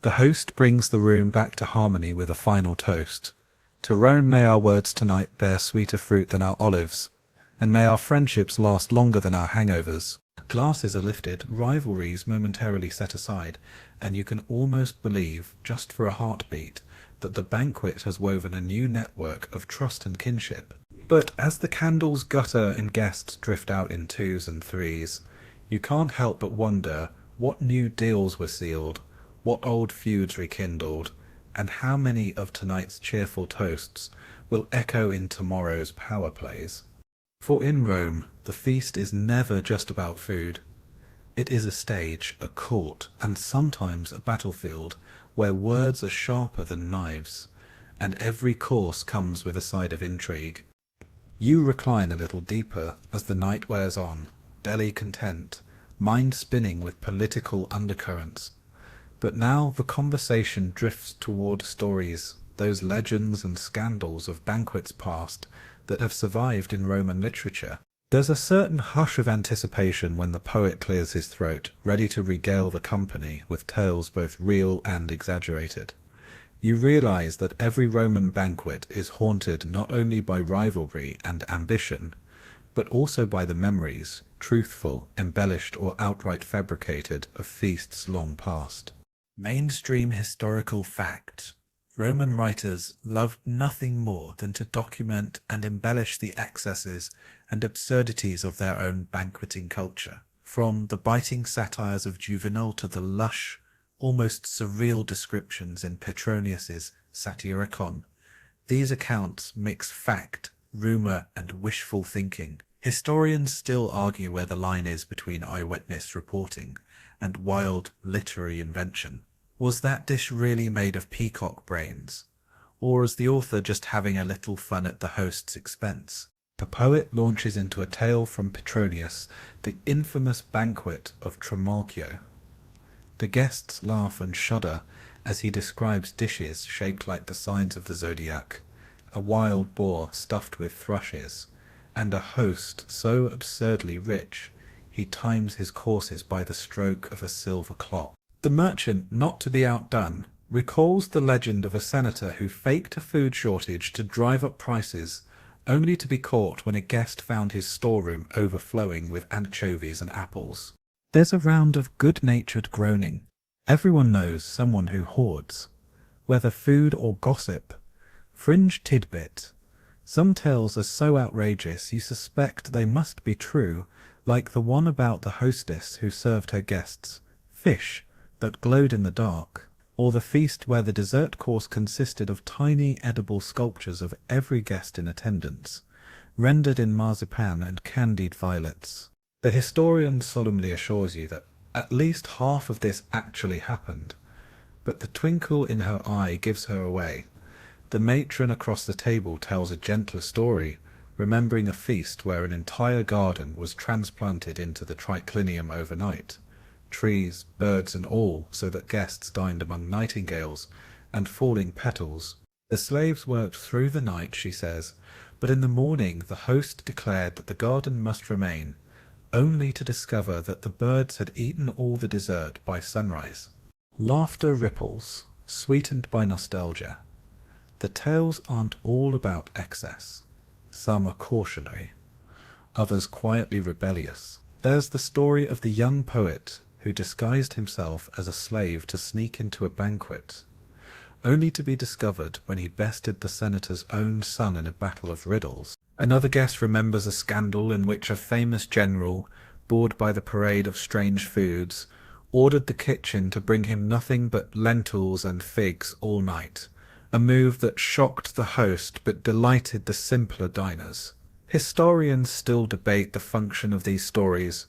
the host brings the room back to harmony with a final toast. To Rome may our words tonight bear sweeter fruit than our olives, and may our friendships last longer than our hangovers. Glasses are lifted, rivalries momentarily set aside, and you can almost believe, just for a heartbeat, that the banquet has woven a new network of trust and kinship. But as the candles gutter and guests drift out in twos and threes, you can't help but wonder what new deals were sealed, what old feuds rekindled, and how many of tonight's cheerful toasts will echo in tomorrow's power plays. For in Rome, the feast is never just about food. It is a stage, a court, and sometimes a battlefield, where words are sharper than knives, and every course comes with a side of intrigue. You recline a little deeper as the night wears on, belly content, mind spinning with political undercurrents. But now the conversation drifts toward stories, those legends and scandals of banquets past that have survived in Roman literature. There's a certain hush of anticipation when the poet clears his throat, ready to regale the company with tales both real and exaggerated. You realize that every Roman banquet is haunted not only by rivalry and ambition, but also by the memories, truthful, embellished, or outright fabricated, of feasts long past. Mainstream historical fact. Roman writers loved nothing more than to document and embellish the excesses and absurdities of their own banqueting culture. From the biting satires of Juvenal to the lush, almost surreal descriptions in Petronius's Satyricon, these accounts mix fact, rumour, and wishful thinking. Historians still argue where the line is between eyewitness reporting and wild literary invention. Was that dish really made of peacock brains? Or is the author just having a little fun at the host's expense? The poet launches into a tale from Petronius, the infamous banquet of Trimalchio. The guests laugh and shudder as he describes dishes shaped like the signs of the zodiac, a wild boar stuffed with thrushes, and a host so absurdly rich he times his courses by the stroke of a silver clock. The merchant, not to be outdone, recalls the legend of a senator who faked a food shortage to drive up prices, only to be caught when a guest found his storeroom overflowing with anchovies and apples. There's a round of good-natured groaning. Everyone knows someone who hoards, whether food or gossip. Fringe tidbit. Some tales are so outrageous you suspect they must be true, like the one about the hostess who served her guests fish that glowed in the dark, or the feast where the dessert course consisted of tiny edible sculptures of every guest in attendance, rendered in marzipan and candied violets. The historian solemnly assures you that at least half of this actually happened, but the twinkle in her eye gives her away. The matron across the table tells a gentler story, remembering a feast where an entire garden was transplanted into the triclinium overnight, trees, birds and all, so that guests dined among nightingales and falling petals. The slaves worked through the night, she says, but in the morning the host declared that the garden must remain, only to discover that the birds had eaten all the dessert by sunrise. Laughter ripples, sweetened by nostalgia. The tales aren't all about excess. Some are cautionary, others quietly rebellious. There's the story of the young poet who disguised himself as a slave to sneak into a banquet, only to be discovered when he bested the senator's own son in a battle of riddles. Another guest remembers a scandal in which a famous general, bored by the parade of strange foods, ordered the kitchen to bring him nothing but lentils and figs all night, a move that shocked the host but delighted the simpler diners. Historians still debate the function of these stories.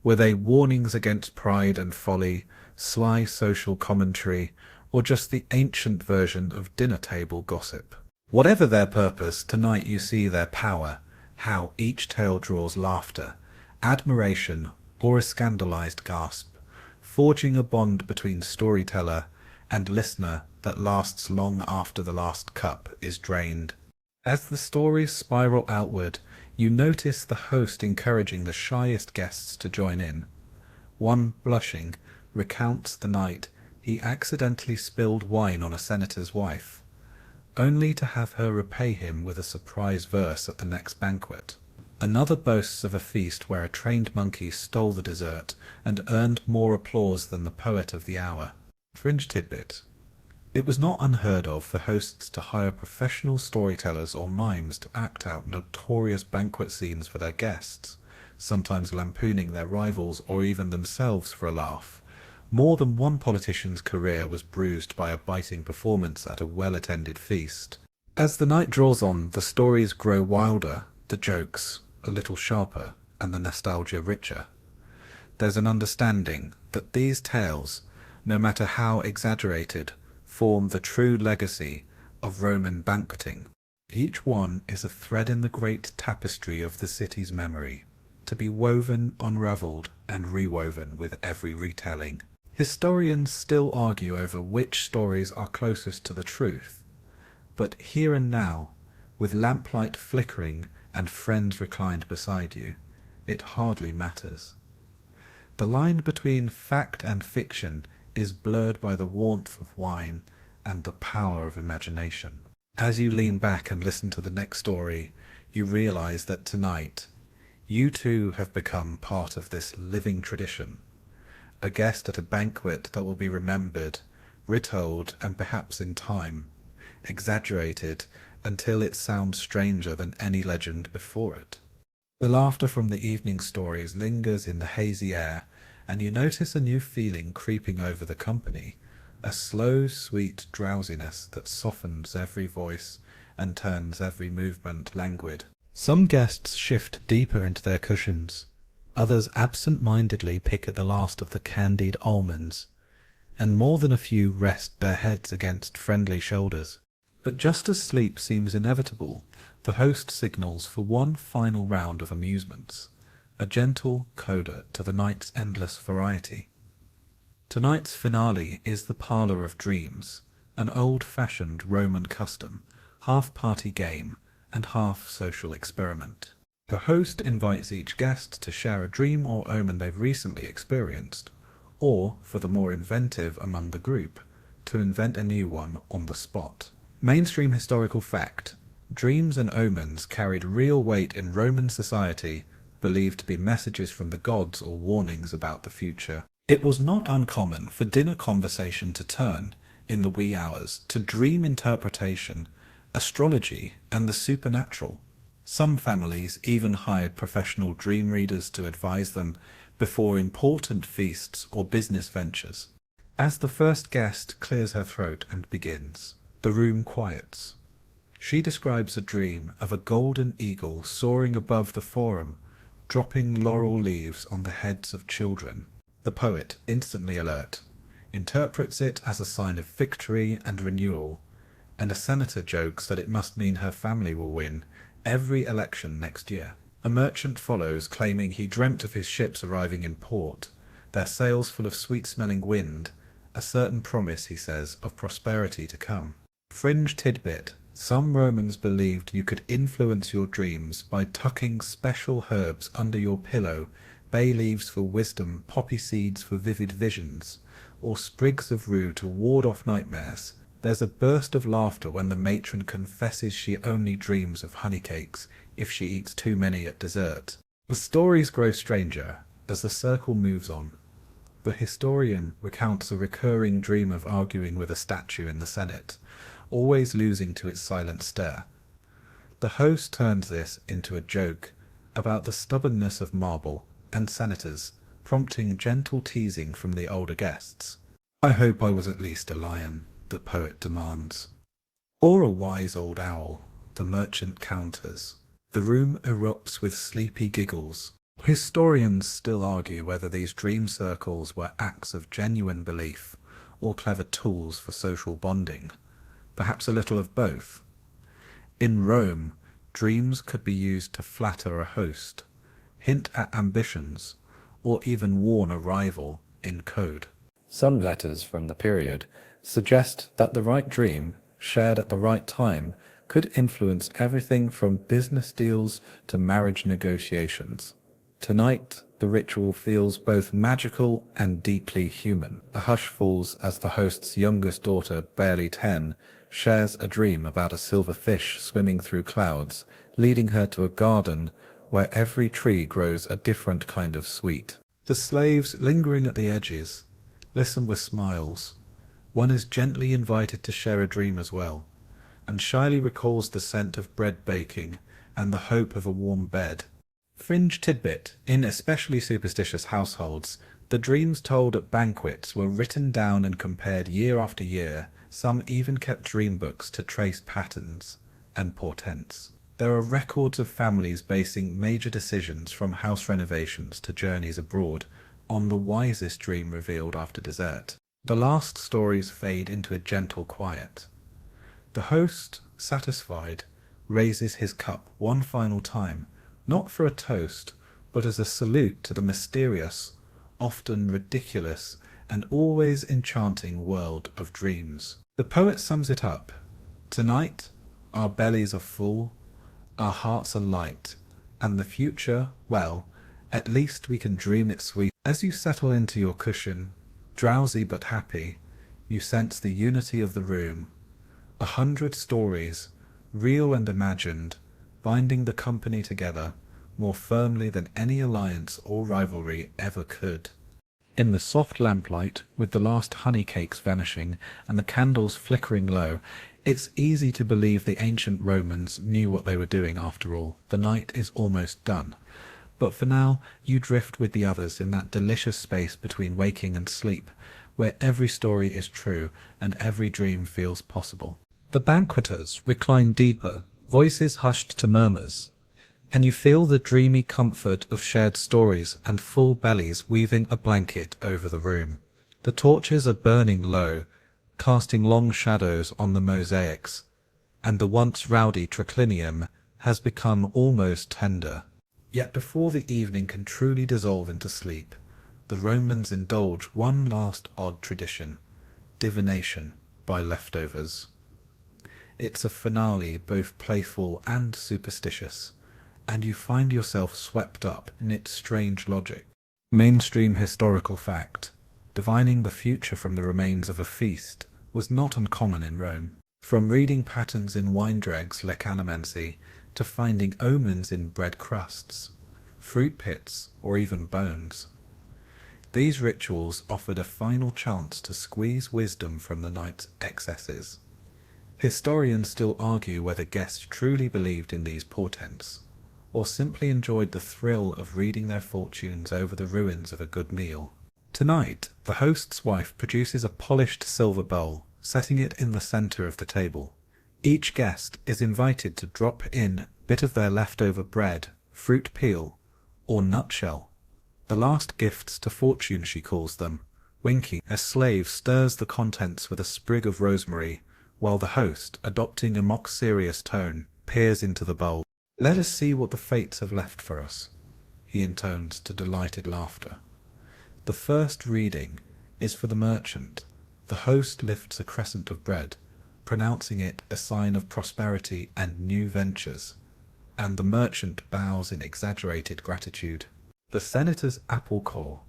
Were they warnings against pride and folly, sly social commentary, or just the ancient version of dinner table gossip? Whatever their purpose, tonight you see their power, how each tale draws laughter, admiration, or a scandalized gasp, forging a bond between storyteller and listener that lasts long after the last cup is drained. As the stories spiral outward, you notice the host encouraging the shyest guests to join in. One, blushing, recounts the night he accidentally spilled wine on a senator's wife, only to have her repay him with a surprise verse at the next banquet. Another boasts of a feast where a trained monkey stole the dessert and earned more applause than the poet of the hour. Fringe tidbit. It was not unheard of for hosts to hire professional storytellers or mimes to act out notorious banquet scenes for their guests, sometimes lampooning their rivals or even themselves for a laugh. More than one politician's career was bruised by a biting performance at a well-attended feast. As the night draws on, the stories grow wilder, the jokes a little sharper, and the nostalgia richer. There's an understanding that these tales, no matter how exaggerated, form the true legacy of Roman banqueting. Each one is a thread in the great tapestry of the city's memory, to be woven, unravelled, and rewoven with every retelling. Historians still argue over which stories are closest to the truth, but here and now, with lamplight flickering and friends reclined beside you, it hardly matters. The line between fact and fiction is blurred by the warmth of wine and the power of imagination. As you lean back and listen to the next story, you realize that tonight, you too have become part of this living tradition, a guest at a banquet that will be remembered, retold, and perhaps in time, exaggerated until it sounds stranger than any legend before it. The laughter from the evening stories lingers in the hazy air, and you notice a new feeling creeping over the company, a slow, sweet drowsiness that softens every voice and turns every movement languid. Some guests shift deeper into their cushions, others absent-mindedly pick at the last of the candied almonds, and more than a few rest their heads against friendly shoulders. But just as sleep seems inevitable, the host signals for one final round of amusements, a gentle coda to the night's endless variety. Tonight's finale is the Parlour of Dreams, an old-fashioned Roman custom, half party game and half social experiment. The host invites each guest to share a dream or omen they've recently experienced, or, for the more inventive among the group, to invent a new one on the spot. Mainstream historical fact: dreams and omens carried real weight in Roman society, believed to be messages from the gods or warnings about the future. It was not uncommon for dinner conversation to turn, in the wee hours, to dream interpretation, astrology, and the supernatural. Some families even hired professional dream readers to advise them before important feasts or business ventures. As the first guest clears her throat and begins, the room quiets. She describes a dream of a golden eagle soaring above the forum, dropping laurel leaves on the heads of children. The poet, instantly alert, interprets it as a sign of victory and renewal, and a senator jokes that it must mean her family will win every election next year. A merchant follows, claiming he dreamt of his ships arriving in port, their sails full of sweet-smelling wind, a certain promise, he says, of prosperity to come. Fringe tidbit: some Romans believed you could influence your dreams by tucking special herbs under your pillow, bay leaves for wisdom, poppy seeds for vivid visions, or sprigs of rue to ward off nightmares. There's a burst of laughter when the matron confesses she only dreams of honey cakes if she eats too many at dessert. The stories grow stranger as the circle moves on. The historian recounts a recurring dream of arguing with a statue in the Senate, always losing to its silent stare. The host turns this into a joke about the stubbornness of marble and senators, prompting gentle teasing from the older guests. "I hope I was at least a lion," the poet demands. "Or a wise old owl," the merchant counters. The room erupts with sleepy giggles. Historians still argue whether these dream circles were acts of genuine belief or clever tools for social bonding, perhaps a little of both. In Rome, dreams could be used to flatter a host, hint at ambitions, or even warn a rival in code. Some letters from the period suggest that the right dream, shared at the right time, could influence everything from business deals to marriage negotiations. Tonight, the ritual feels both magical and deeply human. A hush falls as the host's youngest daughter, barely 10, shares a dream about a silver fish swimming through clouds, leading her to a garden where every tree grows a different kind of sweet. The slaves, lingering at the edges, listen with smiles. One is gently invited to share a dream as well, and shyly recalls the scent of bread baking and the hope of a warm bed. Fringe tidbit: in especially superstitious households, the dreams told at banquets were written down and compared year after year. Some even kept dream books to trace patterns and portents. There are records of families basing major decisions, from house renovations to journeys abroad, on the wisest dream revealed after dessert. The last stories fade into a gentle quiet. The host, satisfied, raises his cup one final time, not for a toast, but as a salute to the mysterious, often ridiculous, and always enchanting world of dreams. The poet sums it up: "Tonight, our bellies are full, our hearts are light, and the future, well, at least we can dream it sweet." As you settle into your cushion, drowsy but happy, you sense the unity of the room. 100 stories, real and imagined, binding the company together more firmly than any alliance or rivalry ever could. In the soft lamplight, with the last honey cakes vanishing and the candles flickering low, it's easy to believe the ancient Romans knew what they were doing after all. The night is almost done. But for now, you drift with the others in that delicious space between waking and sleep, where every story is true and every dream feels possible. The banqueters recline deeper, voices hushed to murmurs, and you feel the dreamy comfort of shared stories and full bellies weaving a blanket over the room. The torches are burning low, casting long shadows on the mosaics, and the once rowdy triclinium has become almost tender. Yet before the evening can truly dissolve into sleep, the Romans indulge one last odd tradition: divination by leftovers. It's a finale both playful and superstitious, and you find yourself swept up in its strange logic. Mainstream historical fact: divining the future from the remains of a feast was not uncommon in Rome. From reading patterns in wine dregs lecanomancy to finding omens in bread crusts, fruit pits, or even bones. These rituals offered a final chance to squeeze wisdom from the night's excesses. Historians still argue whether guests truly believed in these portents, or simply enjoyed the thrill of reading their fortunes over the ruins of a good meal. Tonight, the host's wife produces a polished silver bowl, setting it in the center of the table. Each guest is invited to drop in a bit of their leftover bread, fruit peel, or nutshell. The last gifts to fortune, she calls them. Winking, a slave, stirs the contents with a sprig of rosemary, while the host, adopting a mock-serious tone, peers into the bowl. "Let us see what the fates have left for us," he intones to delighted laughter. The first reading is for the merchant. The host lifts a crescent of bread, pronouncing it a sign of prosperity and new ventures, and the merchant bows in exaggerated gratitude. The senator's apple core,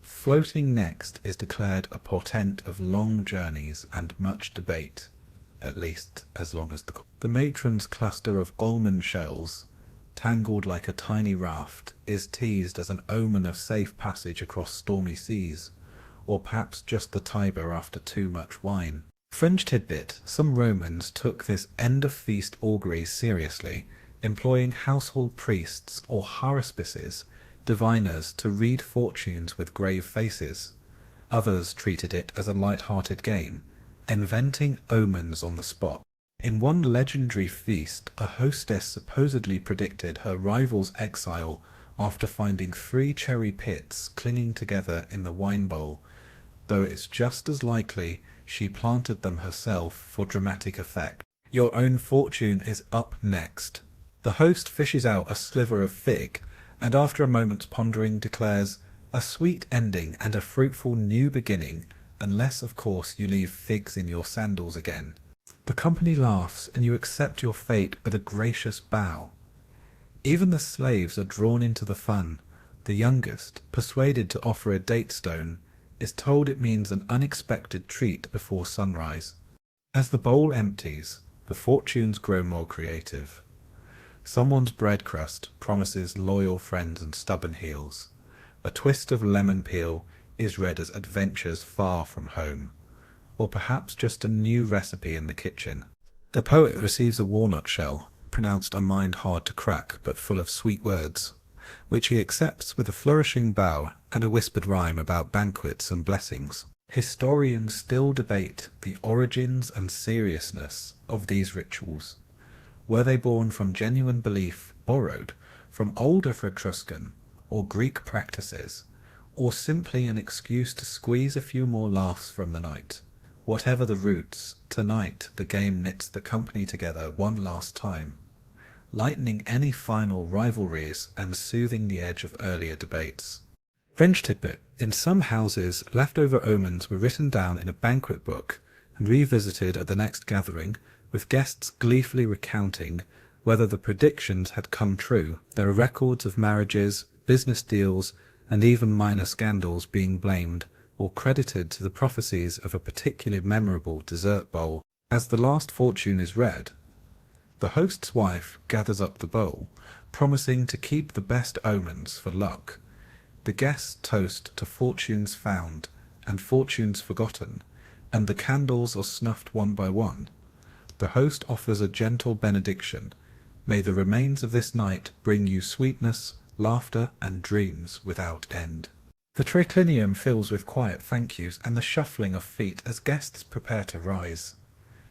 floating next, is declared a portent of long journeys and much debate, at least as long as the matron's cluster of almond shells, tangled like a tiny raft, is teased as an omen of safe passage across stormy seas, or perhaps just the Tiber after too much wine. Fringe tidbit, some Romans took this end-of-feast augury seriously, employing household priests or haruspices, diviners, to read fortunes with grave faces. Others treated it as a light-hearted game, inventing omens on the spot. In one legendary feast, a hostess supposedly predicted her rival's exile after finding 3 cherry pits clinging together in the wine bowl, though it's just as likely she planted them herself for dramatic effect. Your own fortune is up next. The host fishes out a sliver of fig, and after a moment's pondering declares, a sweet ending and a fruitful new beginning, unless of course you leave figs in your sandals again. The company laughs, and you accept your fate with a gracious bow. Even the slaves are drawn into the fun. The youngest, persuaded to offer a date stone, is told it means an unexpected treat before sunrise. As the bowl empties, the fortunes grow more creative. Someone's bread crust promises loyal friends and stubborn heels. A twist of lemon peel is read as adventures far from home, or perhaps just a new recipe in the kitchen. The poet receives a walnut shell, pronounced a mind hard to crack but full of sweet words, which he accepts with a flourishing bow and a whispered rhyme about banquets and blessings. Historians still debate the origins and seriousness of these rituals. Were they born from genuine belief, borrowed from older Etruscan or Greek practices, or simply an excuse to squeeze a few more laughs from the night? Whatever the roots, tonight the game knits the company together one last time, lightening any final rivalries and soothing the edge of earlier debates. Fringe tidbit. In some houses, leftover omens were written down in a banquet book and revisited at the next gathering, with guests gleefully recounting whether the predictions had come true. There are records of marriages, business deals, and even minor scandals being blamed or credited to the prophecies of a particularly memorable dessert bowl. As the last fortune is read, the host's wife gathers up the bowl, promising to keep the best omens for luck. The guests toast to fortunes found and fortunes forgotten, and the candles are snuffed one by one. The host offers a gentle benediction. May the remains of this night bring you sweetness, laughter, and dreams without end. The triclinium fills with quiet thank yous and the shuffling of feet as guests prepare to rise.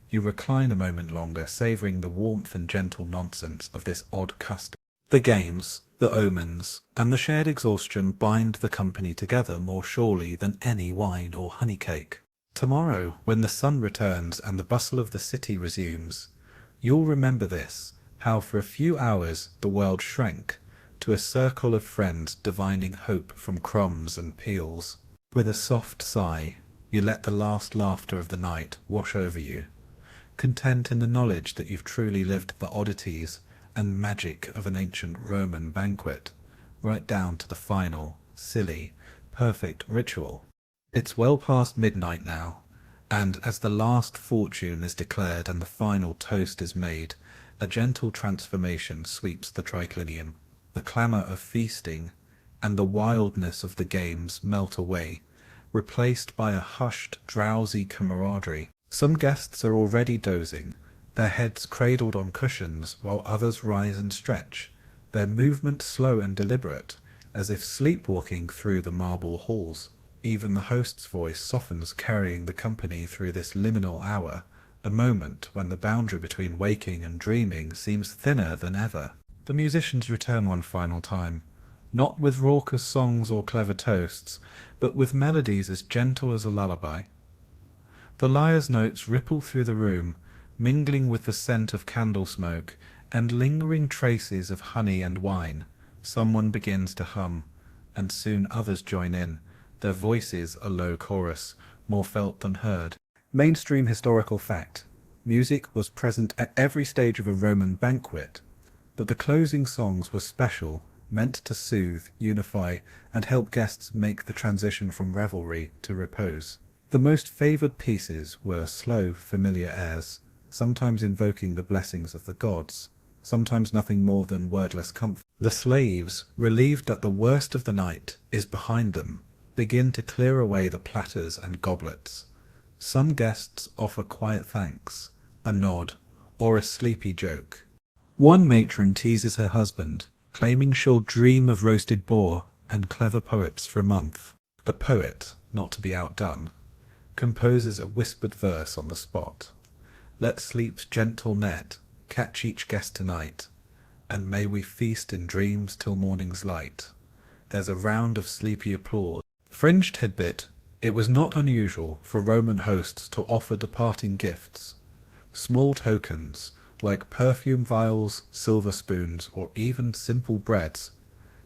You recline a moment longer, savouring the warmth and gentle nonsense of this odd custom. The games, the omens, and the shared exhaustion bind the company together more surely than any wine or honey cake. Tomorrow, when the sun returns and the bustle of the city resumes, you'll remember this, how for a few hours the world shrank to a circle of friends divining hope from crumbs and peels. With a soft sigh, you let the last laughter of the night wash over you, content in the knowledge that you've truly lived the oddities and magic of an ancient Roman banquet, right down to the final, silly, perfect ritual. It's well past midnight now, and as the last fortune is declared and the final toast is made, a gentle transformation sweeps the triclinium. The clamour of feasting and the wildness of the games melt away, replaced by a hushed, drowsy camaraderie. Some guests are already dozing, their heads cradled on cushions, while others rise and stretch, their movement slow and deliberate, as if sleepwalking through the marble halls. Even the host's voice softens, carrying the company through this liminal hour, a moment when the boundary between waking and dreaming seems thinner than ever. The musicians return one final time, not with raucous songs or clever toasts, but with melodies as gentle as a lullaby. The lyre's notes ripple through the room, mingling with the scent of candle smoke and lingering traces of honey and wine. Someone begins to hum, and soon others join in, their voices a low chorus, more felt than heard. Mainstream historical fact. Music was present at every stage of a Roman banquet, but the closing songs were special, meant to soothe, unify, and help guests make the transition from revelry to repose. The most favoured pieces were slow, familiar airs, sometimes invoking the blessings of the gods, sometimes nothing more than wordless comfort. The slaves, relieved that the worst of the night is behind them, begin to clear away the platters and goblets. Some guests offer quiet thanks, a nod, or a sleepy joke. One matron teases her husband, claiming she'll dream of roasted boar and clever poets for a month. The poet, not to be outdone, composes a whispered verse on the spot. Let sleep's gentle net catch each guest tonight, and may we feast in dreams till morning's light. There's a round of sleepy applause. Fringe tidbit: it was not unusual for Roman hosts to offer departing gifts. Small tokens, like perfume vials, silver spoons, or even simple breads,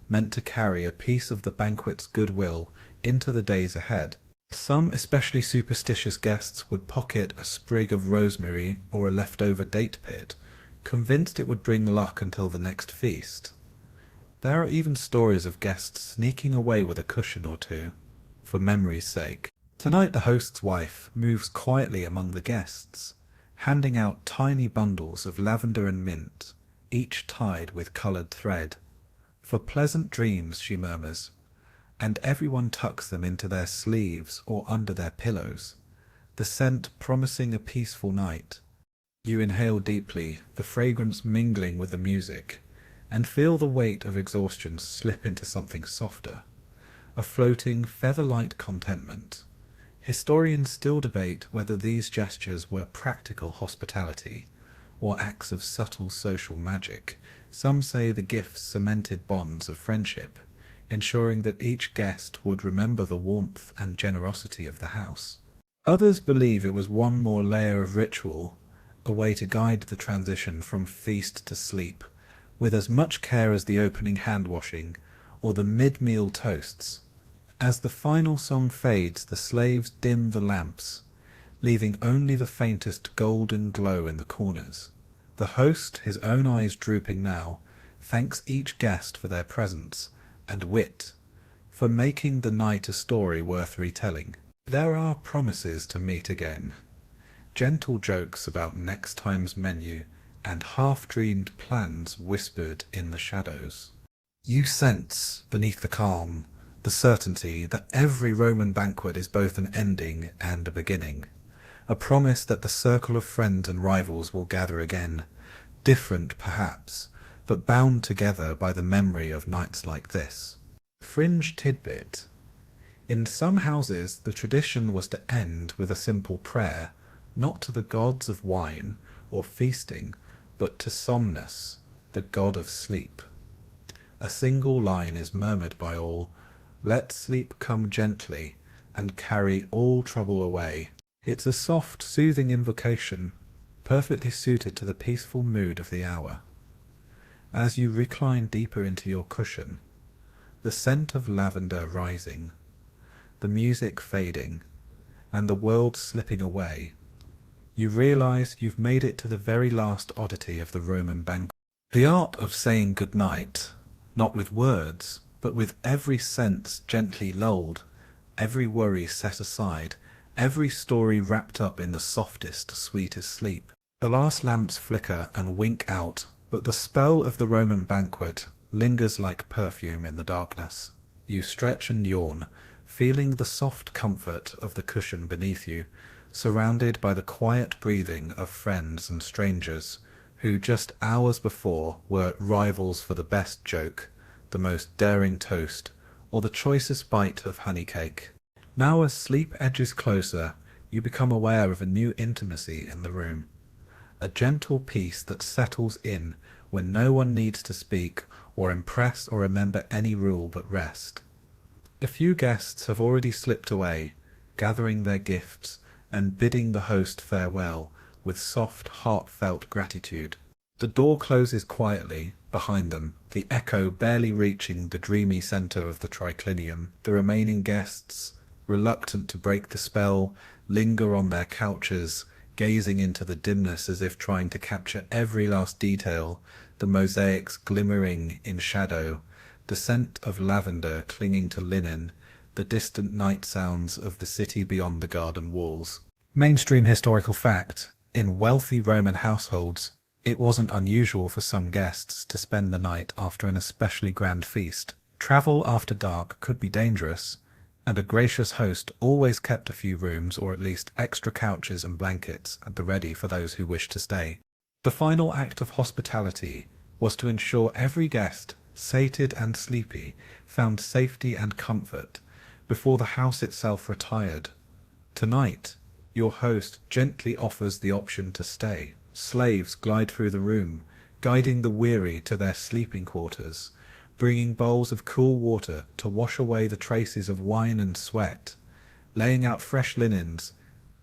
meant to carry a piece of the banquet's goodwill into the days ahead. Some especially superstitious guests would pocket a sprig of rosemary or a leftover date pit, convinced it would bring luck until the next feast. There are even stories of guests sneaking away with a cushion or two, for memory's sake. Tonight the host's wife moves quietly among the guests, handing out tiny bundles of lavender and mint, each tied with coloured thread. For pleasant dreams, she murmurs, and everyone tucks them into their sleeves or under their pillows, the scent promising a peaceful night. You inhale deeply, the fragrance mingling with the music, and feel the weight of exhaustion slip into something softer, a floating, feather-light contentment. Historians still debate whether these gestures were practical hospitality or acts of subtle social magic. Some say the gifts cemented bonds of friendship, ensuring that each guest would remember the warmth and generosity of the house. Others believe it was one more layer of ritual, a way to guide the transition from feast to sleep, with as much care as the opening hand-washing or the mid-meal toasts. As the final song fades, the slaves dim the lamps, leaving only the faintest golden glow in the corners. The host, his own eyes drooping now, thanks each guest for their presence and wit, for making the night a story worth retelling. There are promises to meet again, gentle jokes about next time's menu, and half-dreamed plans whispered in the shadows. You sense, beneath the calm, the certainty that every Roman banquet is both an ending and a beginning, a promise that the circle of friends and rivals will gather again, different perhaps, but bound together by the memory of nights like this. Fringe tidbit: in some houses the tradition was to end with a simple prayer, not to the gods of wine or feasting, but to Somnus, the god of sleep. A single line is murmured by all: let sleep come gently and carry all trouble away. It's a soft, soothing invocation, perfectly suited to the peaceful mood of the hour. As you recline deeper into your cushion, the scent of lavender rising, the music fading, and the world slipping away, you realize you've made it to the very last oddity of the Roman banquet. The art of saying good night, not with words, but with every sense gently lulled, every worry set aside, every story wrapped up in the softest, sweetest sleep. The last lamps flicker and wink out, but the spell of the Roman banquet lingers like perfume in the darkness. You stretch and yawn, feeling the soft comfort of the cushion beneath you, surrounded by the quiet breathing of friends and strangers who just hours before were rivals for the best joke, the most daring toast, or the choicest bite of honey cake. Now as sleep edges closer, you become aware of a new intimacy in the room, a gentle peace that settles in when no one needs to speak or impress or remember any rule but rest. A few guests have already slipped away, gathering their gifts and bidding the host farewell with soft, heartfelt gratitude. The door closes quietly behind them, the echo barely reaching the dreamy centre of the triclinium. The remaining guests, reluctant to break the spell, linger on their couches, gazing into the dimness as if trying to capture every last detail, the mosaics glimmering in shadow, the scent of lavender clinging to linen, the distant night sounds of the city beyond the garden walls. Mainstream historical fact: in wealthy Roman households, it wasn't unusual for some guests to spend the night after an especially grand feast. Travel after dark could be dangerous, and a gracious host always kept a few rooms or at least extra couches and blankets at the ready for those who wished to stay. The final act of hospitality was to ensure every guest, sated and sleepy, found safety and comfort before the house itself retired. Tonight, your host gently offers the option to stay. Slaves glide through the room, guiding the weary to their sleeping quarters, bringing bowls of cool water to wash away the traces of wine and sweat, laying out fresh linens,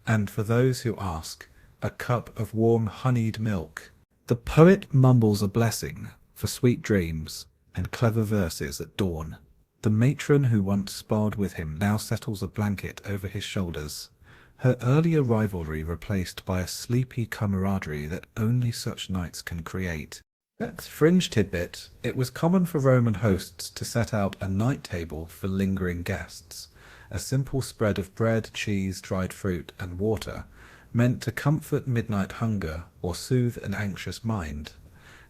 and for those who ask, a cup of warm honeyed milk. The poet mumbles a blessing for sweet dreams and clever verses at dawn. The matron who once sparred with him now settles a blanket over his shoulders, her earlier rivalry replaced by a sleepy camaraderie that only such nights can create. That's fringe tidbit. It was common for Roman hosts to set out a night table for lingering guests, a simple spread of bread, cheese, dried fruit, and water, meant to comfort midnight hunger or soothe an anxious mind.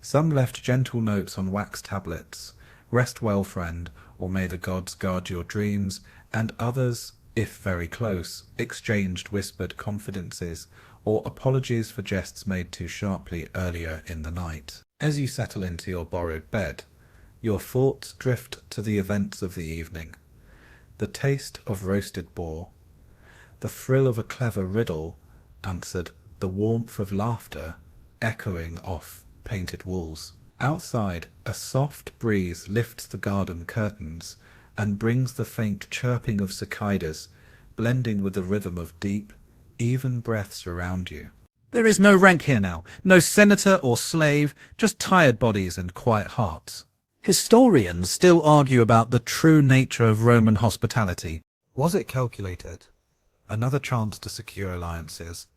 Some left gentle notes on wax tablets, "Rest well, friend," or "May the gods guard your dreams," and others, if very close, exchanged whispered confidences or apologies for jests made too sharply earlier in the night. As you settle into your borrowed bed, your thoughts drift to the events of the evening. The taste of roasted boar, the thrill of a clever riddle answered, the warmth of laughter echoing off painted walls. Outside, a soft breeze lifts the garden curtains and brings the faint chirping of cicadas, blending with the rhythm of deep, even breaths around you. There is no rank here now, no senator or slave, just tired bodies and quiet hearts. Historians still argue about the true nature of Roman hospitality. Was it calculated? Another chance to secure alliances,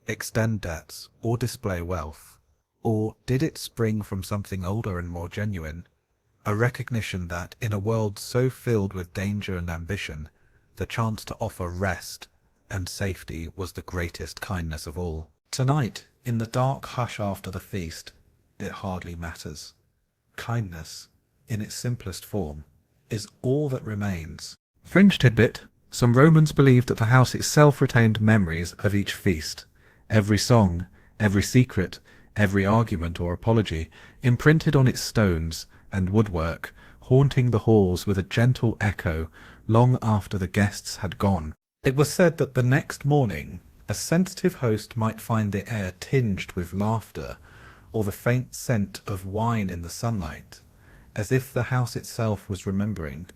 extend debts, or display wealth? Or did it spring from something older and more genuine? A recognition that, in a world so filled with danger and ambition, the chance to offer rest and safety was the greatest kindness of all. Tonight, in the dark hush after the feast, it hardly matters. Kindness, in its simplest form, is all that remains. Fringe tidbit: some Romans believed that the house itself retained memories of each feast. Every song, every secret, every argument or apology, imprinted on its stones and woodwork, haunting the halls with a gentle echo long after the guests had gone. It was said that the next morning a sensitive host might find the air tinged with laughter, or the faint scent of wine in the sunlight, as if the house itself was remembering.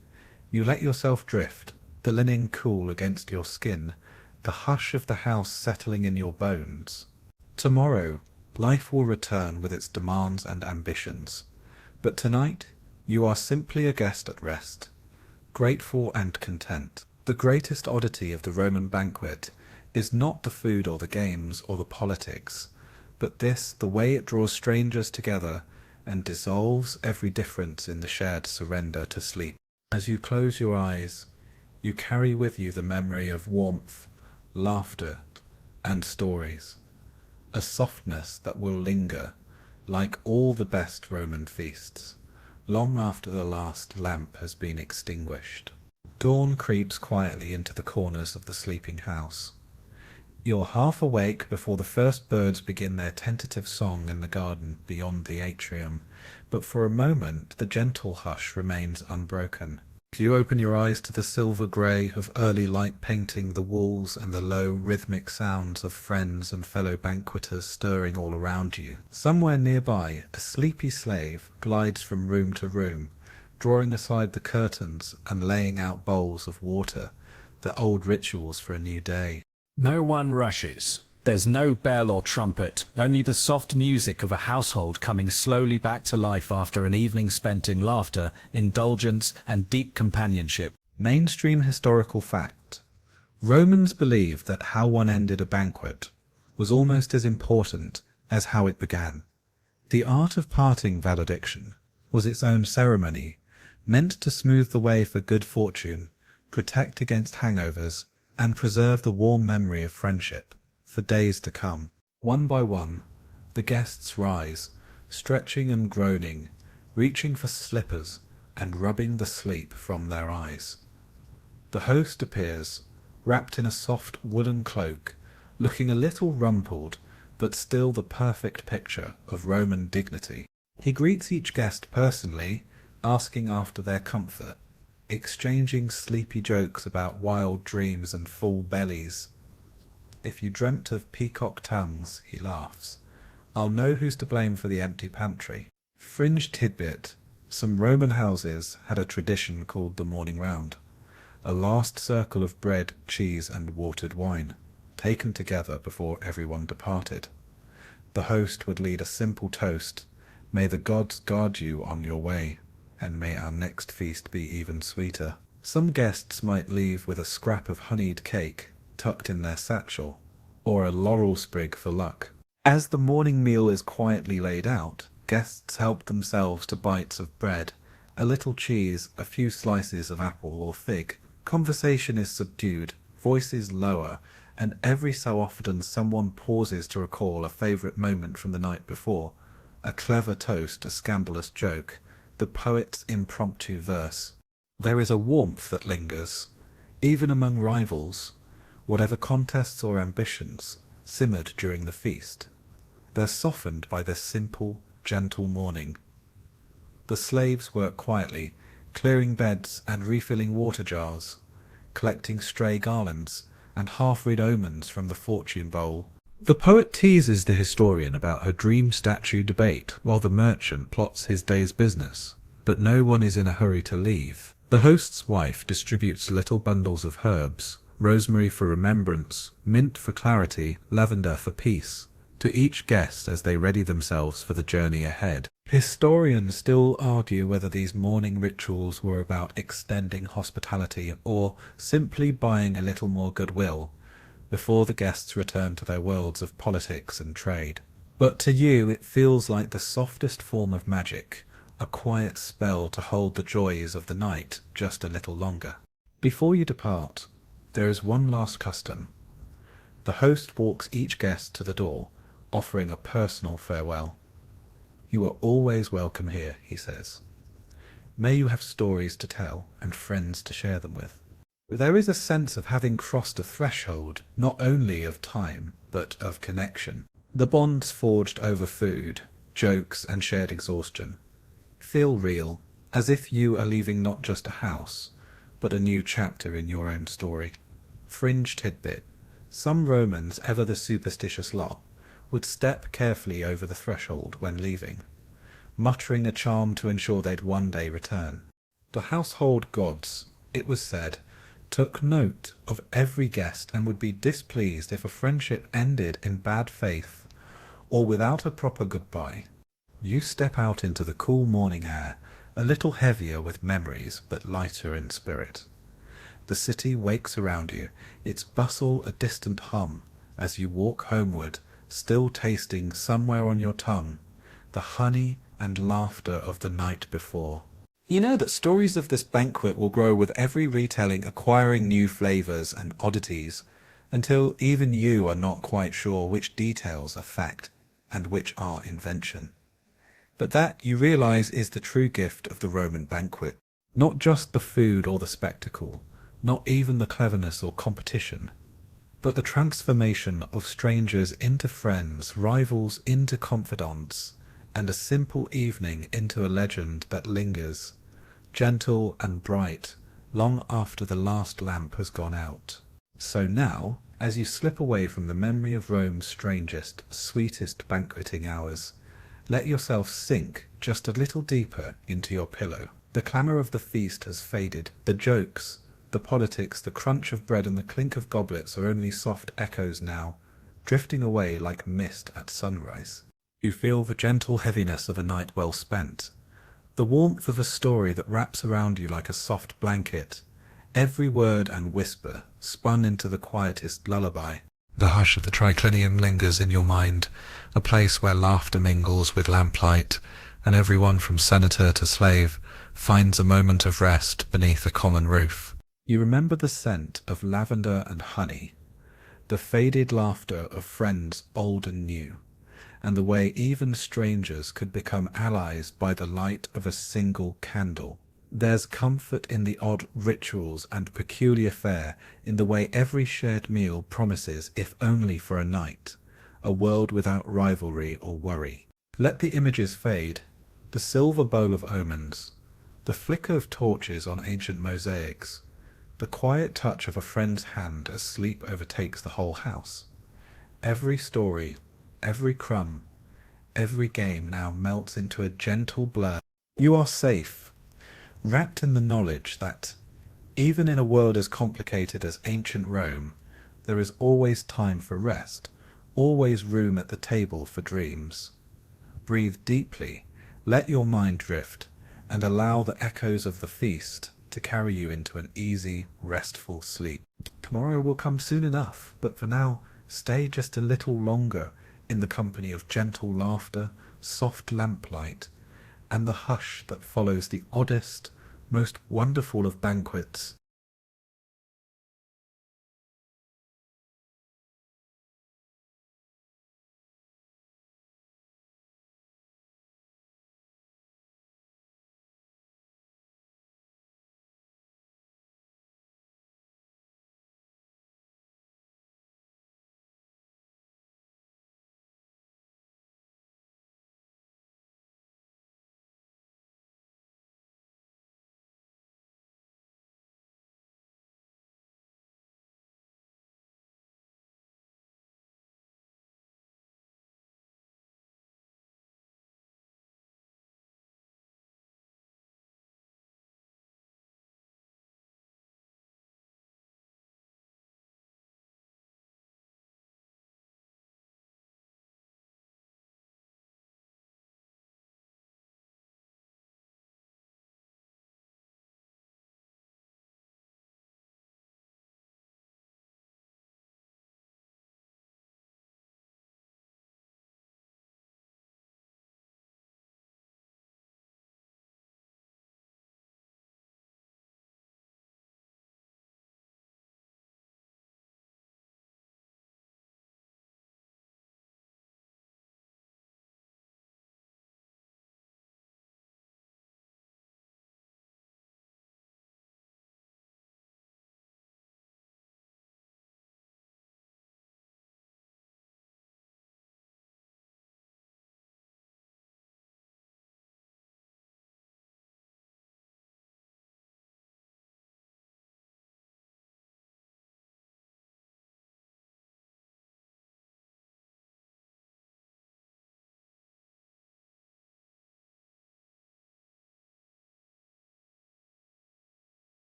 You let yourself drift, the linen cool against your skin, the hush of the house settling in your bones. Tomorrow, life will return with its demands and ambitions, but tonight you are simply a guest at rest, grateful and content. The greatest oddity of the Roman banquet is not the food or the games or the politics, but this, the way it draws strangers together and dissolves every difference in the shared surrender to sleep. As you close your eyes, you carry with you the memory of warmth, laughter, and stories, a softness that will linger, like all the best Roman feasts, long after the last lamp has been extinguished. Dawn creeps quietly into the corners of the sleeping house. You're half awake before the first birds begin their tentative song in the garden beyond the atrium, but for a moment the gentle hush remains unbroken. You open your eyes to the silver grey of early light painting the walls and the low rhythmic sounds of friends and fellow banqueters stirring all around you. Somewhere nearby, a sleepy slave glides from room to room, drawing aside the curtains and laying out bowls of water, the old rituals for a new day. No one rushes. There's no bell or trumpet, only the soft music of a household coming slowly back to life after an evening spent in laughter, indulgence, and deep companionship. Mainstream historical fact. Romans believed that how one ended a banquet was almost as important as how it began. The art of parting valediction was its own ceremony, meant to smooth the way for good fortune, protect against hangovers, and preserve the warm memory of friendship for days to come. One by one, the guests rise, stretching and groaning, reaching for slippers and rubbing the sleep from their eyes. The host appears, wrapped in a soft woolen cloak, looking a little rumpled, but still the perfect picture of Roman dignity. He greets each guest personally, asking after their comfort, exchanging sleepy jokes about wild dreams and full bellies. If you dreamt of peacock tongues, he laughs, I'll know who's to blame for the empty pantry. Fringe tidbit, some Roman houses had a tradition called the morning round, a last circle of bread, cheese and watered wine, taken together before everyone departed. The host would lead a simple toast, may the gods guard you on your way, and may our next feast be even sweeter. Some guests might leave with a scrap of honeyed cake tucked in their satchel, or a laurel sprig for luck. As the morning meal is quietly laid out, guests help themselves to bites of bread, a little cheese, a few slices of apple or fig. Conversation is subdued, voices lower, and every so often someone pauses to recall a favourite moment from the night before, a clever toast, a scandalous joke, the poet's impromptu verse. There is a warmth that lingers, even among rivals, whatever contests or ambitions simmered during the feast. They're softened by this simple, gentle morning. The slaves work quietly, clearing beds and refilling water jars, collecting stray garlands and half-read omens from the fortune bowl. The poet teases the historian about her dream statue debate while the merchant plots his day's business, but no one is in a hurry to leave. The host's wife distributes little bundles of herbs, rosemary for remembrance, mint for clarity, lavender for peace, to each guest as they ready themselves for the journey ahead. Historians still argue whether these morning rituals were about extending hospitality or simply buying a little more goodwill before the guests return to their worlds of politics and trade. But to you it feels like the softest form of magic, a quiet spell to hold the joys of the night just a little longer. Before you depart, there is one last custom. The host walks each guest to the door, offering a personal farewell. You are always welcome here, he says. May you have stories to tell and friends to share them with. There is a sense of having crossed a threshold, not only of time, but of connection. The bonds forged over food, jokes and shared exhaustion feel real, as if you are leaving not just a house, but a new chapter in your own story. Fringe tidbit. Some Romans, ever the superstitious lot, would step carefully over the threshold when leaving, muttering a charm to ensure they'd one day return. The household gods, it was said, took note of every guest and would be displeased if a friendship ended in bad faith or without a proper goodbye. You step out into the cool morning air, a little heavier with memories but lighter in spirit. The city wakes around you, its bustle a distant hum, as you walk homeward, still tasting somewhere on your tongue the honey and laughter of the night before. You know that stories of this banquet will grow with every retelling, acquiring new flavours and oddities, until even you are not quite sure which details are fact and which are invention. But that, you realise, is the true gift of the Roman banquet. Not just the food or the spectacle, not even the cleverness or competition, but the transformation of strangers into friends, rivals into confidants, and a simple evening into a legend that lingers, gentle and bright, long after the last lamp has gone out. So now, as you slip away from the memory of Rome's strangest, sweetest banqueting hours, let yourself sink just a little deeper into your pillow. The clamour of the feast has faded. The jokes, the politics, the crunch of bread and the clink of goblets are only soft echoes now, drifting away like mist at sunrise. You feel the gentle heaviness of a night well spent, the warmth of a story that wraps around you like a soft blanket, every word and whisper spun into the quietest lullaby. The hush of the triclinium lingers in your mind, a place where laughter mingles with lamplight, and everyone from senator to slave finds a moment of rest beneath a common roof. You remember the scent of lavender and honey, the faded laughter of friends old and new, and the way even strangers could become allies by the light of a single candle. There's comfort in the odd rituals and peculiar fare in the way every shared meal promises, if only for a night, a world without rivalry or worry. Let the images fade, the silver bowl of omens, the flicker of torches on ancient mosaics, the quiet touch of a friend's hand as sleep overtakes the whole house. Every story, every crumb, every game now melts into a gentle blur. You are safe, wrapped in the knowledge that, even in a world as complicated as ancient Rome, there is always time for rest, always room at the table for dreams. Breathe deeply, let your mind drift, and allow the echoes of the feast to carry you into an easy, restful sleep. Tomorrow will come soon enough, but for now, stay just a little longer in the company of gentle laughter, soft lamplight, and the hush that follows the oddest, most wonderful of banquets,